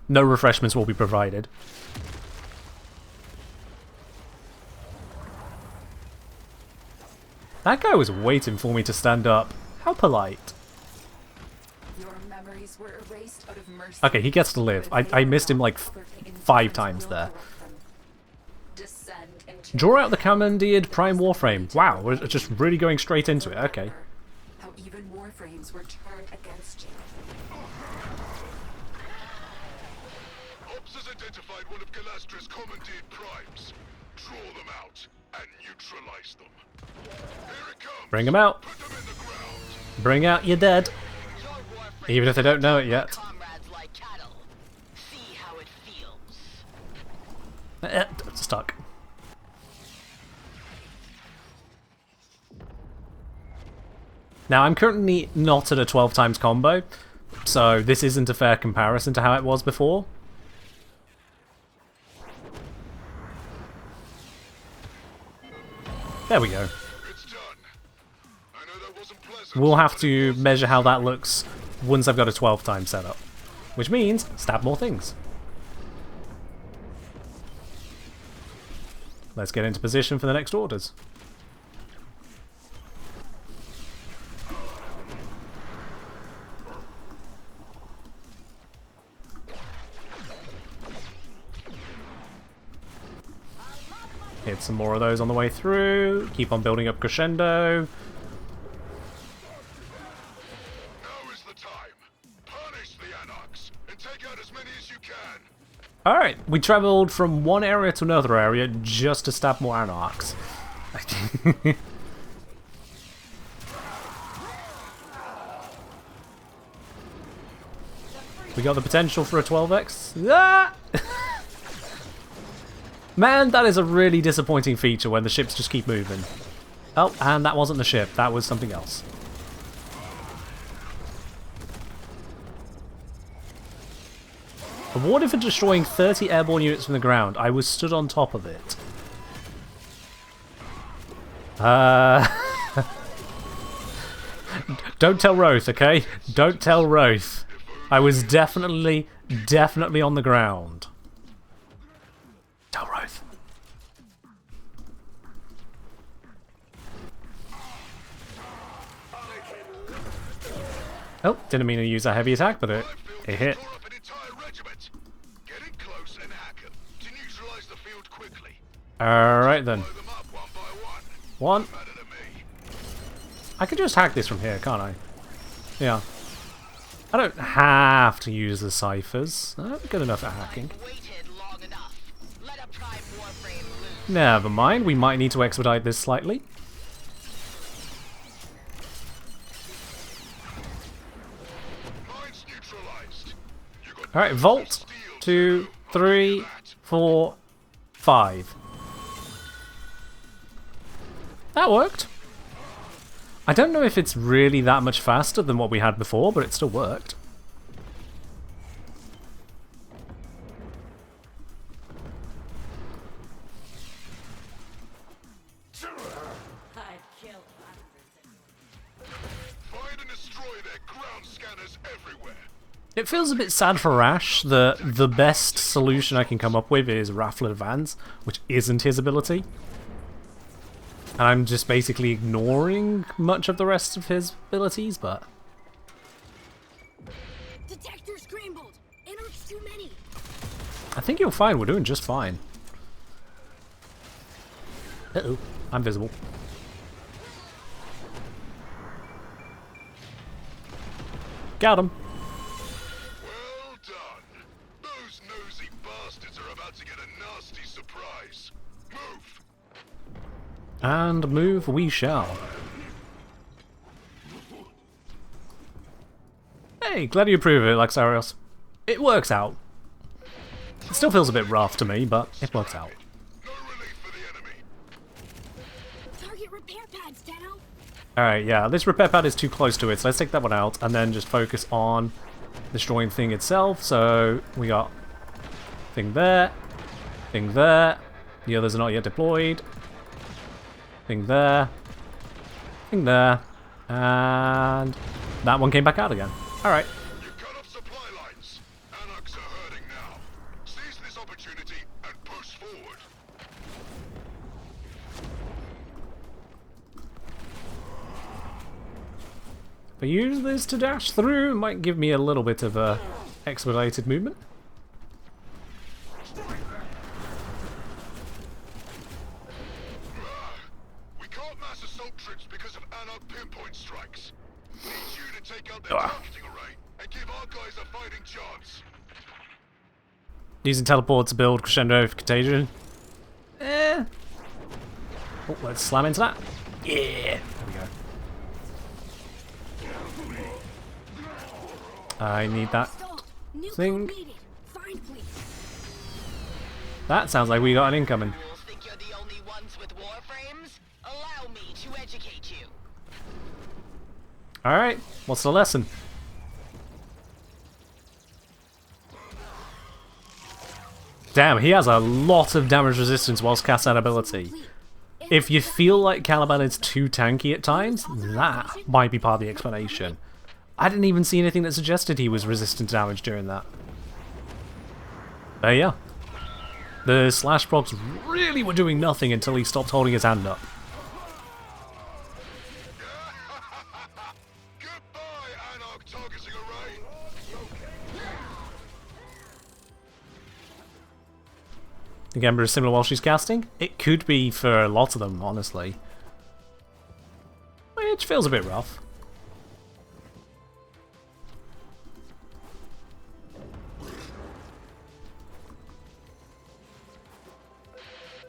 No refreshments will be provided. That guy was waiting for me to stand up. How polite. Your memories were erased out of mercy. Okay, he gets to live. I missed him like 5 times there. Draw out the commandeered Prime Warframe. Wow, we're just really going straight into it. Okay. How even Warframes were turned against you. Ops has identified one of Galastra's commandeered primes. Draw them out and neutralize them. Here it comes. Bring him out. Put them in the ground. Bring out your dead. Your Warframe Even if they don't know it yet. comrades like cattle. See how it feels. Stuck. Now, I'm currently not at a 12 times combo, so this isn't a fair comparison to how it was before. There we go. It's done. I know that wasn't pleasant. We'll have to measure how that looks once I've got a 12 time setup, which means stab more things. Let's get into position for the next orders. Hit some more of those on the way through. Keep on building up crescendo. Now is the time. Punish the Anarchs and take out as many as you can. Alright, we travelled from one area to another area just to stab more Anarchs. We got the potential for a 12x. Ah! Man, that is a really disappointing feature when the ships just keep moving. Oh, and that wasn't the ship, that was something else. Awarded for destroying 30 airborne units from the ground. I was stood on top of it. Don't tell Roth, okay? Don't tell Roth. I was definitely on the ground. Tell Roth. Oh, didn't mean to use that heavy attack, but it hit. Alright then. One. I could just hack this from here, can't I? Yeah. I don't have to use the ciphers. I'm good enough at hacking. Waited long enough. Let a prime Warframe loose. Never mind, we might need to expedite this slightly. Mine's neutralized. You got Alright, vault. 2, 3, 4, 5. That worked. I don't know if it's really that much faster than what we had before, but it still worked. Find and destroy their ground scanners everywhere. It feels a bit sad for Ash that the best solution I can come up with is Raffle Advance, which isn't his ability. And I'm just basically ignoring much of the rest of his abilities, but... Detector scrambled. Anarchs too many. I think you'll find we're doing just fine. Uh-oh, I'm visible. Got him. Well done. Those nosy bastards are about to get a nasty surprise. Move. And move we shall. Hey, glad you approve of it, Laxarios. It works out. It still feels a bit rough to me, but it works out. No relief for the enemy. Target repair pads, Tenno. Alright, yeah, this repair pad is too close to it, so let's take that one out and then just focus on destroying thing itself. So we got thing there, thing there, the others are not yet deployed, thing there, and that one came back out again. Alright. You cut off supply lines. Anarchs are hurting now. Seize this opportunity and push forward. If I use this to dash through, it might give me a little bit of a expedited movement. We can't mass assault troops because of Anarch pinpoint strikes. Need you to take out their targeting array and give our guys a fighting chance. Using teleport to build crescendo for contagion. Oh, let's slam into that. Yeah, there we go. I need that Stalled. New thing. code needed. Find, please. That sounds like we got an incoming. Fools think you're the only ones with Warframes? Allow me to educate you. Alright, what's the lesson? Damn, he has a lot of damage resistance whilst casting that ability. If you feel like Caliban is too tanky at times, that might be part of the explanation. I didn't even see anything that suggested he was resistant to damage during that. There you are. The slash procs really were doing nothing until he stopped holding his hand up. Goodbye, Anarch targeting array. The Ember is similar while she's casting? It could be for a lot of them, honestly. Which feels a bit rough.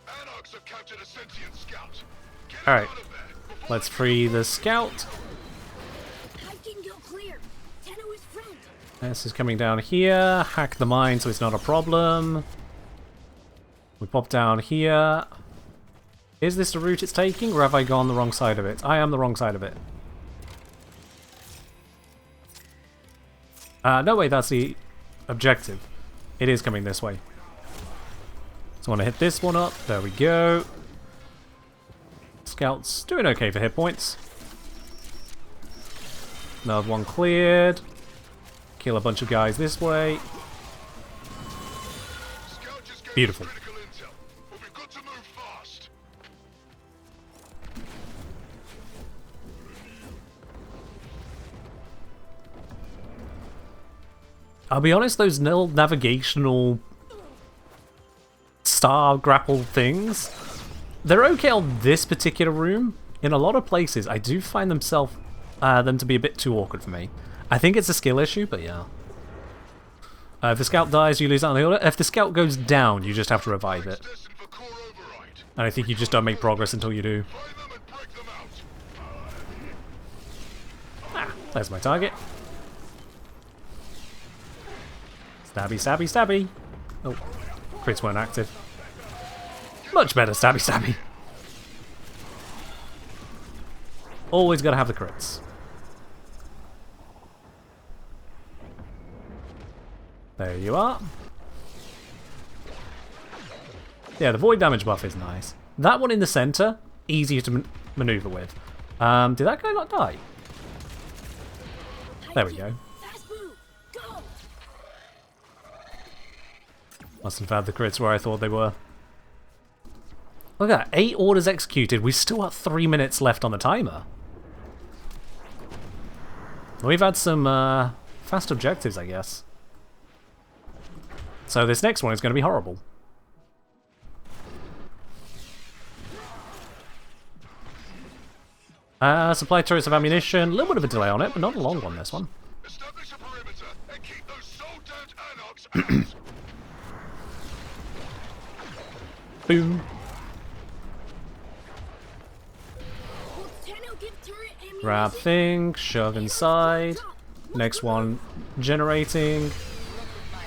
Anarchs have captured a sentient scout. Get it Alright, out of there before let's they free the scout. Hive can go clear. Tenno is friend. This is coming down here. Hack the mine so it's not a problem. We pop down here. Is this the route it's taking, or have I gone the wrong side of it? I am the wrong side of it. No way, that's the objective. It is coming this way. So I want to hit this one up. There we go. Scout's doing okay for hit points. Another one cleared. Kill a bunch of guys this way. Scout just gave Beautiful. us critical intel, but we've got to move fast. I'll be honest, those little navigational star grapple things, they're okay on this particular room. in a lot of places, I do find them to be a bit too awkward for me. I think it's a skill issue, but yeah. If the scout dies, you lose out on the order. If the scout goes down, you just have to revive it. Destined for core override. And I think you just don't make progress until you do. Find them and break them out. Ah, there's my target. Stabby, stabby, stabby. Oh, crits weren't active. Much better, stabby, stabby. Always gotta have the crits. There you are. Yeah, the void damage buff is nice. That one in the center, easier to maneuver with. Did that guy not die? There we go. Fast move. Go. Must have had the crits where I thought they were. Look at that, 8 orders executed. We've still got 3 minutes left on the timer. We've had some fast objectives, I guess. So this next one is going to be horrible. Supply turrets of ammunition. A little bit of a delay on it, but not a long one, this one. Establish a perimeter and keep those soul-damned Anarchs out. Boom. Will Tenno give turret ammunition? Grab thing, shove inside. Next one, generating.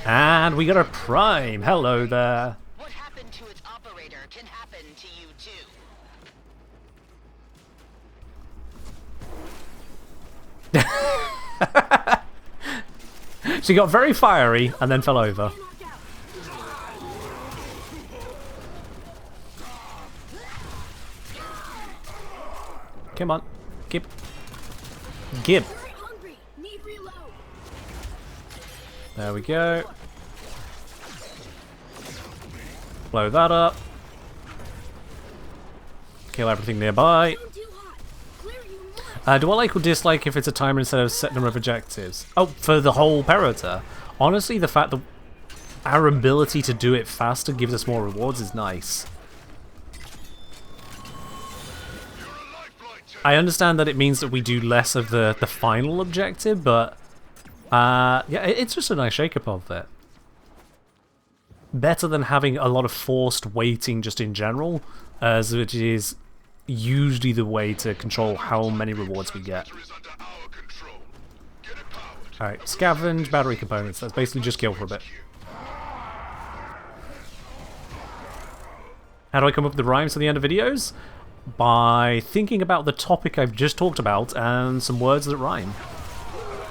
And we got a prime. Hello there. What happened to its operator can happen to you too. She got very fiery and then fell over. Come on. Gib. Gib. Turret hungry. Need reload. There we go. Blow that up. Kill everything nearby. Down too hot. Clear you more. Do I like or dislike if it's a timer instead of a set number of objectives? Oh, for the whole Perita. Honestly, the fact that our ability to do it faster gives us more rewards is nice. I understand that it means that we do less of the final objective, but yeah, it's just a nice shake-up of it. Better than having a lot of forced waiting just in general, as which is usually the way to control how many rewards we get. Is under our control. Get it powered. Alright, scavenge battery components. That's basically just kill for a bit. How do I come up with the rhymes at the end of videos? By thinking about the topic I've just talked about and some words that rhyme.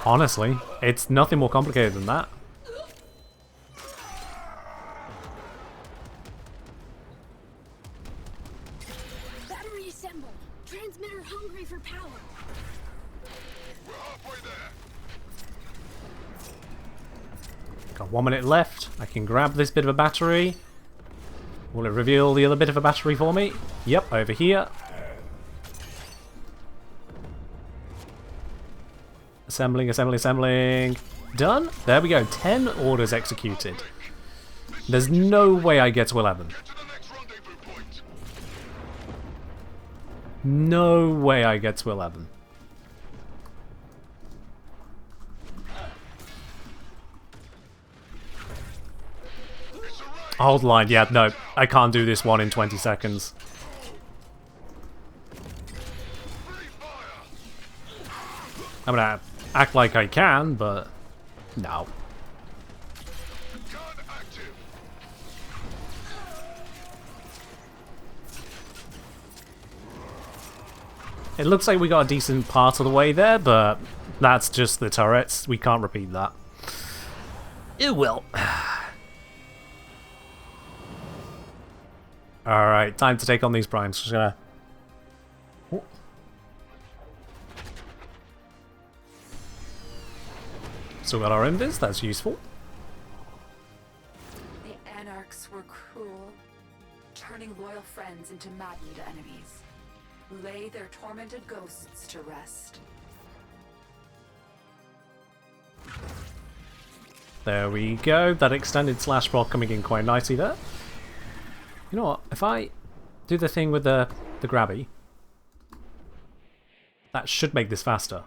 Honestly, it's nothing more complicated than that. Battery assembled. Transmitter hungry for power. We're halfway there. Got 1 minute left. I can grab this bit of a battery. Will it reveal the other bit of a battery for me? Yep, over here. Assembling, assembling, assembling. Done. There we go. 10 orders executed. There's no way I get to 11. Get to the next rendezvous point. No way I get to 11. It's a race. Hold the line. Yeah, no. I can't do this one in 20 seconds. Free fire. I'm gonna act like I can, but no. Gun active. It looks like we got a decent part of the way there, but that's just the turrets. We can't repeat that. It will. Alright, time to take on these primes. Just gonna... Oh. Still got our invis, that's useful. The Anarchs were cruel, turning loyal friends into maddened enemies. Lay their tormented ghosts to rest. There we go. That extended slash block coming in quite nicely there. You know what? If I do the thing with the grabby, That should make this faster.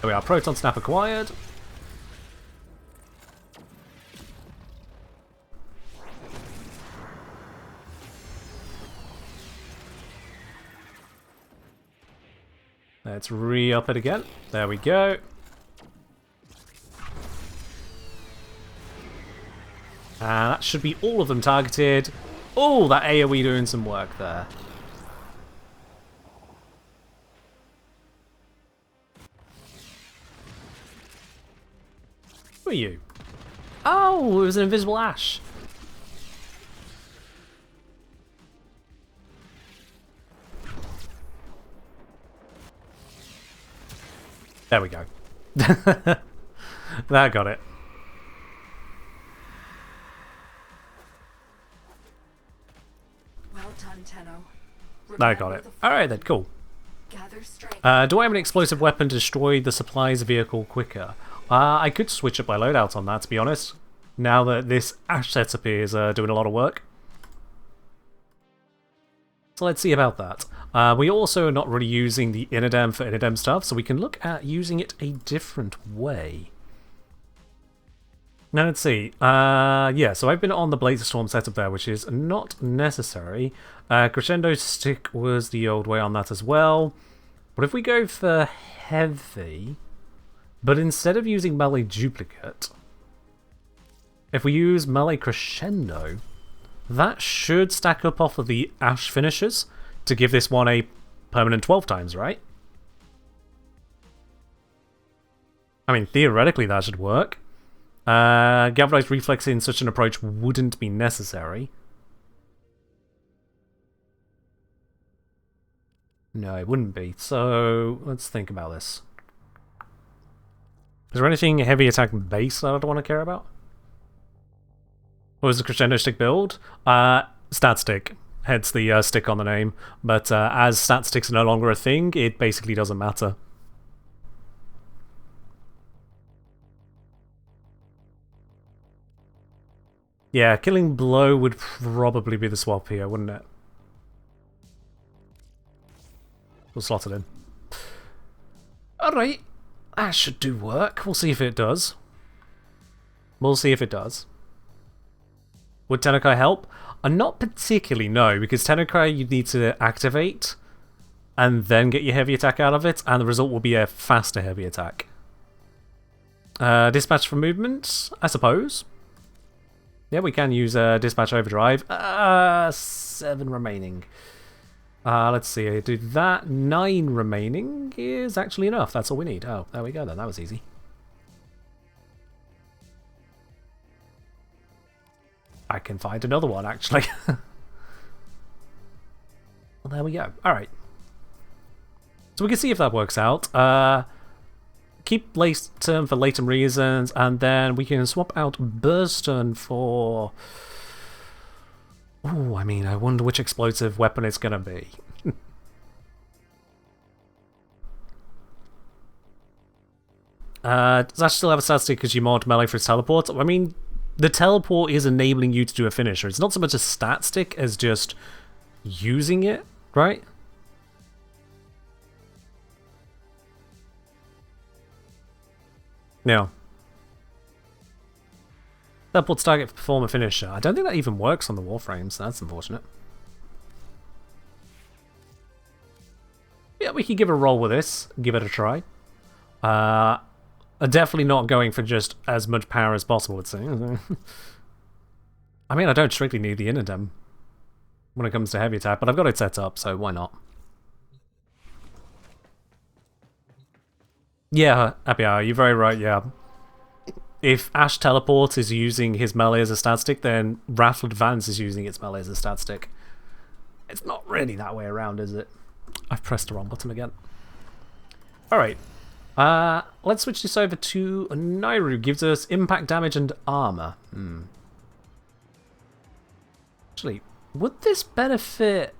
There we are, Proton Snap acquired. Let's re-up it again. There we go. And that should be all of them targeted. Oh, that AoE doing some work there. Who are you? Oh, it was an invisible Ash. There we go. That got it. Well done, Tenno. I got it. Alright then, cool. Gather strength. Do I have an explosive weapon to destroy the supplies vehicle quicker? I could switch up my loadout on that, to be honest. Now that this Ash setup is doing a lot of work. So let's see about that. We also are not really using the Inadem for Inadem stuff, so we can look at using it a different way. Now let's see. Yeah, so I've been on the Blazerstorm setup there, which is not necessary. Crescendo Stick was the old way on that as well. But if we go for Heavy, but instead of using Melee Duplicate, if we use Melee Crescendo, that should stack up off of the Ash finishers to give this one a permanent 12 times, right? I mean, theoretically that should work. Galvanized Reflex in such an approach wouldn't be necessary. No, it wouldn't be. So, let's think about this. Is there anything heavy attack base that I don't want to care about? What was the Crescendo Stick build? Stat Stick. Hence the stick on the name. But as stat sticks are no longer a thing, it basically doesn't matter. Yeah, Killing Blow would probably be the swap here, wouldn't it? We'll slot it in. Alright. That should do work. We'll see if it does. We'll see if it does. Would Tennokai help? Not particularly, no, because Tennokai you need to activate and then get your heavy attack out of it, and the result will be a faster heavy attack. Dispatch for movement, I suppose. Yeah, we can use Dispatch Overdrive. 7 remaining. Let's see, I do that. 9 remaining is actually enough. That's all we need. Oh, there we go then. That was easy. I can find another one, actually. Well, there we go. Alright. So we can see if that works out. Keep Latent for latent reasons, and then we can swap out Burston for... Ooh, I mean, I wonder which explosive weapon it's going to be. Does Ash still have a stat stick because you mod melee for its teleport? I mean, the teleport is enabling you to do a finisher. It's not so much a stat stick as just using it, right? No. Teleport's target perform a finisher. I don't think that even works on the Warframe, so that's unfortunate. Yeah, we can give it a roll with this. Give it a try. Definitely not going for just as much power as possible, it seems. I mean, I don't strictly need the Inadem when it comes to heavy attack, but I've got it set up, so why not? Yeah, Happy Hour, you're very right, yeah. If Ash Teleport is using his melee as a stat stick, then Raffle Advance is using its melee as a stat stick. It's not really that way around, is it? I've pressed the wrong button again. Alright. Let's switch this over to Nairu. Gives us impact damage and armor. Actually, would this benefit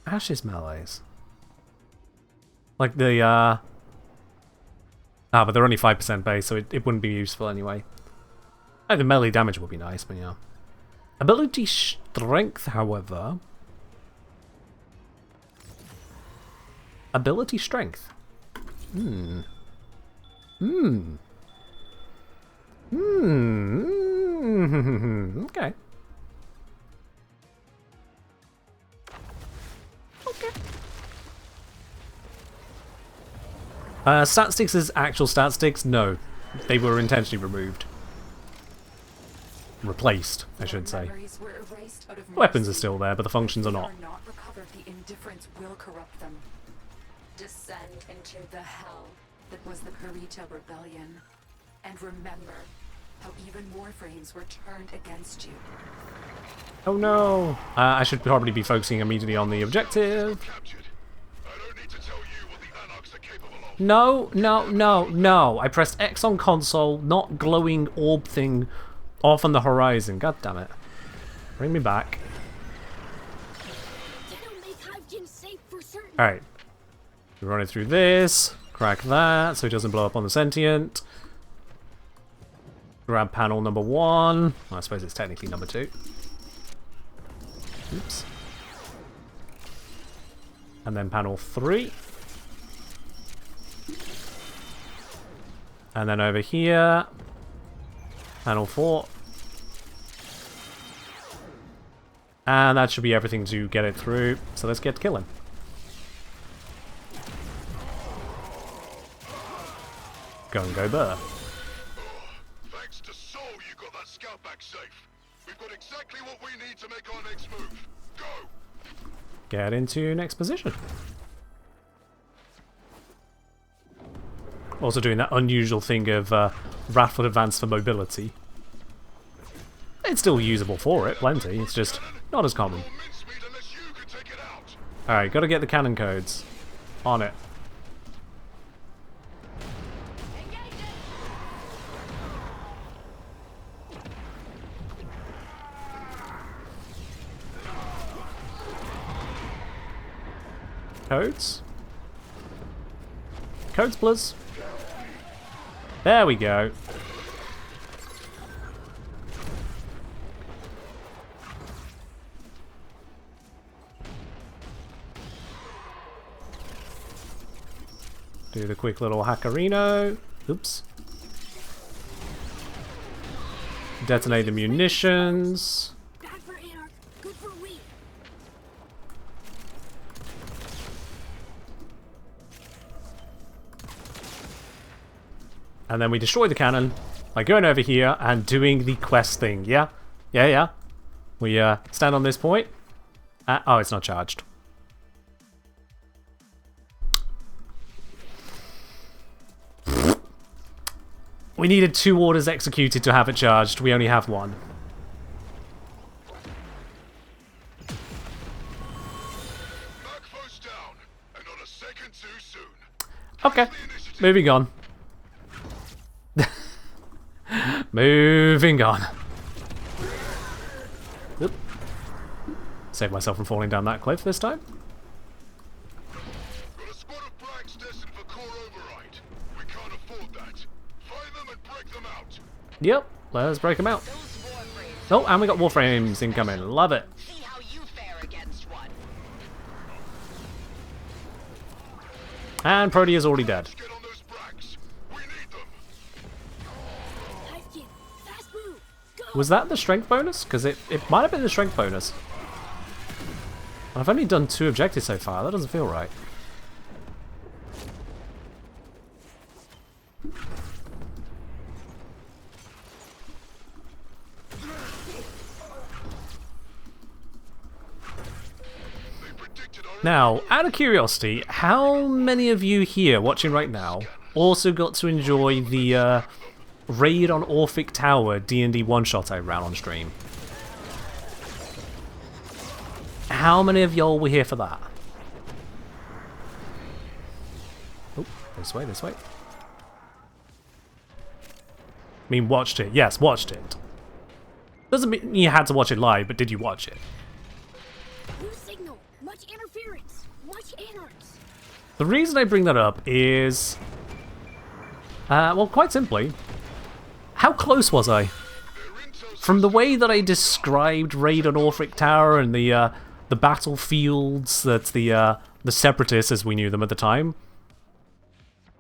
Ash's melees? Like the, but they're only 5% base, so it wouldn't be useful anyway. The melee damage would be nice, but yeah. Ability Strength, however... Ability strength. Okay. Stat sticks is actual stat sticks? No. They were intentionally removed. Replaced, I should say. Memories were erased out of Weapons are mercy. still there, but the functions are If they not. are not recovered, the indifference will corrupt them. Descend into the hell that was the Perita Rebellion. And remember how even Warframes were turned against you. Oh no! I should probably be focusing immediately on the objective. Captured. I don't need to tell you what the Anarchs are capable of. No, no, no, no. I pressed X on console, not glowing orb thing off on the horizon. God damn it. Bring me back. Tenno make Hivekins safe for certain. Alright. We're running through this. Crack that so it doesn't blow up on the sentient. Grab panel number 1. Well, I suppose it's technically number 2. Oops. And then panel 3. And then over here, panel 4. And that should be everything to get it through. So let's get killing. Go and go burr. Thanks to Soul, you got that scout back safe. We've got exactly what we need to make our next move. Go! Get into next position. Also doing that unusual thing of Wrathful Advance for mobility. It's still usable for it, plenty. It's just not as common. Or mincemeat unless you can take it out. Alright, gotta get the cannon codes. On it. Codes? Codes, please. There we go. Do the quick little hackerino. Oops. Detonate the munitions. Bad for Anarch, good for we. And then we destroy the cannon by going over here and doing the quest thing. Yeah? Yeah, yeah. We stand on this point. Oh, it's not charged. We needed 2 orders executed to have it charged. We only have 1. Backpost down, and not a second too soon. Okay. Moving on. Moving on. Oop. Save myself from falling down that cliff this time. Got a squad of Blacks destined for core override. We can't afford that. Find them and break them out. Yep, let's break them out. Those Warframes. Oh, and we got Warframes incoming. Love it. See how you fare against one. And Protea's already dead. Get on those Blacks. We need them. Hivekin, fast move. Go. Was that the strength bonus? Because it might have been the strength bonus. I've only done 2 objectives so far. That doesn't feel right. They predicted our Now, out of curiosity, how many of you here watching right now also got to enjoy the raid on Orphic Tower D&D one-shot I ran on stream? How many of y'all were here for that? Oh, this way, this way. I mean, watched it. Yes, watched it. Doesn't mean you had to watch it live, but did you watch it? New signal. Much interference. Much Anarchs. The reason I bring that up is... well, quite simply, how close was I? From the way that I described Raid on Orphic Tower and the battlefields that the the Separatists as we knew them at the time.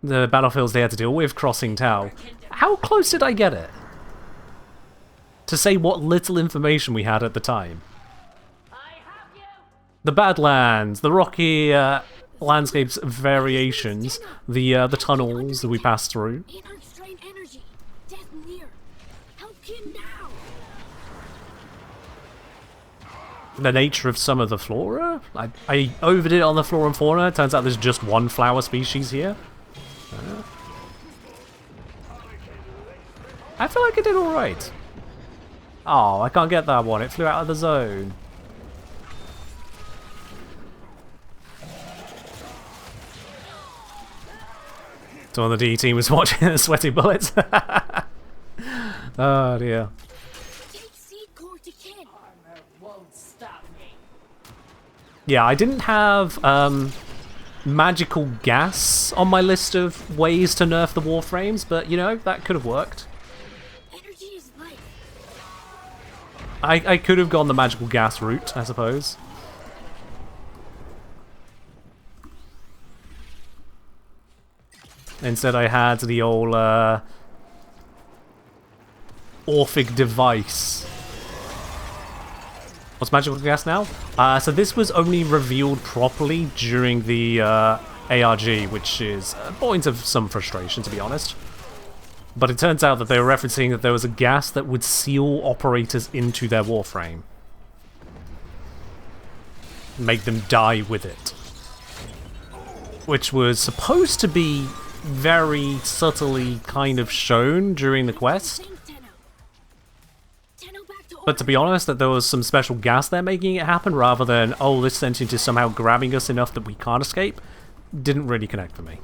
The battlefields they had to deal with crossing Tau. How close did I get it? To say what little information we had at the time. The Badlands, the rocky landscapes variations, the tunnels that we passed through. Anarchs drain energy. Death near. Help him now. The nature of some of the flora. I overdid it on the flora and fauna. Turns out there's just one flower species here. I feel like I did alright. Oh, I can't get that one. It flew out of the zone. So the D team was watching the sweaty bullets. Oh dear. Take seed core to Ken. Yeah, I didn't have magical gas on my list of ways to nerf the Warframes, but you know, that could have worked. Energy is life. I could have gone the magical gas route, I suppose. Instead I had the old Orphic device. What's magical gas now? So this was only revealed properly during the ARG, which is a point of some frustration, to be honest. But it turns out that they were referencing that there was a gas that would seal operators into their Warframe. Make them die with it. Which was supposed to be very subtly kind of shown during the quest. Think, Tenno, back to But to be honest, that there was some special gas there making it happen, rather than, oh, this sentient is somehow grabbing us enough that we can't escape, didn't really connect for me.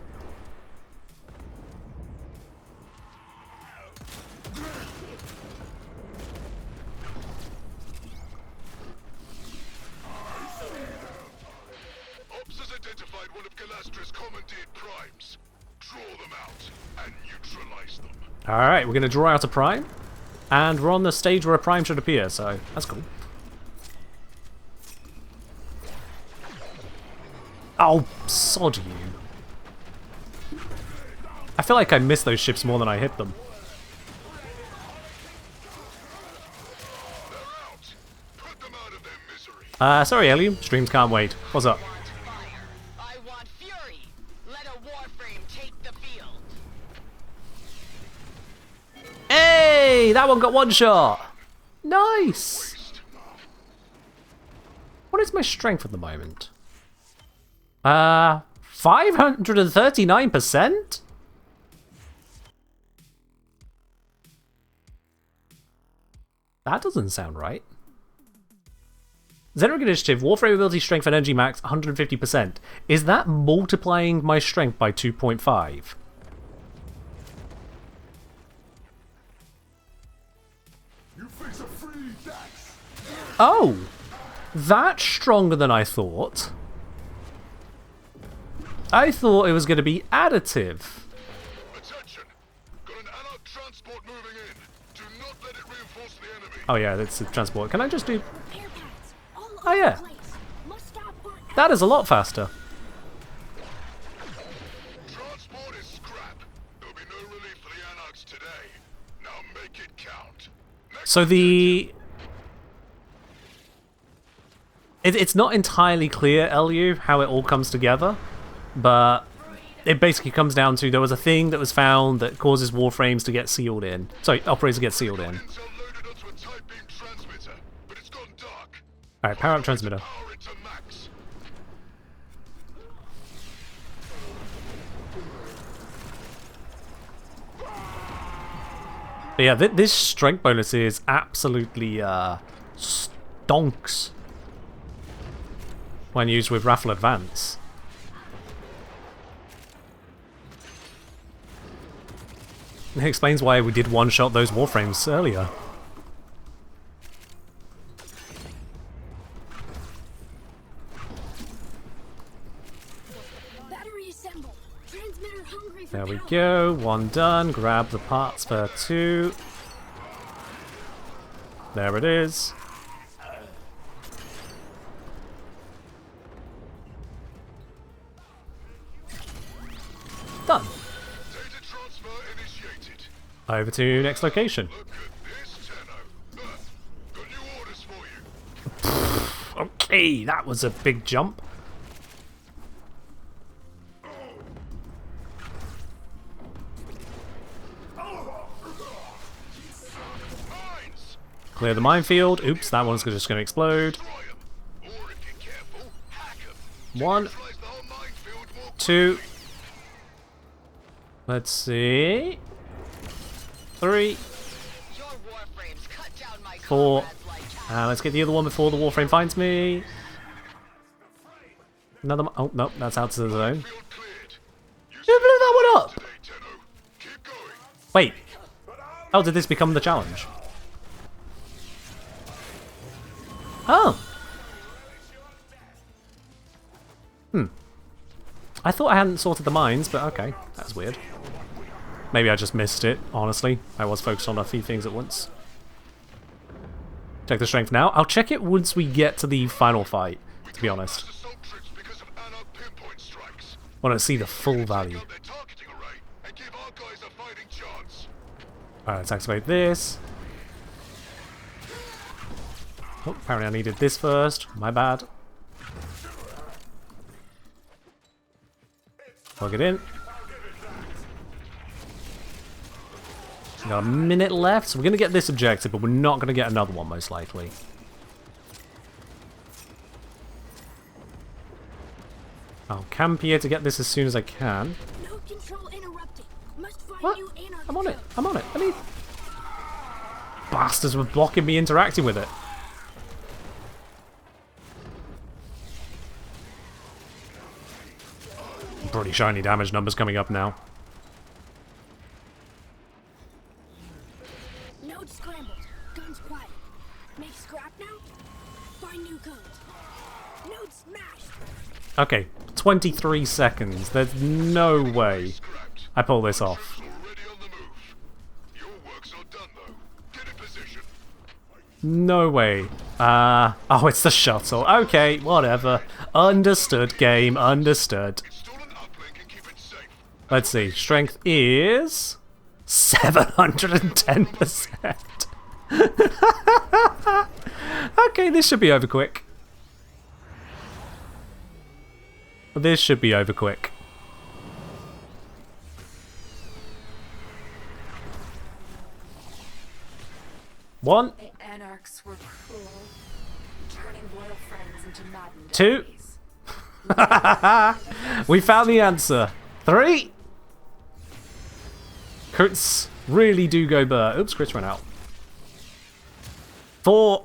Ops has identified one of Galastra's commandeered primes. Draw them out and neutralize them. Alright, we're going to draw out a prime, and we're on the stage where a prime should appear, so that's cool. Oh, sod you. I feel like I missed those ships more than I hit them. They're out. Put them out of their misery. Sorry, Elium. Streams can't wait. What's up? Want fire. I want fury. Let a Warframe take the field. Hey! That one got one shot! Nice! What is my strength at the moment? 539%? That doesn't sound right. Xenric Initiative, Warframe ability, strength, and energy max 150%. Is that multiplying my strength by 2.5? You face a free dax. Oh! That's stronger than I thought. I thought it was going to be additive. Attention. Got an Anarch transport moving in. Do not let it reinforce the enemy. Oh yeah, that's the transport. Can I just do... Repair pads. All Oh, over yeah. the place. Must stop or That is a lot faster. Transport is scrap. There'll be no relief for the Anarchs today. Now make it count. Next So the... It's not entirely clear, LU, how it all comes together, but it basically comes down to there was a thing that was found that causes Warframes to get sealed in. Sorry, operators to get sealed in. intel loaded onto a tight beam transmitter, but it's gone dark. Alright, power up transmitter. Power it to max. But yeah, this strength bonus is absolutely stonks when used with Raffle Advance. It explains why we did one-shot those Warframes earlier. battery assembled. Transmitter hungry for There we power. go, one done. Grab the parts for 2. There it is. Transfer initiated. Over to next location. Look at this, Tenno. Got new orders for you. Okay, that was a big jump. Mines. Clear the minefield. Oops, that one's just going to explode. Destroy 'em. Or if you're careful, hack 'em. One, Utilize the whole minefield more two. quickly. Let's see. 3, Your warframes cut down my 4. comrades like cattle. Let's get the other one before the Warframe finds me. Another. Oh, no, that's out of the zone. Field cleared. You Who blew that one up? today, Tenno. Keep going. Wait. How did this become the challenge? Oh. I thought I hadn't sorted the mines, but okay. That's weird. Maybe I just missed it, honestly. I was focused on a few things at once. Check the strength now. I'll check it once we get to the final fight, to be honest. Assault troops because of Anarch pinpoint strikes. I want to see the full value. Take out their targeting array and give our guys a fighting chance. Alright, let's activate this. Oh, apparently I needed this first. My bad. Plug it in. We got a minute left, so we're going to get this objective, but we're not going to get another one, most likely. I'll camp here to get this as soon as I can. Node control interrupted. Must find What? new anarch I'm on it. node. I'm on it. Let me... Bastards were blocking me interacting with it. Pretty shiny damage numbers coming up now. Node scrambled. Guns quiet. Make scrap now? Find new codes. Node smashed. Okay, 23 seconds. There's no way Scrapped. I pull this off. Already on the move. Your work's not done though. Get in position. No way. Oh, it's the shuttle. Okay, whatever. Understood, game. Understood. Install an uplink and keep it safe. Let's see. Strength is 710%. Okay, this should be over quick. This should be over quick. One, The anarchs were cruel, turning loyal friends into maddened 2. enemies. We found the answer. 3. Crits really do go burr. Oops, crits ran out. 4.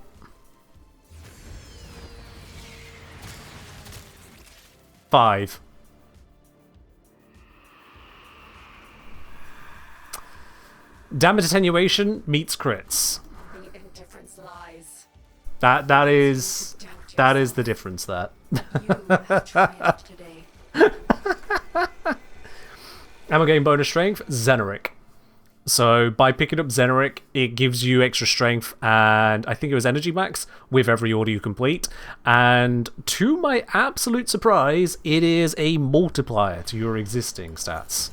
5. Damage attenuation meets crits. The indifference lies. That is the difference there. You have triumphed today. Ammo gain bonus strength, Xeneric. So by picking up Xeneric, it gives you extra strength and I think it was energy max with every order you complete. And to my absolute surprise, it is a multiplier to your existing stats.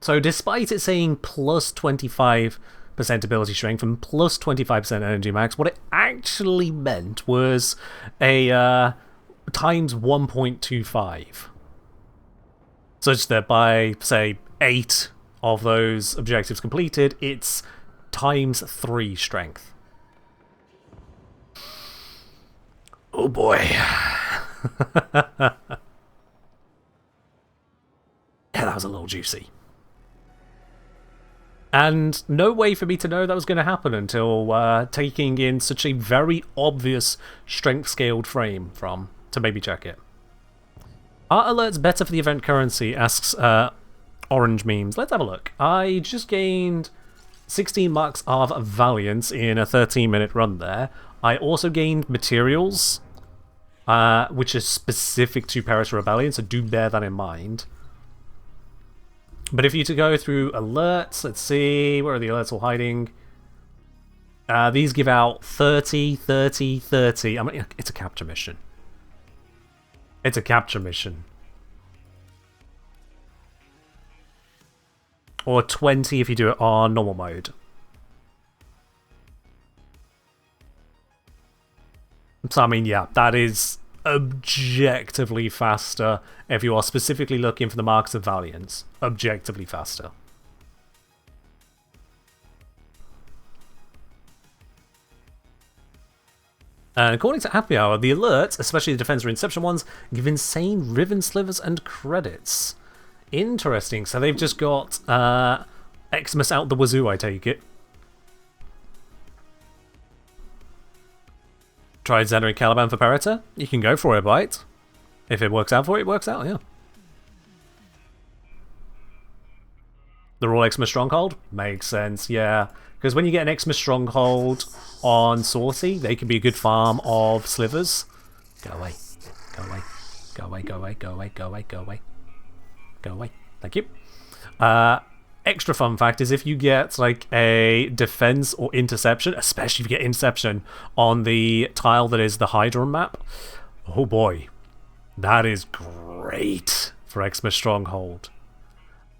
So despite it saying plus 25% ability strength and plus 25% energy max, what it actually meant was a times 1.25. Such that by, say, 8 of those objectives completed, it's times 3 strength. Oh boy. Yeah, that was a little juicy. And no way for me to know that was going to happen until taking in such a very obvious strength-scaled frame to maybe check it. Are alerts better for the event currency? Asks Orange Memes. Let's have a look. I just gained 16 marks of Valiance in a 13-minute run there. I also gained materials, which is specific to Perita Rebellion, so do bear that in mind. But if you to go through alerts, let's see, where are the alerts all hiding? These give out 30, 30, 30. I mean, it's a capture mission. It's a capture mission. Or 20 if you do it on normal mode. So, I mean, yeah, that is objectively faster if you are specifically looking for the marks of Valiance. Objectively faster. And according to Happy Hour, the alerts, especially the Defense or Inception ones, give insane ribbon slivers and credits. Interesting. So they've just got Xmas out the wazoo, I take it. Tried Xena and Caliban for Perita? You can go for it, Bite. If it works out for you, it works out, yeah. The Raw Xmas Stronghold? Makes sense, yeah. Because when you get an Xmas Stronghold on Saucy, they can be a good farm of slivers. Go away. Go away. Go away, go away, go away, go away, go away. Go away. Thank you. Extra fun fact is if you get like a defense or interception, especially if you get interception on the tile that is the Hydra map, oh boy, that is great for Xmas Stronghold.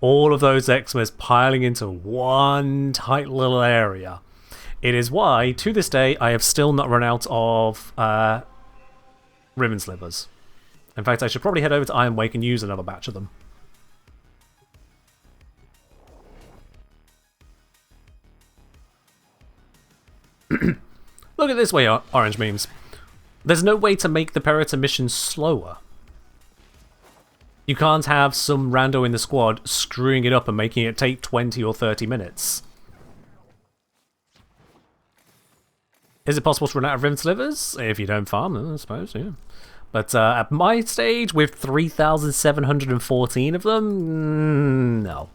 All of those Xmas piling into one tight little area. It is why, to this day, I have still not run out of ribbon slivers. In fact, I should probably head over to Iron Wake and use another batch of them. Look at this way, Orange Memes. There's no way to make the Perita mission slower. You can't have some rando in the squad screwing it up and making it take 20 or 30 minutes. Is it possible to run out of ribbon slivers? If you don't farm them, I suppose, yeah. But at my stage, with 3,714 of them, no.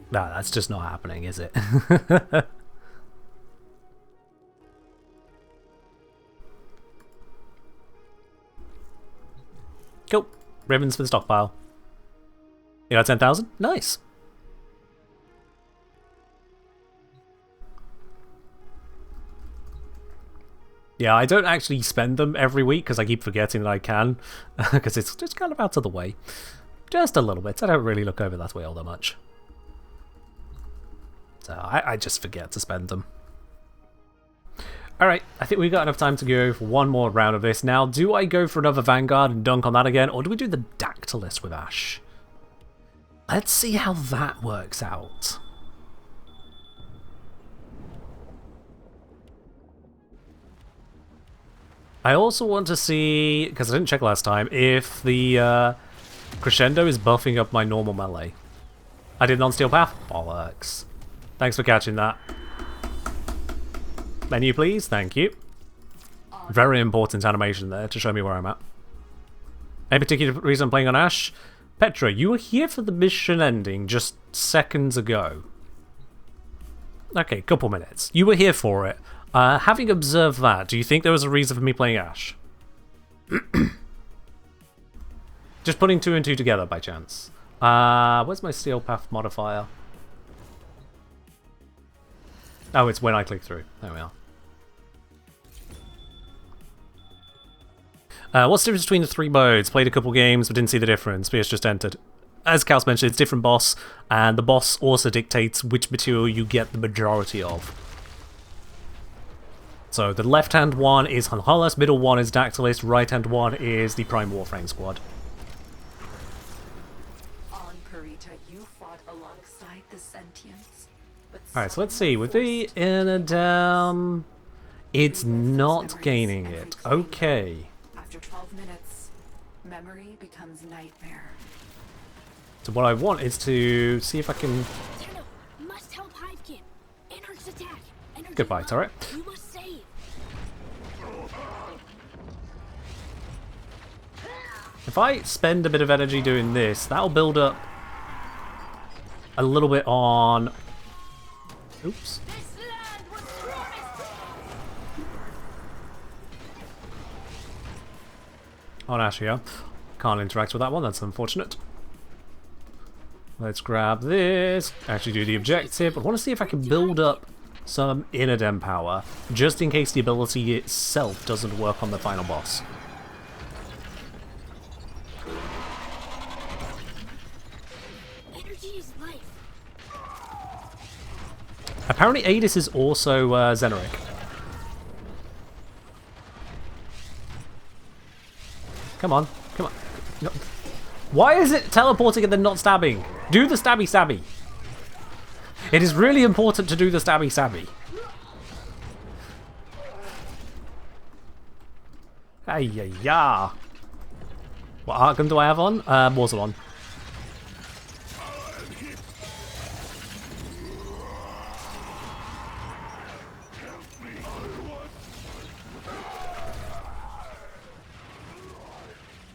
No, that's just not happening, is it? Cool. Ribbons for the stockpile. You got 10,000? Nice. Yeah, I don't actually spend them every week because I keep forgetting that I can. Because it's just kind of out of the way. Just a little bit. I don't really look over that way all that much. So I just forget to spend them. Alright, I think we've got enough time to go for one more round of this. Now, do I go for another Vanguard and dunk on that again, or do we do the Dactylist with Ash? Let's see how that works out. I also want to see, because I didn't check last time, if the Crescendo is buffing up my normal melee. I did non-steel path? Bollocks. Thanks for catching that. Menu, please. Thank you. Very important animation there to show me where I'm at. Any particular reason I'm playing on Ash? Petra, you were here for the mission ending just seconds ago. Okay, couple minutes. You were here for it. Having observed that, do you think there was a reason for me playing Ash? Just putting two and two together by chance. Where's my steel path modifier? Oh, it's when I click through. There we are. What's the difference between the three modes? Played a couple games, but didn't see the difference. PS just entered. As Kaos mentioned, it's different boss, and the boss also dictates which material you get the majority of. So the left-hand one is Hanhalas, middle one is Dactylist, right-hand one is the Prime Warframe squad. On Perita, you fought alongside the sentients. Alright, so let's see. With the inner dam, it's not gaining it. Okay. After 12 minutes, memory becomes nightmare. So what I want is to see if I can... Tenno, must help Hivekin. Anarch's attack. Goodbye, turret. You must save. If I spend a bit of energy doing this, that'll build up a little bit on... Oops. This land was promised. On Ashia. Can't interact with that one, that's unfortunate. Let's grab this, actually do the objective. I want to see if I can build up some inner dem power, just in case the ability itself doesn't work on the final boss. his life. Apparently Adis is also Xenoric. Come on, come on. No. Why is it teleporting and then not stabbing? Do the stabby stabby. It is really important to do the stabby stabby. Ay-ya-ya. What art gun do I have on? Warzone.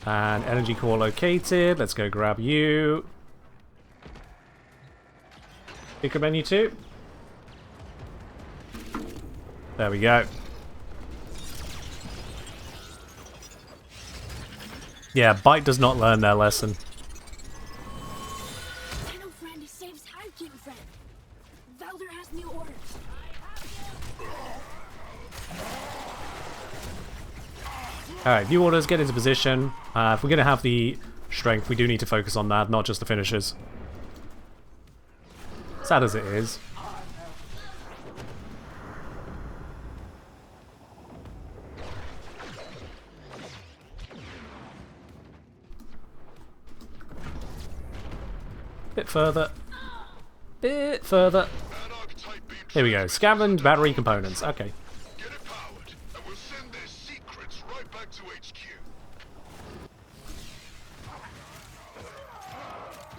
And energy core located. Let's go grab you. Pick up menu 2. There we go. Yeah, Bite does not learn their lesson. Tenno friend saves Hiveking friend. Valder has new orders. Alright, new orders, get into position. If we're going to have the strength, we do need to focus on that, not just the finishers. Sad as it is. Bit further. Bit further. Here we go. Scavenge battery components. Okay. Get it powered, and we'll send their secrets right back to HQ.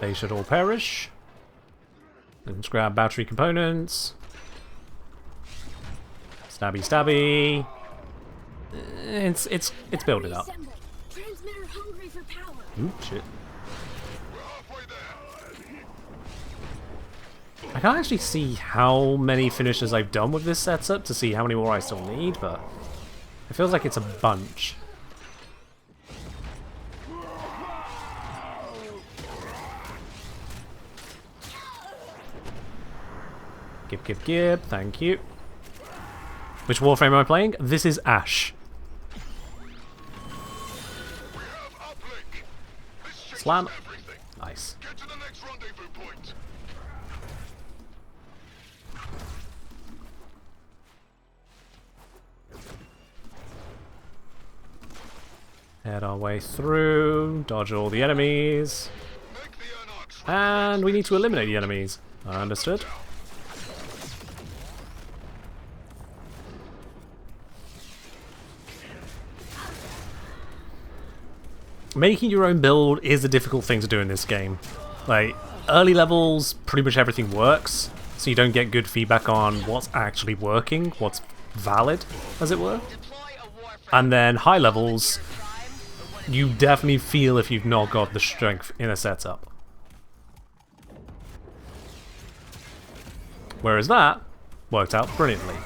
They should all perish. Let's grab battery components. Stabby stabby. It's building up. Assemble. Transmitter hungry for power. Ooh, shit. We're halfway there. I can't actually see how many finishes I've done with this setup to see how many more I still need, but it feels like it's a bunch. Gib, thank you. Which Warframe am I playing? This is Ash. We have uplink. This changes Slam. everything. Nice. Get to the next rendezvous point. Head our way through, dodge all the enemies, Make the Anarchs and we need to eliminate the enemies. Understood. Making your own build is a difficult thing to do in this game. Like, early levels, pretty much everything works, so you don't get good feedback on what's actually working, what's valid, as it were. Deploy a Warframe. And then high levels, Crime, you definitely feel if you've not got the strength in a setup. Whereas that worked out brilliantly.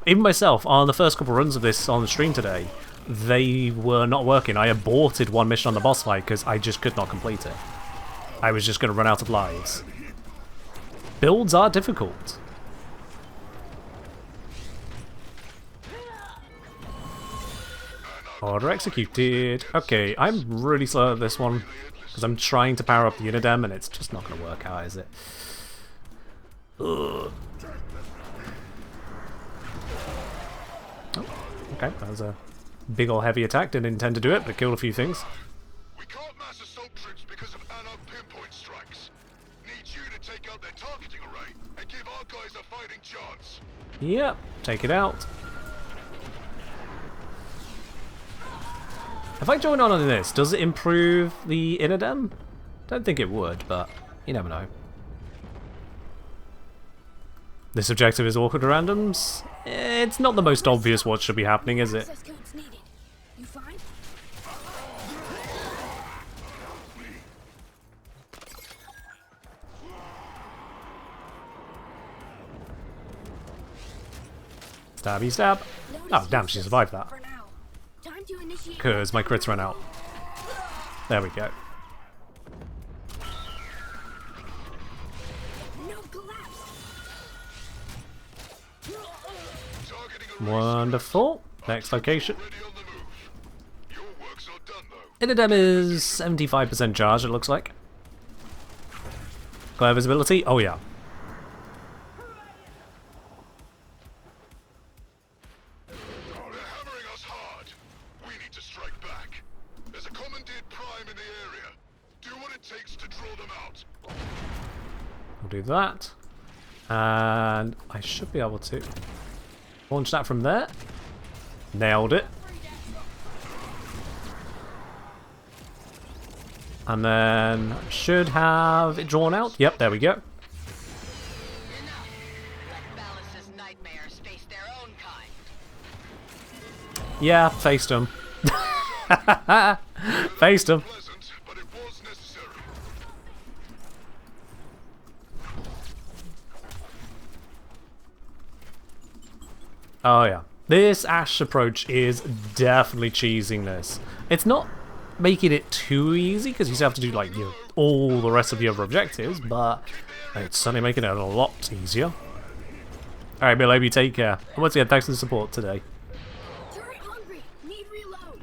Even myself, on the first couple runs of this on the stream today, they were not working. I aborted one mission on the boss fight because I just could not complete it. I was just going to run out of lives. Builds are difficult. Order executed. Okay, I'm really slow at this one because I'm trying to power up the Unidem and it's just not going to work out, is it? Ugh. Oh, okay, that was a big ol' heavy attack. Didn't intend to do it, but killed a few things. We can't mass assault troops because of Anarch pinpoint strikes. Need you to take out their targeting array and give our guys a fighting chance. Yep, take it out. If I join on this, does it improve the Inodem? Don't think it would, but you never know. This objective is awkward randoms. It's not the most obvious what should be happening, is it? Access codes needed. You fine? Stabby stab. Oh, damn, she survived that. For now. Time to initiate. Because my crits ran out. There we go. No collapse. Targeting array Wonderful. Next location. ready on the move. Your work's not done though. Inodem is 75% charged, it looks like. Glare visibility? Oh yeah. They're hammering us hard. We need to strike back. There's a commandeered prime in the area. Do what it takes to draw them out. We'll do that. And I should be able to launch that from there. Nailed it. And then should have it drawn out. Yep, there we go. Enough. Let Ballas's nightmares face their own kind. Yeah, faced him. Faced him. Pleasant, but it was necessary. Oh yeah. This Ash approach is definitely cheesing this. It's not making it too easy, because you still have to do like all the rest of the other objectives, but it's certainly making it a lot easier. Alright, Bill, you take care. And once again, thanks for the support today. Turret hungry. Need reload.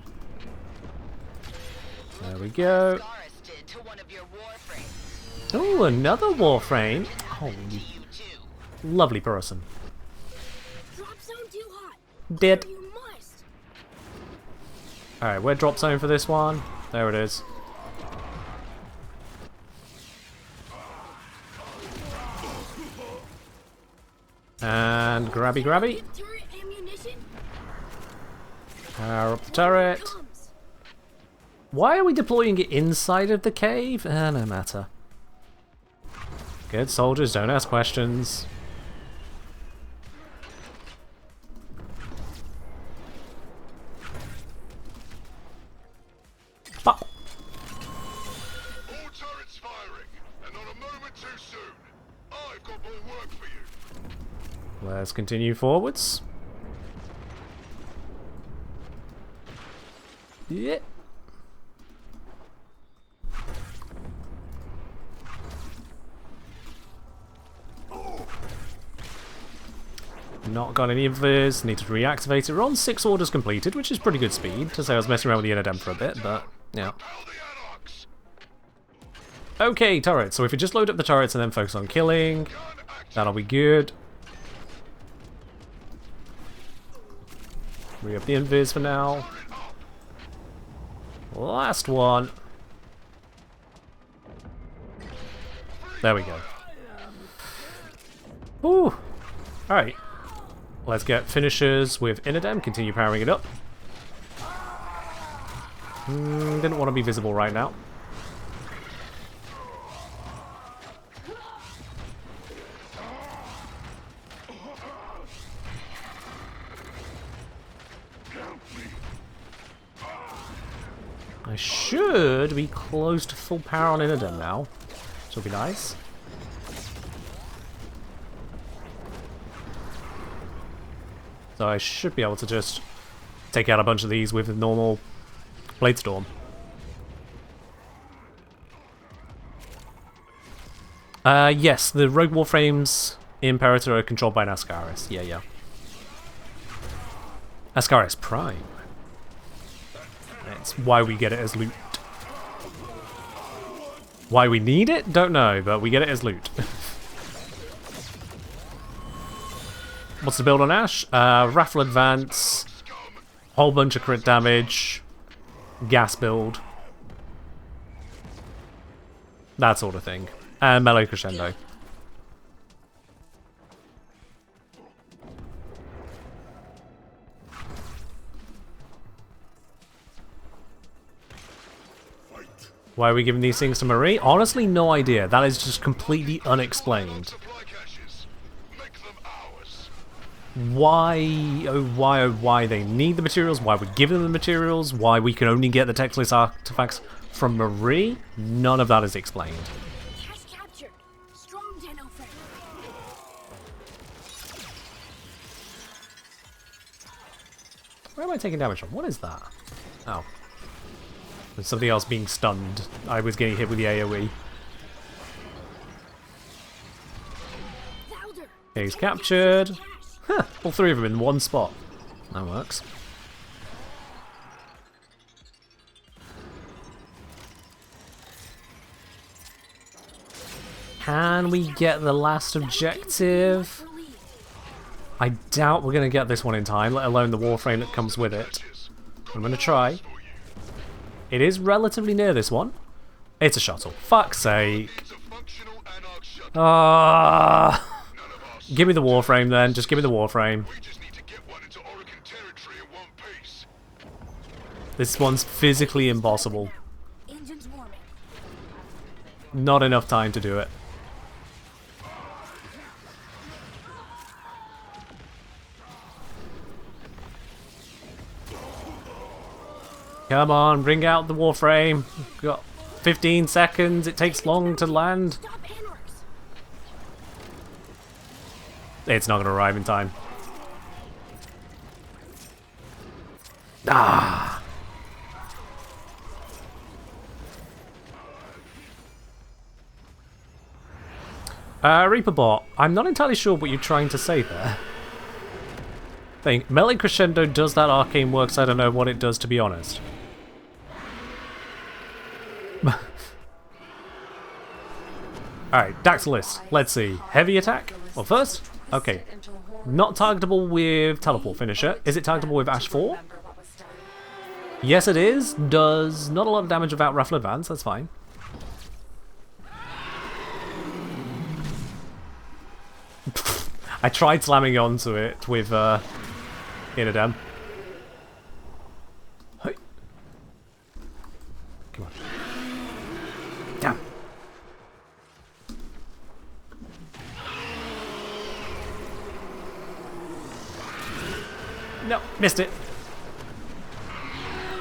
There we go. Scaris did to one of your Warframes. Oh, another Warframe. Oh, To you too. lovely person. Drop zone too hot. Dead. You must. Alright, where drop zone for this one? There it is. And grabby grabby. Get turret ammunition. Power up the turret. Comes. Why are we deploying it inside of the cave? No matter. Good soldiers, don't ask questions. Pop. All turrets firing, and not a moment too soon. I've got more work for you. Let's continue forwards. Yeah. Not got any of this. Need to reactivate it. We're on 6 orders completed, which is pretty good speed. To say I was messing around with the Inadem for a bit, but yeah. How the Anarchs? Okay, turrets. So if we just load up the turrets and then focus on killing, that'll be good. We have the invis for now. Last one. There we go. Ooh. Alright. Let's get finishers with Inadem. Continue powering it up. Didn't want to be visible right now. I should be close to full power on Inadem now, which will be nice. So I should be able to just take out a bunch of these with a normal Blade Storm. Yes, the Rogue Warframes in Perita are controlled by an Ascaris. Yeah. Ascaris Prime. That's why we get it as loot. Why we need it? Don't know, but we get it as loot. What's the build on Ash? Raffle Advance, whole bunch of crit damage, gas build, that sort of thing, and melee crescendo. Why are we giving these things to Marie? Honestly, no idea. That is just completely unexplained. Supply caches. Make them ours. Why they need the materials, why we're giving them the materials, why we can only get the textless artifacts from Marie, none of that is explained. Cache captured. Strong Tenno friend. Where am I taking damage from? What is that? Oh. There's something else being stunned. I was getting hit with the AoE. Louder. Okay, he's captured. Huh, all 3 of them in one spot. That works. Can we get the last objective? I doubt we're going to get this one in time, let alone the Warframe that comes with it. I'm going to try. It is relatively near this one. It's a shuttle. Fuck's sake. Ah. Give me the Warframe then. Just give me the Warframe. This one's physically impossible. Not enough time to do it. Come on, bring out the Warframe. We've got 15 seconds. It takes long to land. It's not going to arrive in time. Ah! Reaperbot, I'm not entirely sure what you're trying to say there. Melee Crescendo does that arcane works, I don't know what it does, to be honest. Alright, Daxalis, let's see. Heavy attack? Well, first, okay. Not targetable with Teleport Finisher. Is it targetable with Ash 4? Yes, it is. Does not a lot of damage without Raffle Advance, that's fine. I tried slamming onto it with Inadem. Hey. Come on. Damn. No, missed it.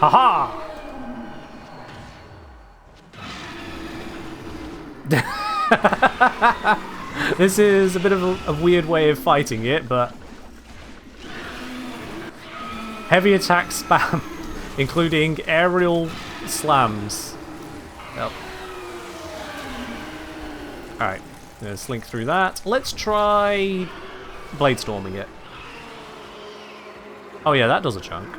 Haha! This is a bit of a weird way of fighting it, but heavy attack spam, including aerial slams. Yep. Alright, gonna slink through that. Let's try blade storming it. Oh yeah, that does a chunk.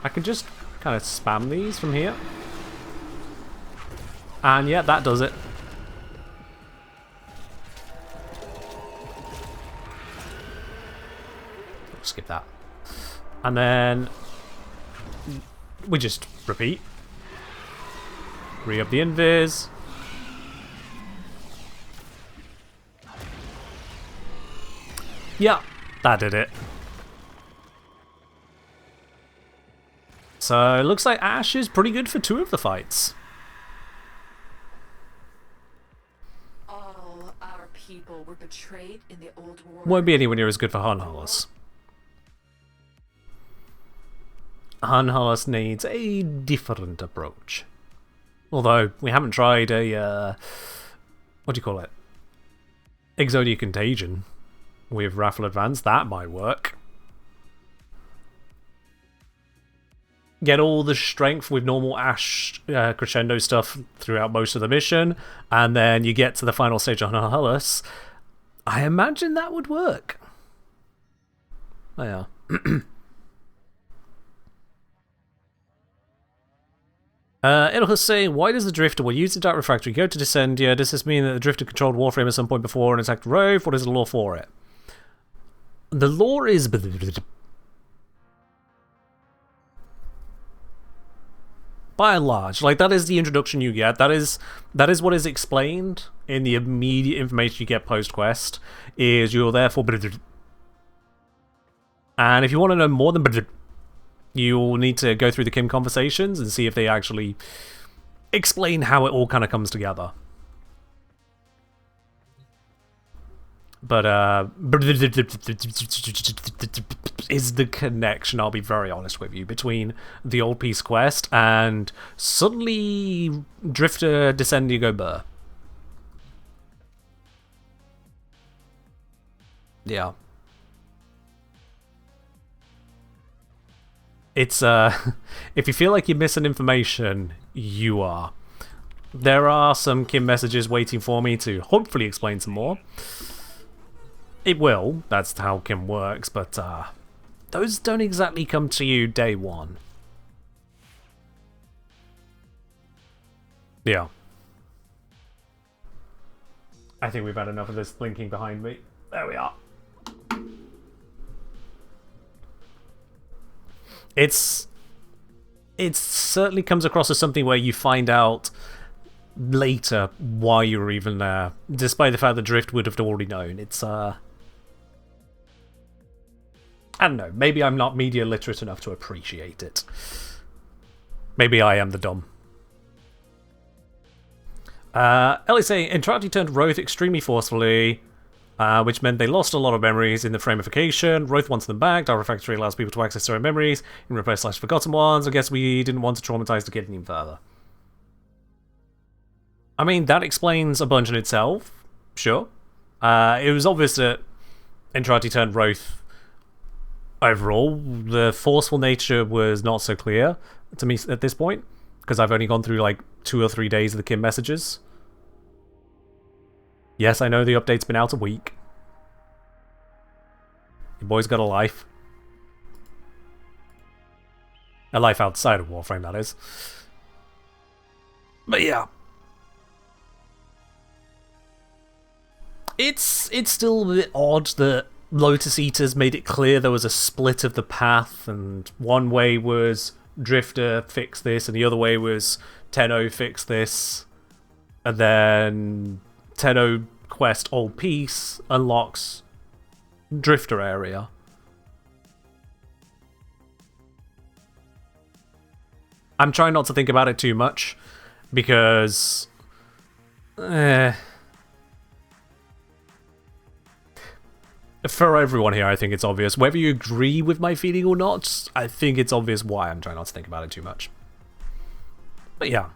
I can just kind of spam these from here. And yeah, that does it. Skip that. And then we just repeat. Re-up the invis. Yeah, that did it. So it looks like Ash is pretty good for 2 of the fights. All our people were betrayed in the old war. Won't be anywhere near as good for Hunhullus. Hunhullus needs a different approach. Although, we haven't tried a, what do you call it? Exodia Contagion with Raffle Advance. That might work. Get all the strength with normal Ash crescendo stuff throughout most of the mission, and then you get to the final stage on Hunhullus. I imagine that would work. Oh yeah. It'll say, why does the Drifter, well, use the Dark Refractory, go to Descendia? Does this mean that the Drifter controlled Warframe at some point before and attacked Rove? What is the lore for it? The lore is... by and large, like, that is the introduction you get. That is what is explained in the immediate information you get post-quest, is you're there for... and if you want to know more than... you'll need to go through the Kim conversations and see if they actually explain how it all kind of comes together. But, is the connection, I'll be very honest with you, between the Old Peace quest and suddenly Drifter Descendia go burr. Yeah. It's, if you feel like you're missing information, you are. There are some Kim messages waiting for me to hopefully explain some more. It will, that's how Kim works, but those don't exactly come to you day one. Yeah. I think we've had enough of this blinking behind me. There we are. It certainly comes across as something where you find out later why you were even there, despite the fact that Drift would have already known. It's I don't know, maybe I'm not media literate enough to appreciate it. Maybe I am the dumb. Ellie's saying, Entrati turned Roth extremely forcefully, which meant they lost a lot of memories in the framification. Roth wants them back. Direct Factory allows people to access their own memories and replace forgotten ones. I guess we didn't want to traumatize the kid any further. I mean, that explains a bunch in itself. Sure. It was obvious that Entrati turned Roth overall. The forceful nature was not so clear to me at this point, because I've only gone through like 2 or 3 days of the Kim messages. Yes, I know the update's been out a week. Your boy's got a life. A life outside of Warframe, that is. But yeah. It's still a bit odd that Lotus Eaters made it clear there was a split of the path, and one way was Drifter fix this, and the other way was Tenno fix this, and then Tenno quest Old Peace unlocks Drifter area. I'm trying not to think about it too much, because for everyone here, I think it's obvious. Whether you agree with my feeling or not, I think it's obvious why I'm trying not to think about it too much. But yeah,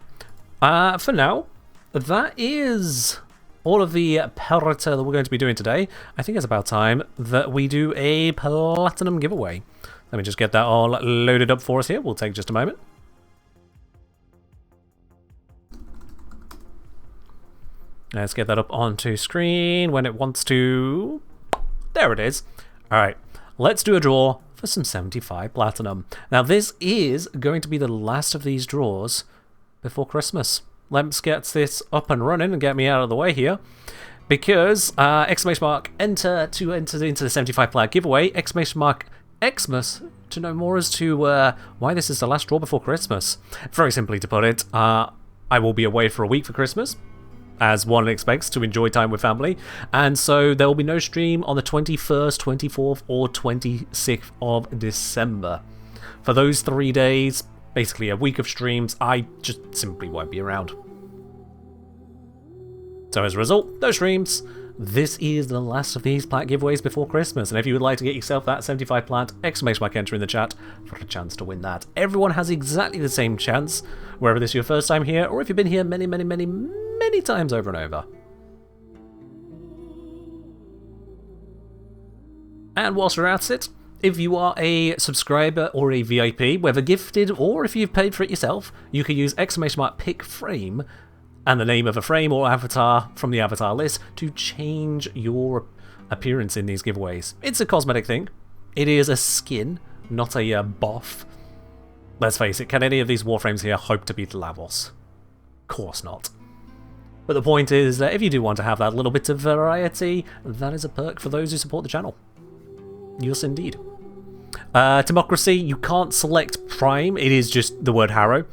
for now, that is all of the Perita that we're going to be doing today. I think it's about time that we do a Platinum giveaway. Let me just get that all loaded up for us here. We'll take just a moment. Let's get that up onto screen when it wants to. There it is. Alright, let's do a draw for some 75 Platinum. Now this is going to be the last of these draws before Christmas. Let's get this up and running and get me out of the way here. Because, !enter to enter into the 75 player giveaway, !Xmas to know more as to why this is the last draw before Christmas. Very simply to put it, I will be away for a week for Christmas, as one expects, to enjoy time with family, and so there will be no stream on the 21st, 24th, or 26th of December. For those 3 days, basically a week of streams, I just simply won't be around. So as a result, no streams. This is the last of these plat giveaways before Christmas, and if you would like to get yourself that 75 plat, !Enter in the chat for a chance to win that. Everyone has exactly the same chance, whether this is your first time here, or if you've been here many times over and over. And whilst we're at it, if you are a subscriber or a VIP, whether gifted or if you've paid for it yourself, you can use !pick frame and the name of a frame or avatar from the avatar list to change your appearance in these giveaways. It's a cosmetic thing. It is a skin, not a buff. Let's face it, can any of these Warframes here hope to beat Lavos? Of course not. But the point is that if you do want to have that little bit of variety, that is a perk for those who support the channel. Yes, indeed. Democracy, you can't select Prime, it is just the word Harrow,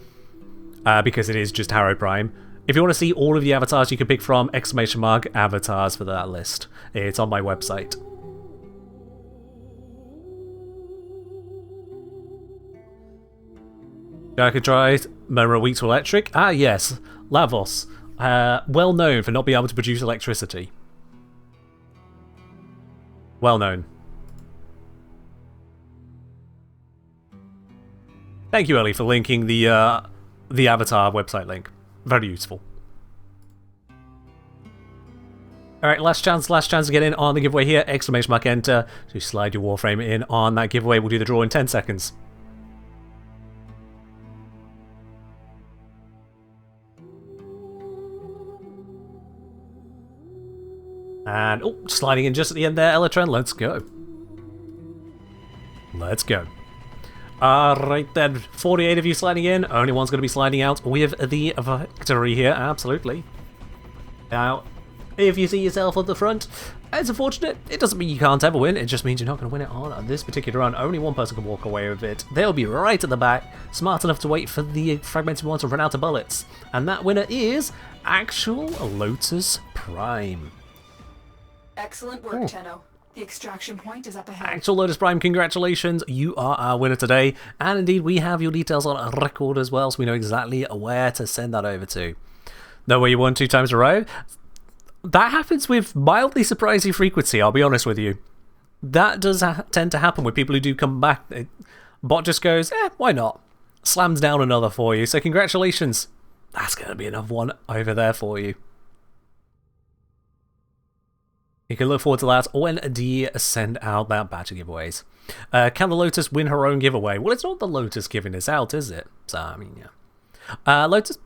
because it is just Harrow Prime. If you want to see all of the avatars you can pick from, !avatars for that list. It's on my website. I could try Murmur Weak to Electric. Ah yes, Lavos. Well known for not being able to produce electricity. Well known. Thank you, Ellie, for linking the Avatar website link. Very useful. Alright, last chance to get in on the giveaway here. !Enter to slide your Warframe in on that giveaway. We'll do the draw in 10 seconds. And, oh, sliding in just at the end there, Elatron. Let's go. Let's go. Right then, 48 of you sliding in, only one's going to be sliding out with the victory here, absolutely. Now, if you see yourself at the front, it's unfortunate. It doesn't mean you can't ever win, it just means you're not going to win it on this particular run. Only one person can walk away with it. They'll be right at the back, smart enough to wait for the fragmented one to run out of bullets. And that winner is actual Lotus Prime. Excellent work, Tenno. The extraction point is up ahead. Actual Lotus Prime, congratulations, you are our winner today. And indeed, we have your details on record as well, so we know exactly where to send that over to. Know where you won 2 times in a row? That happens with mildly surprising frequency, I'll be honest with you. That does tend to happen with people who do come back. Bot just goes, why not? Slams down another for you, so congratulations. That's going to be another one over there for you. You can look forward to that when D send out that batch of giveaways. Can the Lotus win her own giveaway? Well, it's not the Lotus giving this out, is it? So, I mean, yeah. Lotus...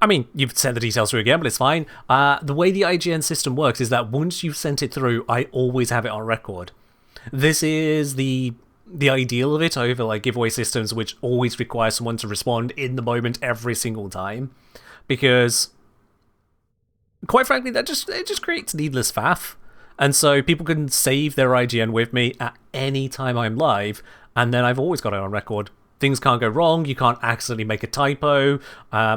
I mean, you've sent the details through again, but it's fine. The way the IGN system works is that once you've sent it through, I always have it on record. This is the ideal of it over like giveaway systems, which always require someone to respond in the moment every single time, because quite frankly, it just creates needless faff. And so people can save their IGN with me at any time I'm live, and then I've always got it on record. Things can't go wrong, you can't accidentally make a typo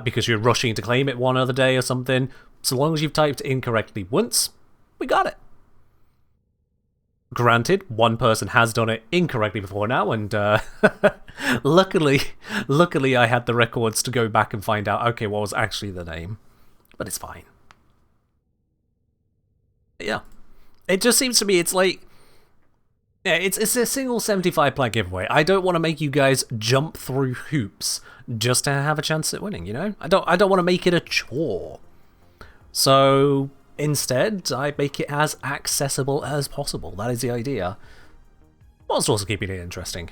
because you're rushing to claim it one other day or something. So long as you've typed incorrectly once, we got it. Granted, one person has done it incorrectly before now, and luckily I had the records to go back and find out, okay, what was actually the name. But it's fine. Yeah. It just seems to me, it's like... Yeah, it's a single 75 plat giveaway. I don't want to make you guys jump through hoops just to have a chance at winning, you know? I don't want to make it a chore. So instead, I make it as accessible as possible. That is the idea. Whilst also keeping it interesting.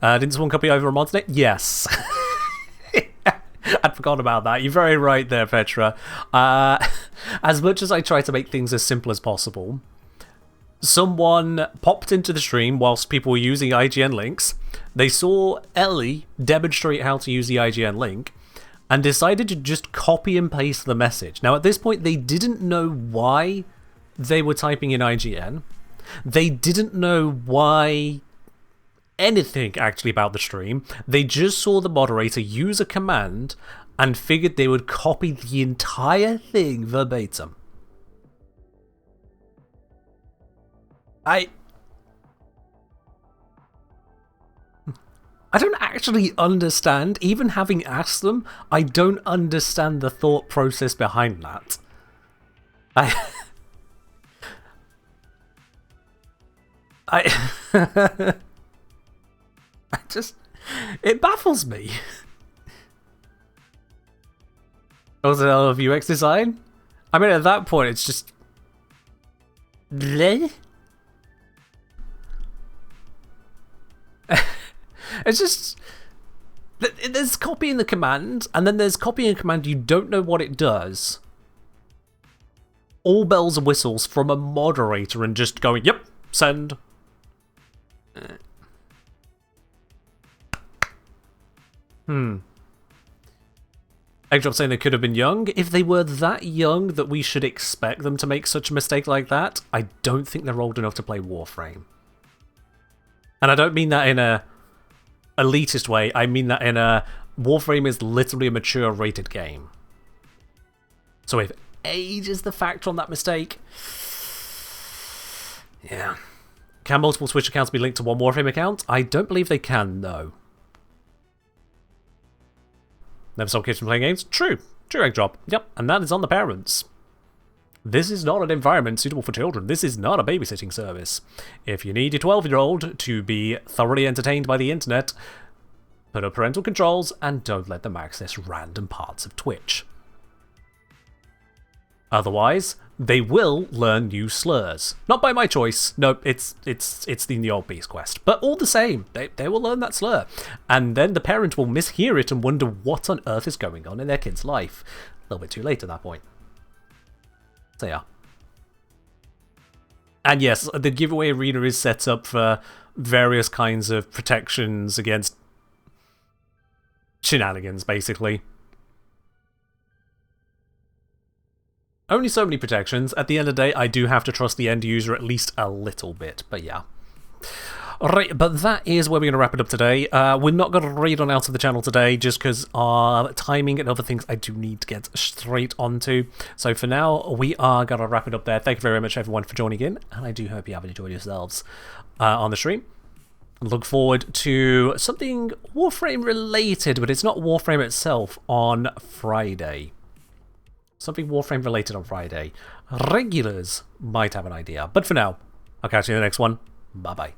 Didn't someone copy over a mod today? Yes. I'd forgotten about that. You're very right there, Petra. As much as I try to make things as simple as possible, someone popped into the stream whilst people were using IGN links. They saw Ellie demonstrate how to use the IGN link and decided to just copy and paste the message. Now, at this point, they didn't know why they were typing in IGN. They didn't know why anything actually about the stream. They just saw the moderator use a command and figured they would copy the entire thing verbatim. I don't actually understand, even having asked them, I don't understand the thought process behind that. It baffles me. Was it of UX design? I mean, at that point, it's just... bleh? It's just... there's copying the command, and then there's copying a command you don't know what it does. All bells and whistles from a moderator and just going, yep, send. Eggdrop saying they could have been young. If they were that young that we should expect them to make such a mistake like that, I don't think they're old enough to play Warframe. And I don't mean that in a elitist way, I mean that in a... Warframe is literally a mature rated game. So if age is the factor on that mistake... yeah. Can multiple Switch accounts be linked to one Warframe account? I don't believe they can, no. Never stop kids from playing games? True. True, Eggdrop. Yep, and that is on the parents. This is not an environment suitable for children. This is not a babysitting service. If you need your 12-year-old to be thoroughly entertained by the internet, put up parental controls and don't let them access random parts of Twitch. Otherwise, they will learn new slurs. Not by my choice. No, it's in the old Beast Quest. But all the same, they will learn that slur. And then the parent will mishear it and wonder what on earth is going on in their kid's life. A little bit too late at that point. So yeah. And yes, the giveaway arena is set up for various kinds of protections against shenanigans, basically. Only so many protections. At the end of the day, I do have to trust the end user at least a little bit, but yeah. Alright, but that is where we're going to wrap it up today. We're not going to raid on out of the channel today, just because our timing and other things I do need to get straight onto. So for now, we are going to wrap it up there. Thank you very much, everyone, for joining in, and I do hope you have enjoyed yourselves on the stream. Look forward to something Warframe related, but it's not Warframe itself, on Friday. Something Warframe related on Friday. Regulars might have an idea, but for now, I'll catch you in the next one. Bye-bye.